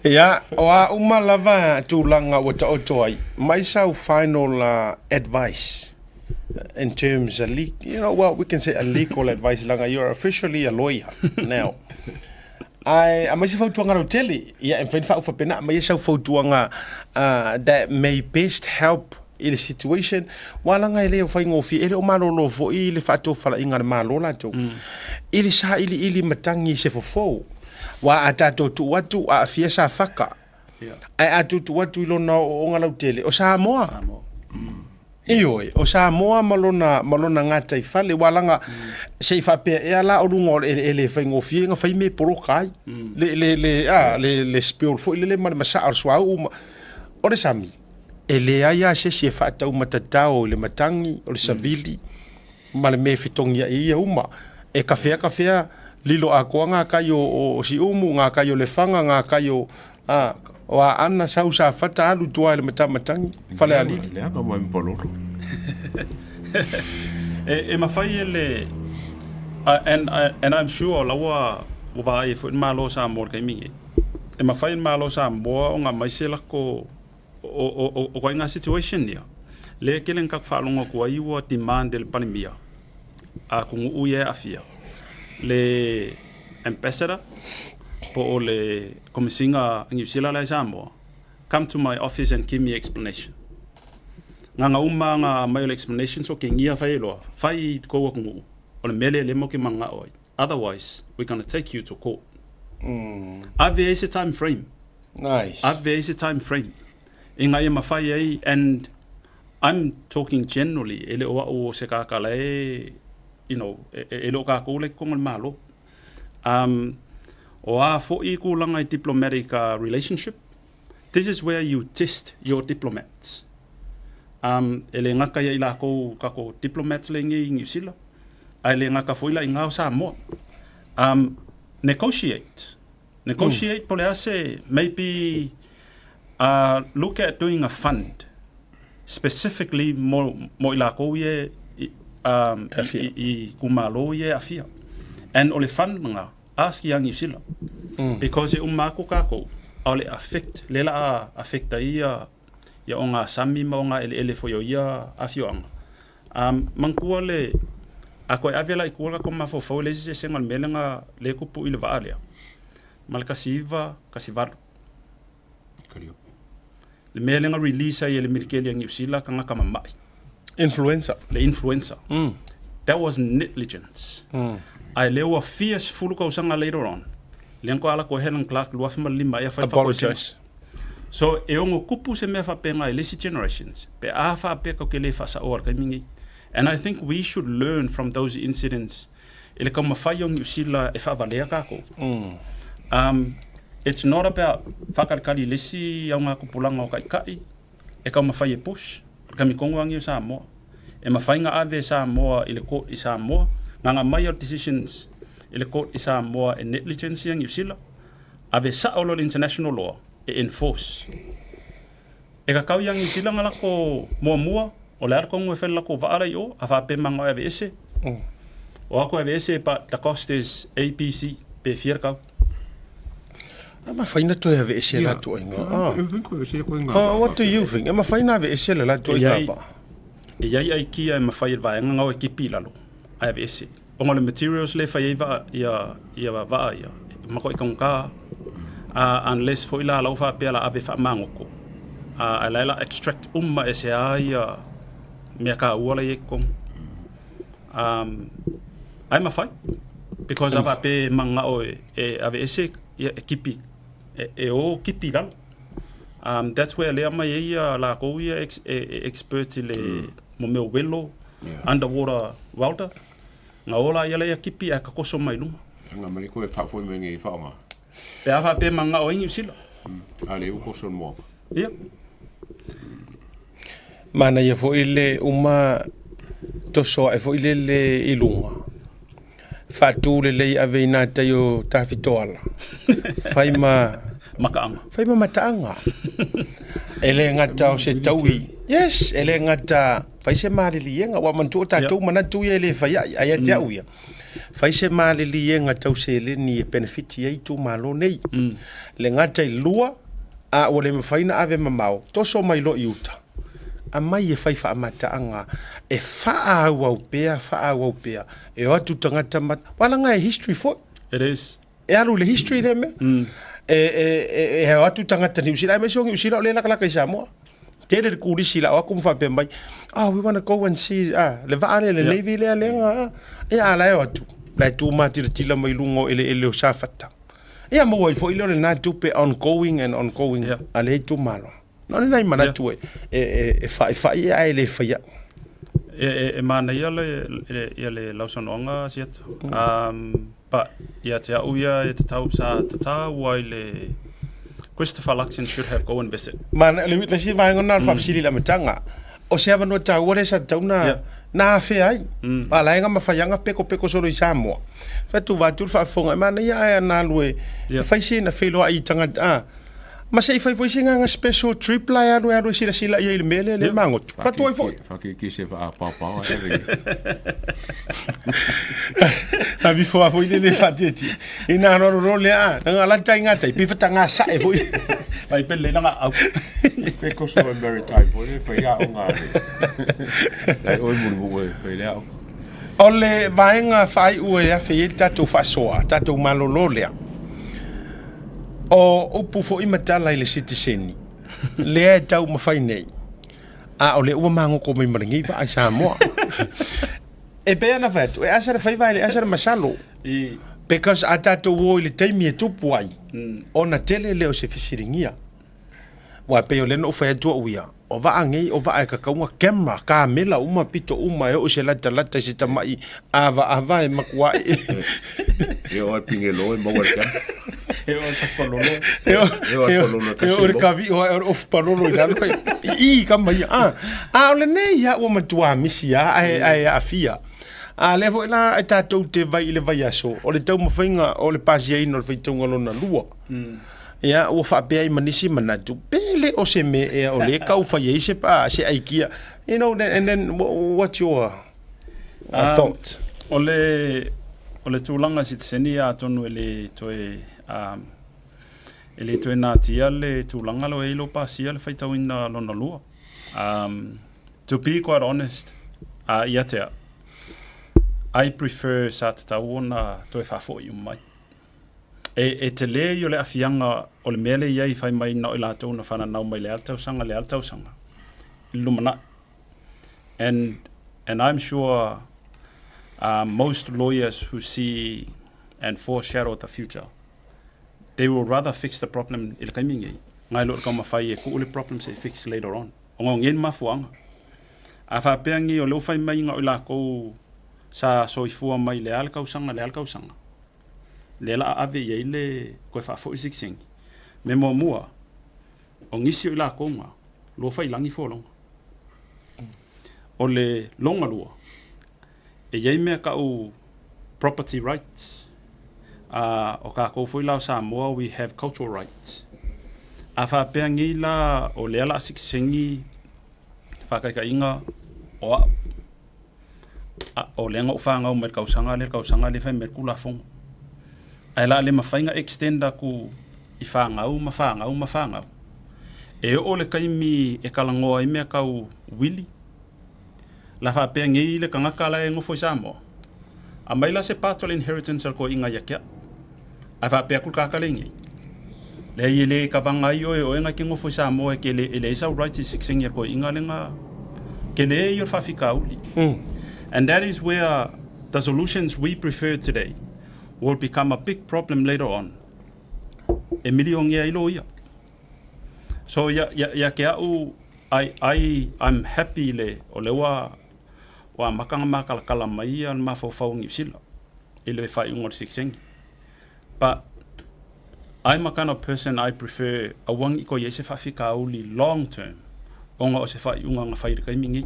ya wa uma lava tulanga wata otoi my final advice in terms of we can say a legal advice langa you're officially a lawyer now I must have to tele yeah in fact for pena may self tuanga that may best help in the situation wala nga ile fa ngofi ele o malolo fo ile fa to fala inga malola to ile sa ile matangi se fo wa atato tu watu a fiesa faka ai atu tu watu lo na o ngala tele o sa moa Ioi, o Samoa malona ngata I fale walanga se fa pe e ala o lungo ele fa ngofi nga fa me porokai le spiol fo le masa ar swa o le sami ele aya se fa tau matatao le matangi o le savili male me fitongi ia uma e kafea lilo a ko nga kayo o si umu nga kayo le fanga nga kayo wa ana sausa fata alu tua le matangi fale ali le anga mo impololo e mafai ele and I'm sure lawa wa e fu malo sa mo ka mi e mafai malo sa mo nga mai se la ko o nga situation dia le kelen ka fa longa ko ai wa demand el pandemia a ku uye afia le ambassador po le komisinga New Zealand la Samoa come to my office and give me explanation nga uma nga my explanation so ke ngia fai ko ko o le mele le mo ke manga oi otherwise we're going to take you to court avese time frame nice avese time frame inga ia mafai ai and I'm talking generally ele o se ka kala you know ele o ka ko le ko malo o a fo I kulanga diplomatic relationship this is where you test your diplomats ele ngaka ia ila ko diplomats le ngi New Zealand ai le ngaka fo ila inga Samoa negotiate pole ase maybe look at doing a fund specifically mo ila ko ye I kumalo ye afia and ole fund nga ask yang New Zealand because e umako kako ole affect lela affecta ia ya onga sami ma onga ele fo ia afioanga mankua le ako avela ikola ko ma fo le se sengal melenga le ko pu ile vaale malka siva kasivar le melenga release ia le mirkeli yang New Zealand kanga kama mai influencer that was negligence I lewa fierce fulu ko sanga later on len ko ala ko Helen Clark lua fima lima ia fa apologize so e ongo kupu se me fa penga illicit generations pe a fa pe ko kele fa sa or kamingi and I think we should learn from those incidents ele kama fa yong usila e fa valea ka ko it's not about fakar kali lesi yonga kupulanga o kai e kama fa ye push kami kongwangi Samoa e mafainga ave Samoa ile ko Samoa nga major decisions ile ko Samoa and negligence yang usila ave sa all international law e enforce e ka kau yang usila ngala ko mua o le arko ngwe fela ko vaara yo afa pe manga ave ese o ako ave ese pa the cost is APC pe fier ka ama faina to ave ese la to inga what do you think ama faina ave ese la to inga e yai ai kia ma fai va nga o ki pilalo ai ave ese o ngole materials le fai va ia va ia ma ko ikonka unless for ila la fa pe la ave fa mangoko ala extract umma ese ia me ka wala yekon ai ma fai because ava pe manga o e ave ese kipi e o kipi la that's where le ama ia la ko ia expert le mo meu velo underwater welder nga ola ia le kipi a ka koso mai luma nga mai ko fa fo me ngi fa nga pe ava pe manga o ingi sila ale u koso mo ia mana ia fo ile uma to so e fo ile le ilunga fatu le aveina tayo tafitoala faima mataanga ele ngata o se taui yes ele ngata faise mali lienga wa mantu tatu manatu ele faya ayatia uya faise mali lienga tau se le ni benefit ye tu malo nei le ngata lua a ole mfaina ave mamao to so mai lo yuta amai e faifa mataanga e faa wa pea e watu tangata mat wala nga history for it is e alu le history le me e watu tangata ni usila me songi usila le la ka Samoa tele ku risila wa kum fa pembai we want to go and see le vaane le navy le nga e ala e watu la tu matira tila mai lungo ele safata e mo wa fo ile na tupe ongoing ale tu malo no nei mana tu e fai ai le fai e mana ia le lausanoanga siat but ia te auia e te tau sa te tau ai le Christopher Luxon should have go and visit. Mana le si vai ngona fa fisili la matanga. O se ava no tau ore sa tau na fe ai. Pa la nga mafaianga peko solo i Samoa. Fa tu va tu fa fonga mana ia na lue. Fa si na fe lo ai tanga ma sei fai foi singa nga special trip la ya lo sila ia le mele le mangot. Fa tu fa ki se pa a vi fo foi le fateti ina ro le a nga la tainga tai pi fatanga sa e foi vai pele nga au pe ko so maritime po le pe ya o nga le o mu pe le ole vaenga fai ue a fe tatu fa soa tatu malolo le o upu fo i matala i le citizeni le tau mafai nei a ole ua mango ko mai maringi va ai Samoa e pe ana vet e asara fai vai le asara masalo because atato wo le taimi e tupu ai ona tele le o se fisiringia wa pe ole no fa tu uia o va angi o va ka kaunga camera ka mela uma pito uma e o se lata se tamai ava e makua e o pingelo e mo ka e o palolo e o ka vi o palolo ina no I ka mai ole nei ya o matua misia ai afia a levo ina ta to te vai le vai aso o le tau mafinga o le pasia ino le fitunga lona lua ya o fa be ai manisi manatu pele o se me e o le kau fa ye se pa se aikia you know and then what's your thoughts ole tulanga sitseni a tonu ele toe ele toe na tia le tulanga lo elo pasia le faitau ina lona lua to be quite honest yatea I prefer sa tau na toe fa fo you mai e te le yo le afianga o le mele ia I fai mai na o la tau na fana nau mai le altau sanga lumana and I'm sure most lawyers who see and foreshadow the future they will rather fix the problem il kaimingi ngai lo ka mafai e ku le problem se fix later on o ngin mafuanga a fa peangi o lo fai mai nga o la ko sa soifua mai le alkau sanga le la ave ye le ko fa fo sixing me mo mua o ngisi la konga lo fai langi fo long o le longa lua e ye me ka o property rights o ka ko foi la Samoa we have cultural rights a fa peangi la o le la sixingi fa ka inga o le ngo fa nga o mer kausanga le fa mer kula fong ai la le mafainga extenda ku I mafanga e o le kaimi e kalangoa I mea kau wili la fa pe ngi le kanga kala e ngofo Samoa a mai la se patol inheritance ko inga yakia a fa pe ku ka kalengi le ile ka banga yo e nga ki ngofo Samoa ke le sa right is sixing ko inga lenga ke le yo fa fikauli and that is where the solutions we prefer today will become a big problem later on. Emilio ngia iloia. So ya ke au I'm happy le o le wa makanga makala mai an mafofau ngi sila. Ile fa ngor sixing. But I'm a kind of person I prefer a wang iko yese fa fika uli long term. Onga o se fa nga fa kai mingi.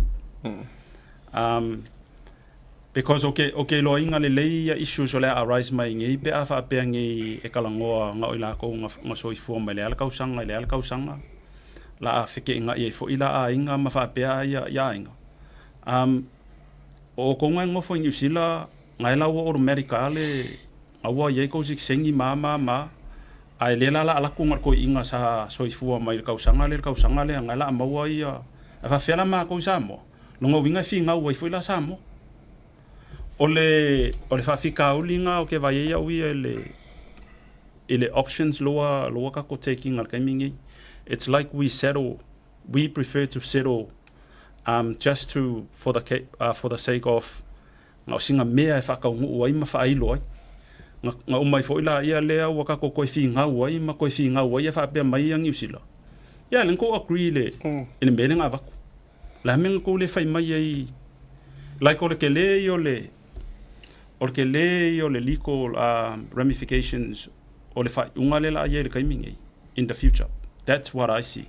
Because okay lo inga le leia issues ole arise mai ngi pe afa pe ngi e kalangoa nga ila ko nga soifua mai le alkausanga la afike inga e fo ila a inga ma fa pe ya inga o ko nga ngofo New Zealand ngai la wo America le awa ye ko sik sengi ma ai le la ku ngar ko inga sa soifua mai kausanga le ngai la mawa ia afa fela ma ko Samoa longo winga finga wo fo ila Samoa ole fa fika ulinga o ke vai ia ui ele options loa ka ko taking al kaimingi it's like we prefer to settle just for the sake of nga singa mea fa ka ngu ai ma fa ai loi nga umai fo ila ia lea wa ka ko finga wai ma ko finga wai fa pe mai ang usila Ya len ko agree le in meling ava. La men ko le fai mai ai like or ke le yo le legal ramifications or le fai unga le la ye le kaiming in the future. That's what I see.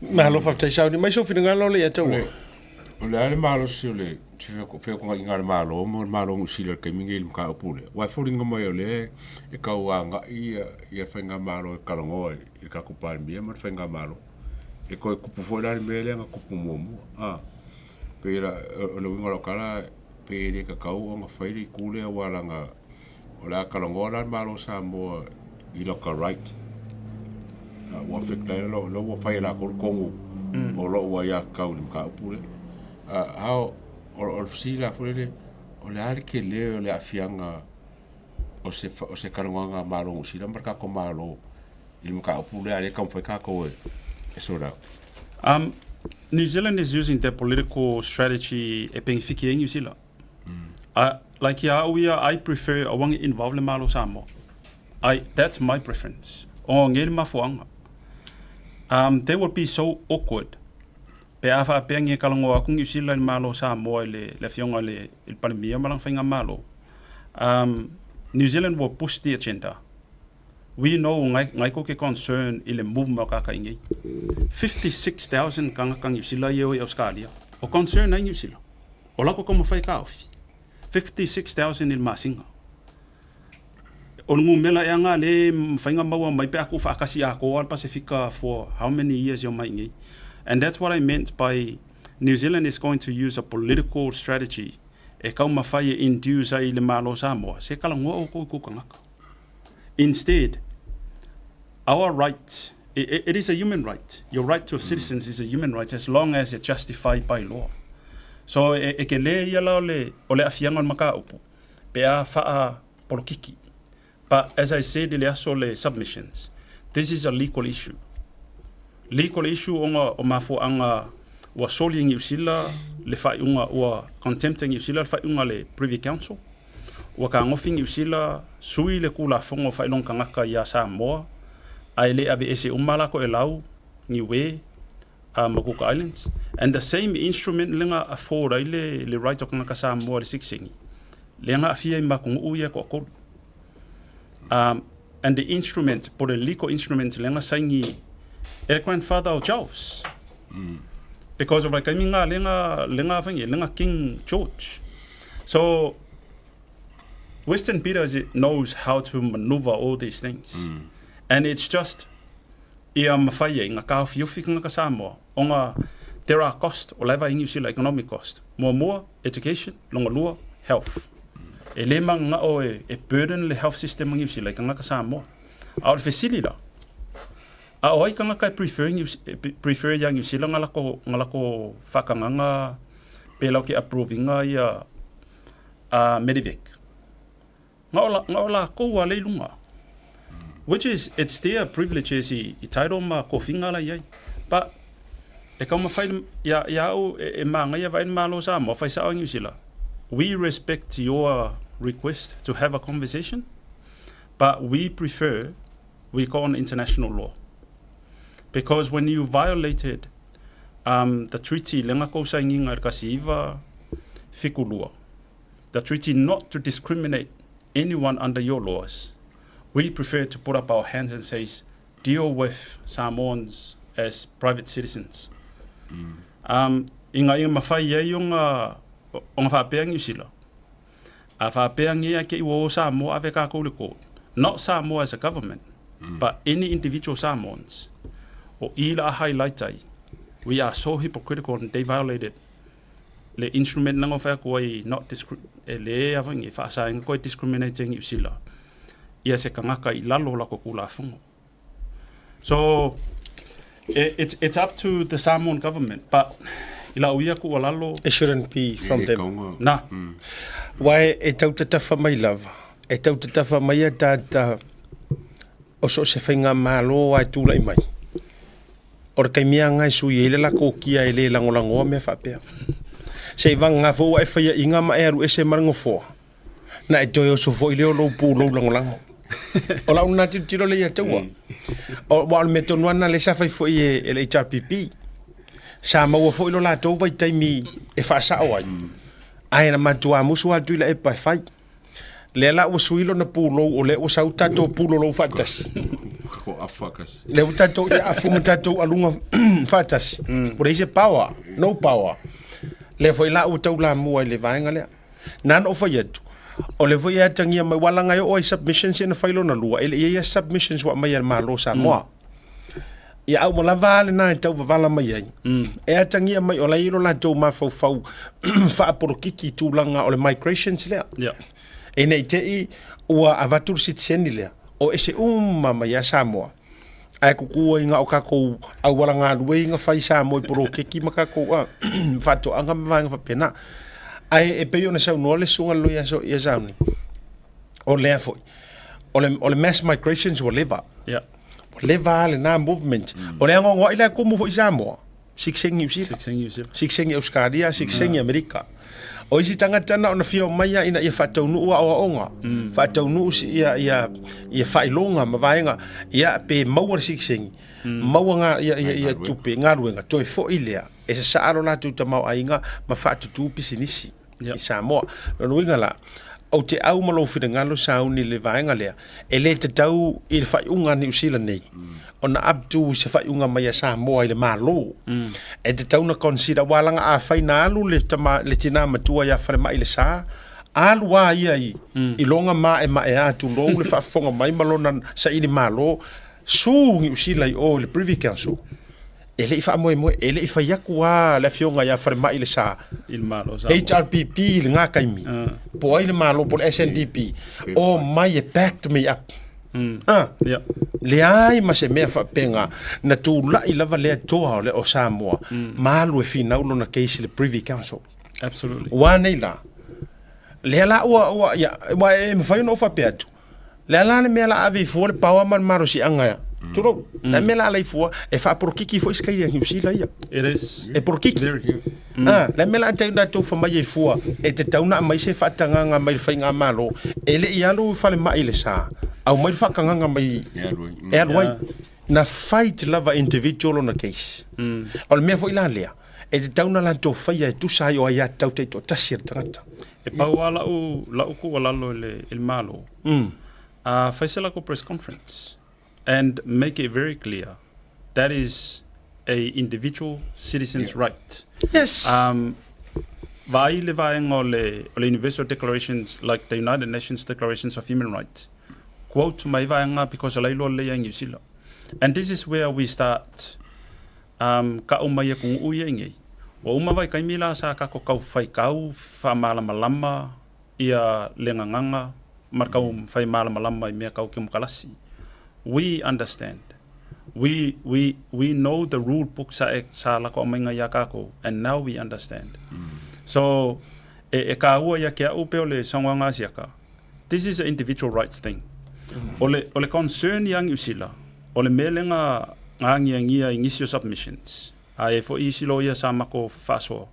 Mahalo fa tai sau ni mai so fina ngalo le ata. Le ale malo si le tive ko fe ko ngale malo mo si le kaiming il ka opule. Wa foringa mai le e ka wanga ia fenga malo ka longo i ka ku pa mi mo fenga malo. E ko ku pu fo la me le nga ku pu mo. Pera le winga lo kala pere ka kau nga faile kule wala nga ola ka longo la malo sa mo i lo ka right. Wa fek lo wa faila ko kongu o lo wa ya ka u ka opule. How or si la fole o le ar ke le o le afianga o se kalonga malo si la marka ko malo il ka opule ale ka foi ka ko e sora. New Zealand is using their political strategy e pengifiki e New Zealand. Like I prefer a wang involved in malo samo. That's my preference. O ngel mafuanga. They would be so awkward. Pe afa pengi kalongo akung New Zealand malo samo le fionga le il palimia malang fainga malo. New Zealand will push the agenda. We know ngai ko ke concern ile movement ka ingi 56,000 kang New Zealand yo Australia. O concern na New Zealand. O la ko como fai ka 56,000 il masinga. O ngu mela e nga le fainga maua mai pe aku fa kasi ako al Pacifica for how many years yo mai ngi. And that's what I meant by New Zealand is going to use a political strategy. E kau mawhai e induce ai le malo Samoa. Se kala ngoa o kou kukangaka. Instead, our right, it is a human right. Your right to citizens is a human right as long as it's justified by law. So e ke le ia la o le afianga maka upu. Pe a faa polokiki. But as I said le aso le submissions, this is a legal issue. Legal issue onga o mafo anga wa soli New Zealand le fai unga wa contempt New Zealand fai unga le Privy Council. Wa ka ngofi New Zealand sui le kula fongo fai long kangaka ya Samoa. Ai le ave ese umala ko e lau Niue Makuka Islands. And the same instrument lenga afford ai le right o kangaka Samoa le siksingi. Lenga afia I makungu uia ko ko. And the instrument, por the legal instrument lenga saingi el grandfather of Jaws. Because of like I mean lenga King George. So Western Peters knows how to maneuver all these things. And it's just ia mawhaia inga ka whiuwhika ngaka Samoa. Onga there are cost o laiva New Zealand economic cost. Mua education, longa lua, health. E le manga o e burden le health system New Zealand ngaka Samoa. Au facility la. A oi kanga kai prefer yang New Zealand ngalako whakanganga pelau ke approvinga ia Medivac. Ngaola koua le lunga. Which is, it's their privileges I tairo ma ko finga la iai. But e kama whai ia au e manga ia vain malo Samoa whai sa o New Zealand. We respect your request to have a conversation, but we call on international law. Because when you violated the treaty, lenga ko sa inginga kasiva fikulua, the treaty not to discriminate anyone under your laws, we prefer to put up our hands and say, deal with Samoans as private citizens. Inga mawhai e yung onga whapeang New Zealand. A whapeang ia ke iwo Samoa ave ka kouliko. Not Samoa as a government, but any individual Samoans. O ila highlightai. We are so hypocritical and they violated le instrument nang of koi not le avangi fa sa koi discriminating New Zealand. Ia se kangaka I lalo la ko kula fongo. So it's up to the Samoan government, but ila uia ku lalo it shouldn't be from them. Na. Why e tau te tafa mai lava. E tau te tafa mai ta o so se whainga malo ai tūla I mai. Or kai mea ngai sui ele la ko kia ele langolangoa me whapea. Se vanga fo e whaia inga ma e aru e se marango fo. Na e toi o so fo ile o lo pu lo langolango. O la una tiro le ia taua. O wa me tonu ana le sa fai foi e le HRPP. Sa ma wa foi lo la tau vai taimi e fa sa o ai. Ai na matua musu atu la e pa fai. Le la o suilo na pulo o le o sa tato pulo lo fatas. Ko afakas. Le o tato ya afu tato alunga fatas. Por ese power, no power. Le foi la o tau la mua le vainga le. Nan o foi atu. O le foi atangia mai wala ngai o submissions in failo na lua. Ele ia submissions wa mai malo sa moa. Ia au mo la vale na tau vala mai ai. E atangia mai o la ilo la tau ma fau fa porokiki tu langa o le migrations le. Yeah. E nei te I ua avatur citizen lea. O ese mai a Samoa. Ai kukua inga o kako au wala ngā lue inga whai Samoa I poro keki makako a whato anga mawanga whapena. Ai e peo na sau noa le sunga lo ia sauni. O lea foi. O le mass migrations o leva. Yeah. O leva le nā movement. O lea ngongo ila kumu foi Samoa. Siksengi usila. Siksengi Australia, siksengi Amerika. O isi tangata na ona fio mai ina ia fatau nu o onga. Fatau nu si ia failonga mavaenga ia pe mawar siksengi. Mawanga ia tupe ngaruenga toi fo ilea. E sa aro la tu tamau ainga ma fatu tupi sinisi. I Samoa. No winga la. O te au malo whingalo sauni le vaenga lea. E le te tau I le whaiunga New Zealand nei. Ona abdu se whaiunga mai a Samoa I le malo. E te tau na consider walanga a whaina alu le tina matua ia whare mai le sa. Alu a ia I longa ma e atu lo le whaafonga mai malona sa I le malo. Su New Zealand o le Privy Council. Ele I wha ele I whaiaku a le fionga ia whare mai le sa. Il malo sa. HRPP le ngā kaimi. Po ai le malo po le SNDP. O mai e backed me up. Yeah. Le ai ma se mea whapenga na tū lai lava lea toa o le o Samoa. Malu e whina ulo na keisi le Privy Council. Absolutely. Wa nei la. Lea la ua e mawhai no whape atu. Lea la le mea la awe fua le paua man maro si anga ya. Turo, la mea la lai fua e wha porokiki fo iskai ang hiusi la ia. It is. E porokiki. La mea la tau na tau whamai e fua e te tauna mai se whatanganga mai whai ngā malo. E le I alu whale mai le sa. Au mai whakanganga mai e aluai. Na fight lava individual on a case. O le mea fo ila lea. E te tauna la tau whai e tusai o ai tau te to tasir tangata. E pau a lau ku walalo il malo. Faisela ko press conference. And make it very clear that is a individual citizen's right. Yes. Vai le vaenga o le Universal Declarations like the United Nations Declarations of Human Rights. Quote mai vaenga because la ilo le New Zealand. And this is where we start ka o mai ku uia ngai. O uma vai kai mila sa ka ko kau fai kau fa malama ia lenganganga markau fai malama I mea kau ke mukalasi. We understand. We know the rule book sa lako mainga ya kako, and now we understand. So e ka ua ya kia upe o le songwanga siaka. This is an individual rights thing. Ole concern yang usila. Ole melenga ngia initial submissions. Ai fo isilo ia samako faso.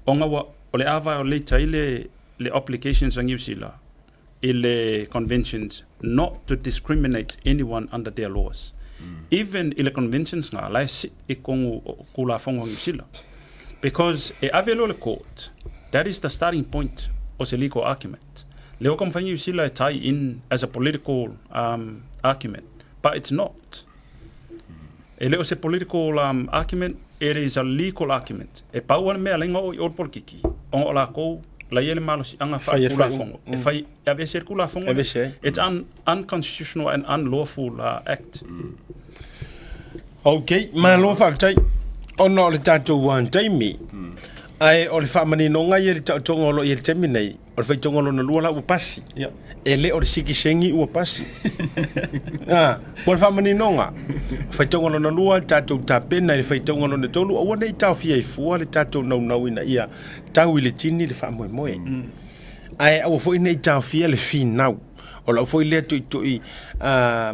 Onga wa ole ava o le taile le applications ang usila. Ile conventions not to discriminate anyone under their laws. Even ile conventions nga lai sit ikongu kula fongo sila. Because e avelo le court, that is the starting point of the legal argument. Leo kom fanyu sila tie in as a political argument, but it's not. Leo se political argument, it is a legal argument. E pauan me alenga o orpol kiki. On la ko la yele malo si anga fa kula fongo. E fai ave ser kula fongo. It's unconstitutional and unlawful act. Okay, malo fa tai. Ono le tatou wan taimi. Ai o le whamani no ngai e le tongolo i le temi nei. O le whaitongolo na lua la ua pasi. E le o le siki sengi ua pasi. O le whamani no nga. Whaitongolo na lua tatou tapena i le whaitongolo na tolu. O wane I tau fia I fua le tatou nau ina ia. Tau I le tini le whamoe moe. Ai au fo ina I tau fia le fi nau. O la fo I le tui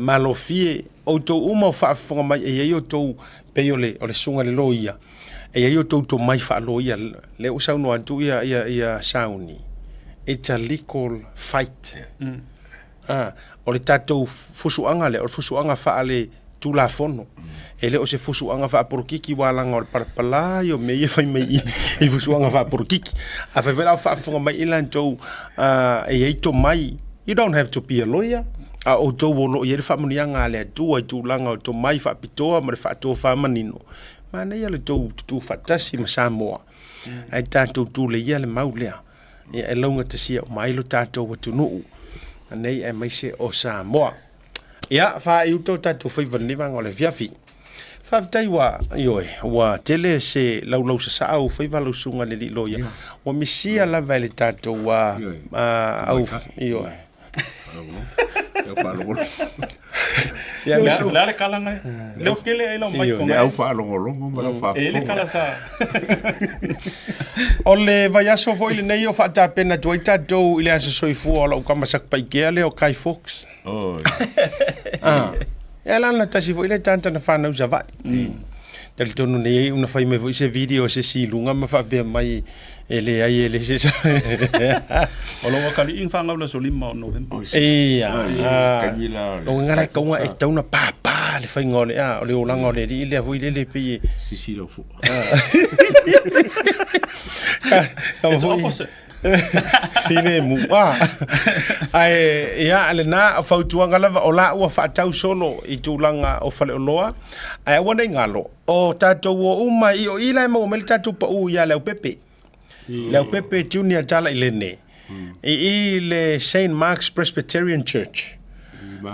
malo fie. O tau uma o whaafonga mai e o tau peo le o le sunga le loia. E o tau mai wha loia. Le o sauno antu ia sauni. It's a legal fight. o le tatou fusuanga le o fusuanga fa le tula fono ele o se fusuanga fa por kiki wala ngor par pala yo me ye fai mai I fusuanga fa por kiki a fa vela fa fonga mai ilan to e to mai you don't have to be a lawyer a o to wo ye fa munia nga le tu ai tu langa to mai fa pitoa ma fa to fa manino mana ia le to fa tasi ma Samoa ai tatou tu le ia le maulea e longa te sia mai lo tatou wa tu no nei e mai se o Samoa ia fa I to tatou fai vaniva ngole viafi fa tai wa yo wa tele se lau sa au fai valu sunga le lo ia wa misia la vale tatou wa au yo ya me se la kalanga le kele ai lo mai ko au fa lo ma lo fa ele kala sa ole vai aso foi le nei o fa ta pena toi tatou ile aso soifu o lo kama sak pai gele o kai fox ela na tasi foi le tanta na fa no java tel tonu nei una fai me voi se video se si lunga ma fa be mai ele ai ele se o lo kali in fa ngau la solima no lo ngala ko nga e tauna papa le fai ngole o le olanga le le voi le pe si lo fu it's opposite file mu ai ia ale na fa tuanga lava o la ua fa tau solo I tulanga o fale loa ai wona ngalo o tatou o uma I o ila mo mel tatou pa u ia le pepe le pepe junior tala ilene I le St Mark's Presbyterian Church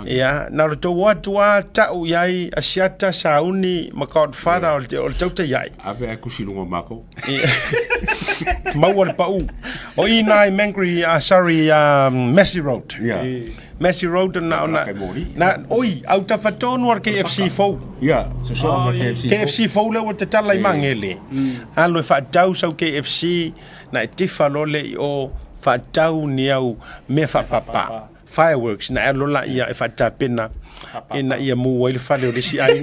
ia na to watua ta u yai asiata sauni makot fara o tauta yai abe kusilungo mako mawal pa u o ina Mangry sorry Massey Road Massey Road na oi au ta fatonu war KFC fo so KFC fo le o te tala I mangele alo fa tau so KFC na tifa lole o fa tau ni au me fa papa fireworks na alola ia e fata pena ina ia mu wai fa le si ai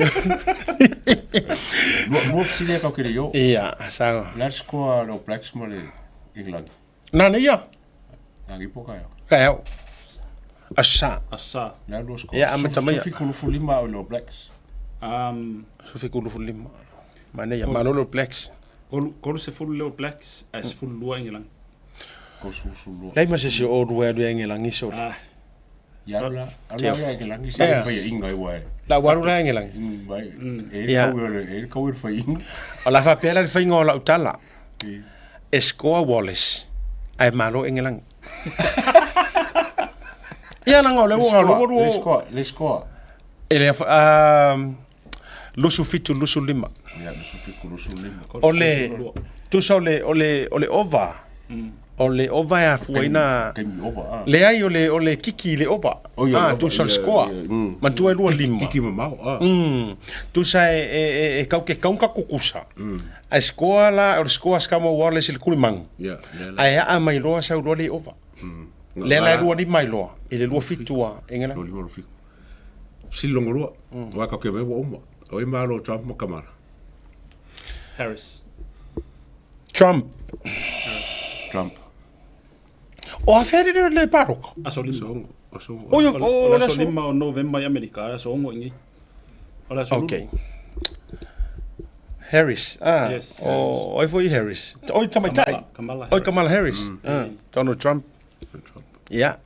mo fsile ka kire yo ia sa let's go no blacks mo le England na ne ia ngi poka yo ka yo asa na lo sko ia amata mai fi kulu fulima o no blacks so fi kulu fulima mane ia manolo blacks kolu se full le blacks as full lua England ko su lai ma se o ruwa du England iso ya la ke langi se pa inga wa la waru la England bai e ko fa in ala fa pela fa inga la utala Escoa Wallace ai malo England ia na ngole le score ele lusu fitu lusu lima ole tu sole ole over ole over ya fuina le ai ole kiki le over tu sol score man tu elu lima kiki mamau tu sai e kauke kaunka kukusa a score la o score skamo Wallace le kulimang ai a mai loa sa le over le la ru di mai loa ele lu fitua engela silongo lo wa ka ke me wo o I malo Trump mo Kamala Trump o a fere le paroko asolimo o la solima o November America so ngo ngi ola so okay Harris yes o foi Harris o tamatai o Kamala Harris Donald Trump yeah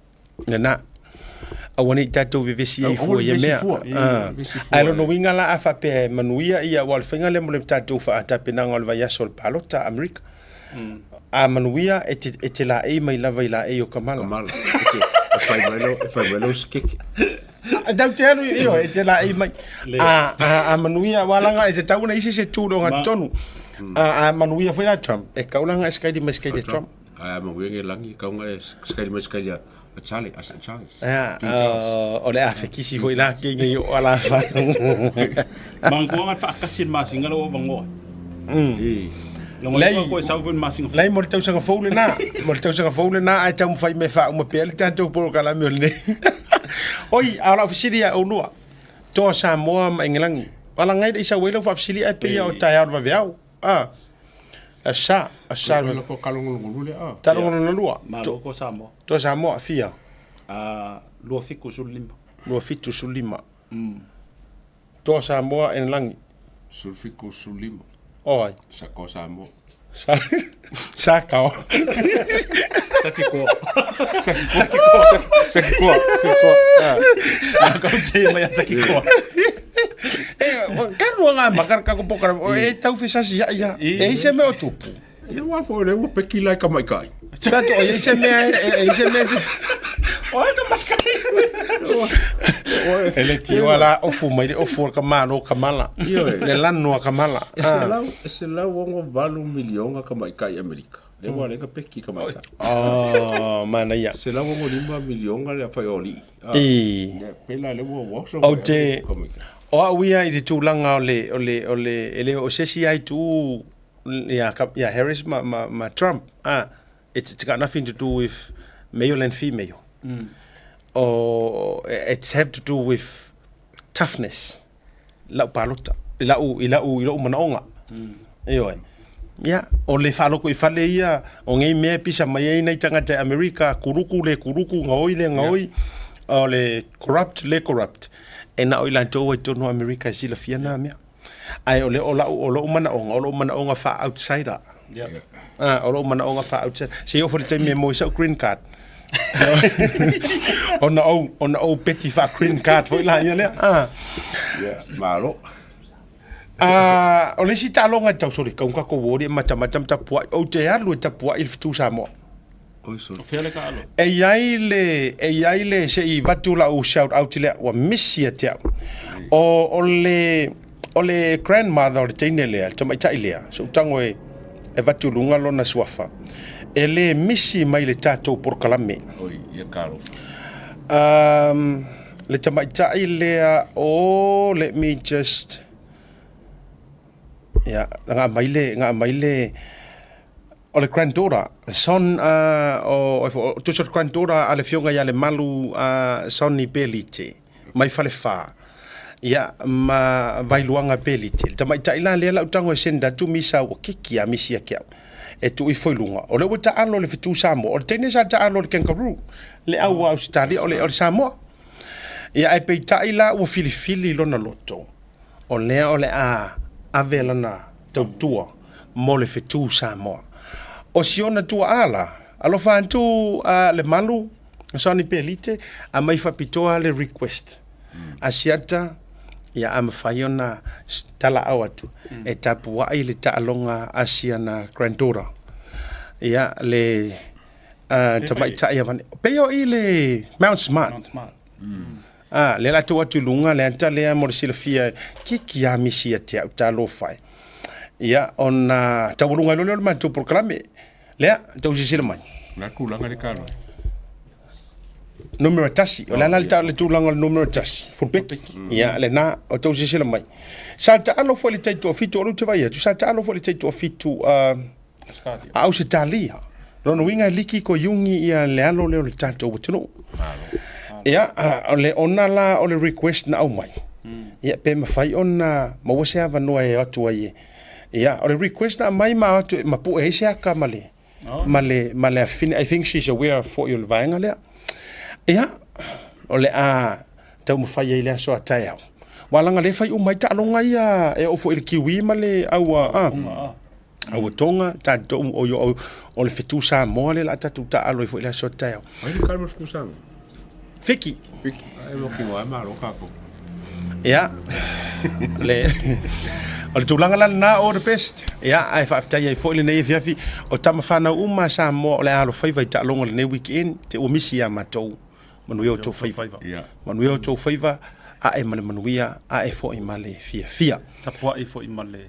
na awani tatou vivesi ai fu ye mea ai lo no winga la afa pe manuia ia wal finga le mo le tatou fa ata pe na ngol va ya sol palota America a manuia e te la e mai lava ila e o Kamala fai velo skik dau te anu io e te la e mai a manuia walanga e te tau na isi se tu do nga tonu a manuia foi a Trump e kaulanga skai di meskai de Trump a mo nge langi kaunga skai di meskai ya Charlie ole a fekisi hoi la ke ngi o ala fa mangko fa kasin masinga lo bango lei ko sauvun masinga lei mo tau sanga foule na ai tau fai me fa uma pele tanto por kala me le oi ala ofisiria o lua to Samoa ma England wala ngai isa welo fa ofisiria pe o tai va viau asa ko kalongo ngulule talongo no lua ma ko Samoa to Samoa fia Lua fiku sulima. Lua fitu sulima. Toa Samoa en langi. Sulfiku sulimo. Oi. Sako Samoa. Sa kao. Sakiko. Sakiko. Kau saya maya sakiko. Kan ruanga makar ka ko pokara. Tau fisa sia ya. Se me o tupu. Ia wa fo le peki lai ka mai kai. Trato se me. Oi ka makai. Ele ti wala o fu mai o fu ka mano kamala. Le lanu kamala. Se la wongo valu milionga ka mai kai Amerika. Le wa le ka peki ka mai kai. Oh, mana ya. Se la wongo 5 milionga le fa oli. Pela le wo so. O te o awia I te tūlanga ele o sesi ai tu ya Harris ma Trump. It's got nothing to do with male and female. Or it's have to do with toughness. La palota. Ila manaonga. Iyo. Ya, o le whaloko I whale ia, o ngei mea pisa mai ei nei tangata Amerika, kuruku ngoi, o le corrupt. E na o ilan tō e tono Amerika sila fia nā mea. Ai o le o lo manaonga wha outsider. O lo manaonga wha outsider. Se ofo le taimi e mo isa o green card. Ona o peti wha green card, fo ila ia lea. Malo. O le si talonga tau sori kaunga ko wori mata pua o te alu ta pua I fitu Samoa. Oi so. Fele ka alo. E ai le se I vatu la o shout out le wa missi te. O le grandmother le tine le te mai tai le. So tango e vatu lunga lona swafa. E le missi mai le tato por kalame. Oi, ia karo. Le te mai tai le let me just nga maile o le granddaughter son o tu so granddaughter ale fionga ya le malu son ni pelite mai fale fa ma vai luanga pelite ta mai ta ila le la utango senda tu misa o kiki a misia kia e tu I foi lunga o le wata alo le fitu Samoa o le tene sa ta alo le kangaroo le au Australia o le Samoa ia e pe ta ila o filifili lona loto o le avelana tautua mo le fitu Samoa. O siona tua ala, alo whantu le malu, soni pelite, a mai whapitoa le request. A siata, ia ama whaiona tala awatu, e tapu ai le taalonga asiana granddaughter. Ia le tamai ta ia vane. Peo I le Mount Smart. Le la tua tulunga le anta le mo sila fia kiki a misia te au talo fai. Ia ona taulunga lo ma tu proclame. Le tau sila mai. Na kulanga le kalo. Numero tasi, o la ta le tulanga numero tasi. Fulpet. Ia le na o tau sila mai. Salta alo fo le taito fitu o te vai. Tu salta alo fo le taito fitu au se talia. Rono winga liki ko yungi ia le alo le o tato tuno. Ia ole ona la ole request na au mai. Ia pe ma fai ona ma wo se ava no e atu ai. Ia ole request na mai ma atu ma pu e se aka male. Male fin I think she's aware for your vanga le. Ia ole tau mo fai ile so atai au. Walanga le fai o mai ta longa ia e o fo il kiwi male au au tonga ta do o le fitu Samoa le la tatu ta alo fo ile so atai au. Ai ka mo fusang. Fiki. Ai mo ki wa ma ro ka ko. Ja. Le. O tulanga la na o the best. Ja, ai fa afta ye fo le nei fiafi o tama fana uma Samoa o le alo fai vai ta longa le weekend te o misi ya matou. Manuia to fai. Ja. Manuia to fai a e manuia a e fo I male fia. Tapua I fo I male.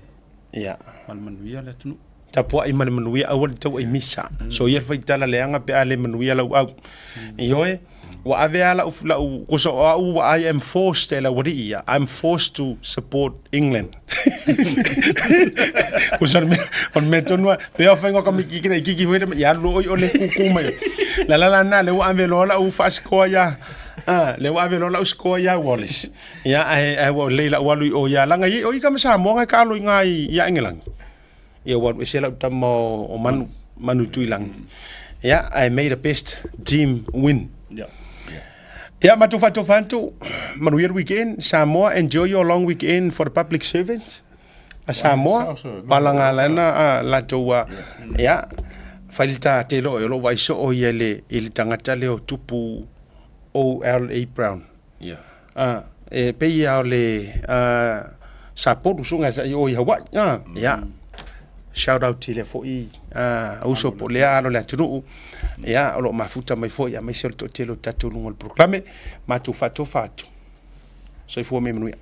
Ja. Manuia le tunu. Tapua I manuia a wal tau e misa. So ye fai tala le anga pe ale manuia la au. Ioe wa ave ala ufla kuso I am forced ela waria I'm forced to support England. Kuso me tonwa pe ofengo ka miki kiki foi ya lo o le kuku mai. La na le wa ave lo la u fasko ya. Le wa ave lo la usko ya Wallace. Ya ai wa le la wa o ya langa I o I ka masa mo ka lo ngai ya England. Ya wa se la tamo o manu tuilang. Yeah, I made a best team win. Yeah. Ya matu fantu manuir weekend Samoa, enjoy your long weekend for the public servants. Samoa palangalana la toa ya falta telo lo vai so o yele il tangata leo tupu O.L.A. Brown. Yeah. E pe ya le saporu sunga sa o Hawaii. Ya. Shout out to le foi uso po le ano le tunu ya o lo mafuta mai foi ya mai se to telo tatu ngol proclame matu fatu so ifo me menu ya.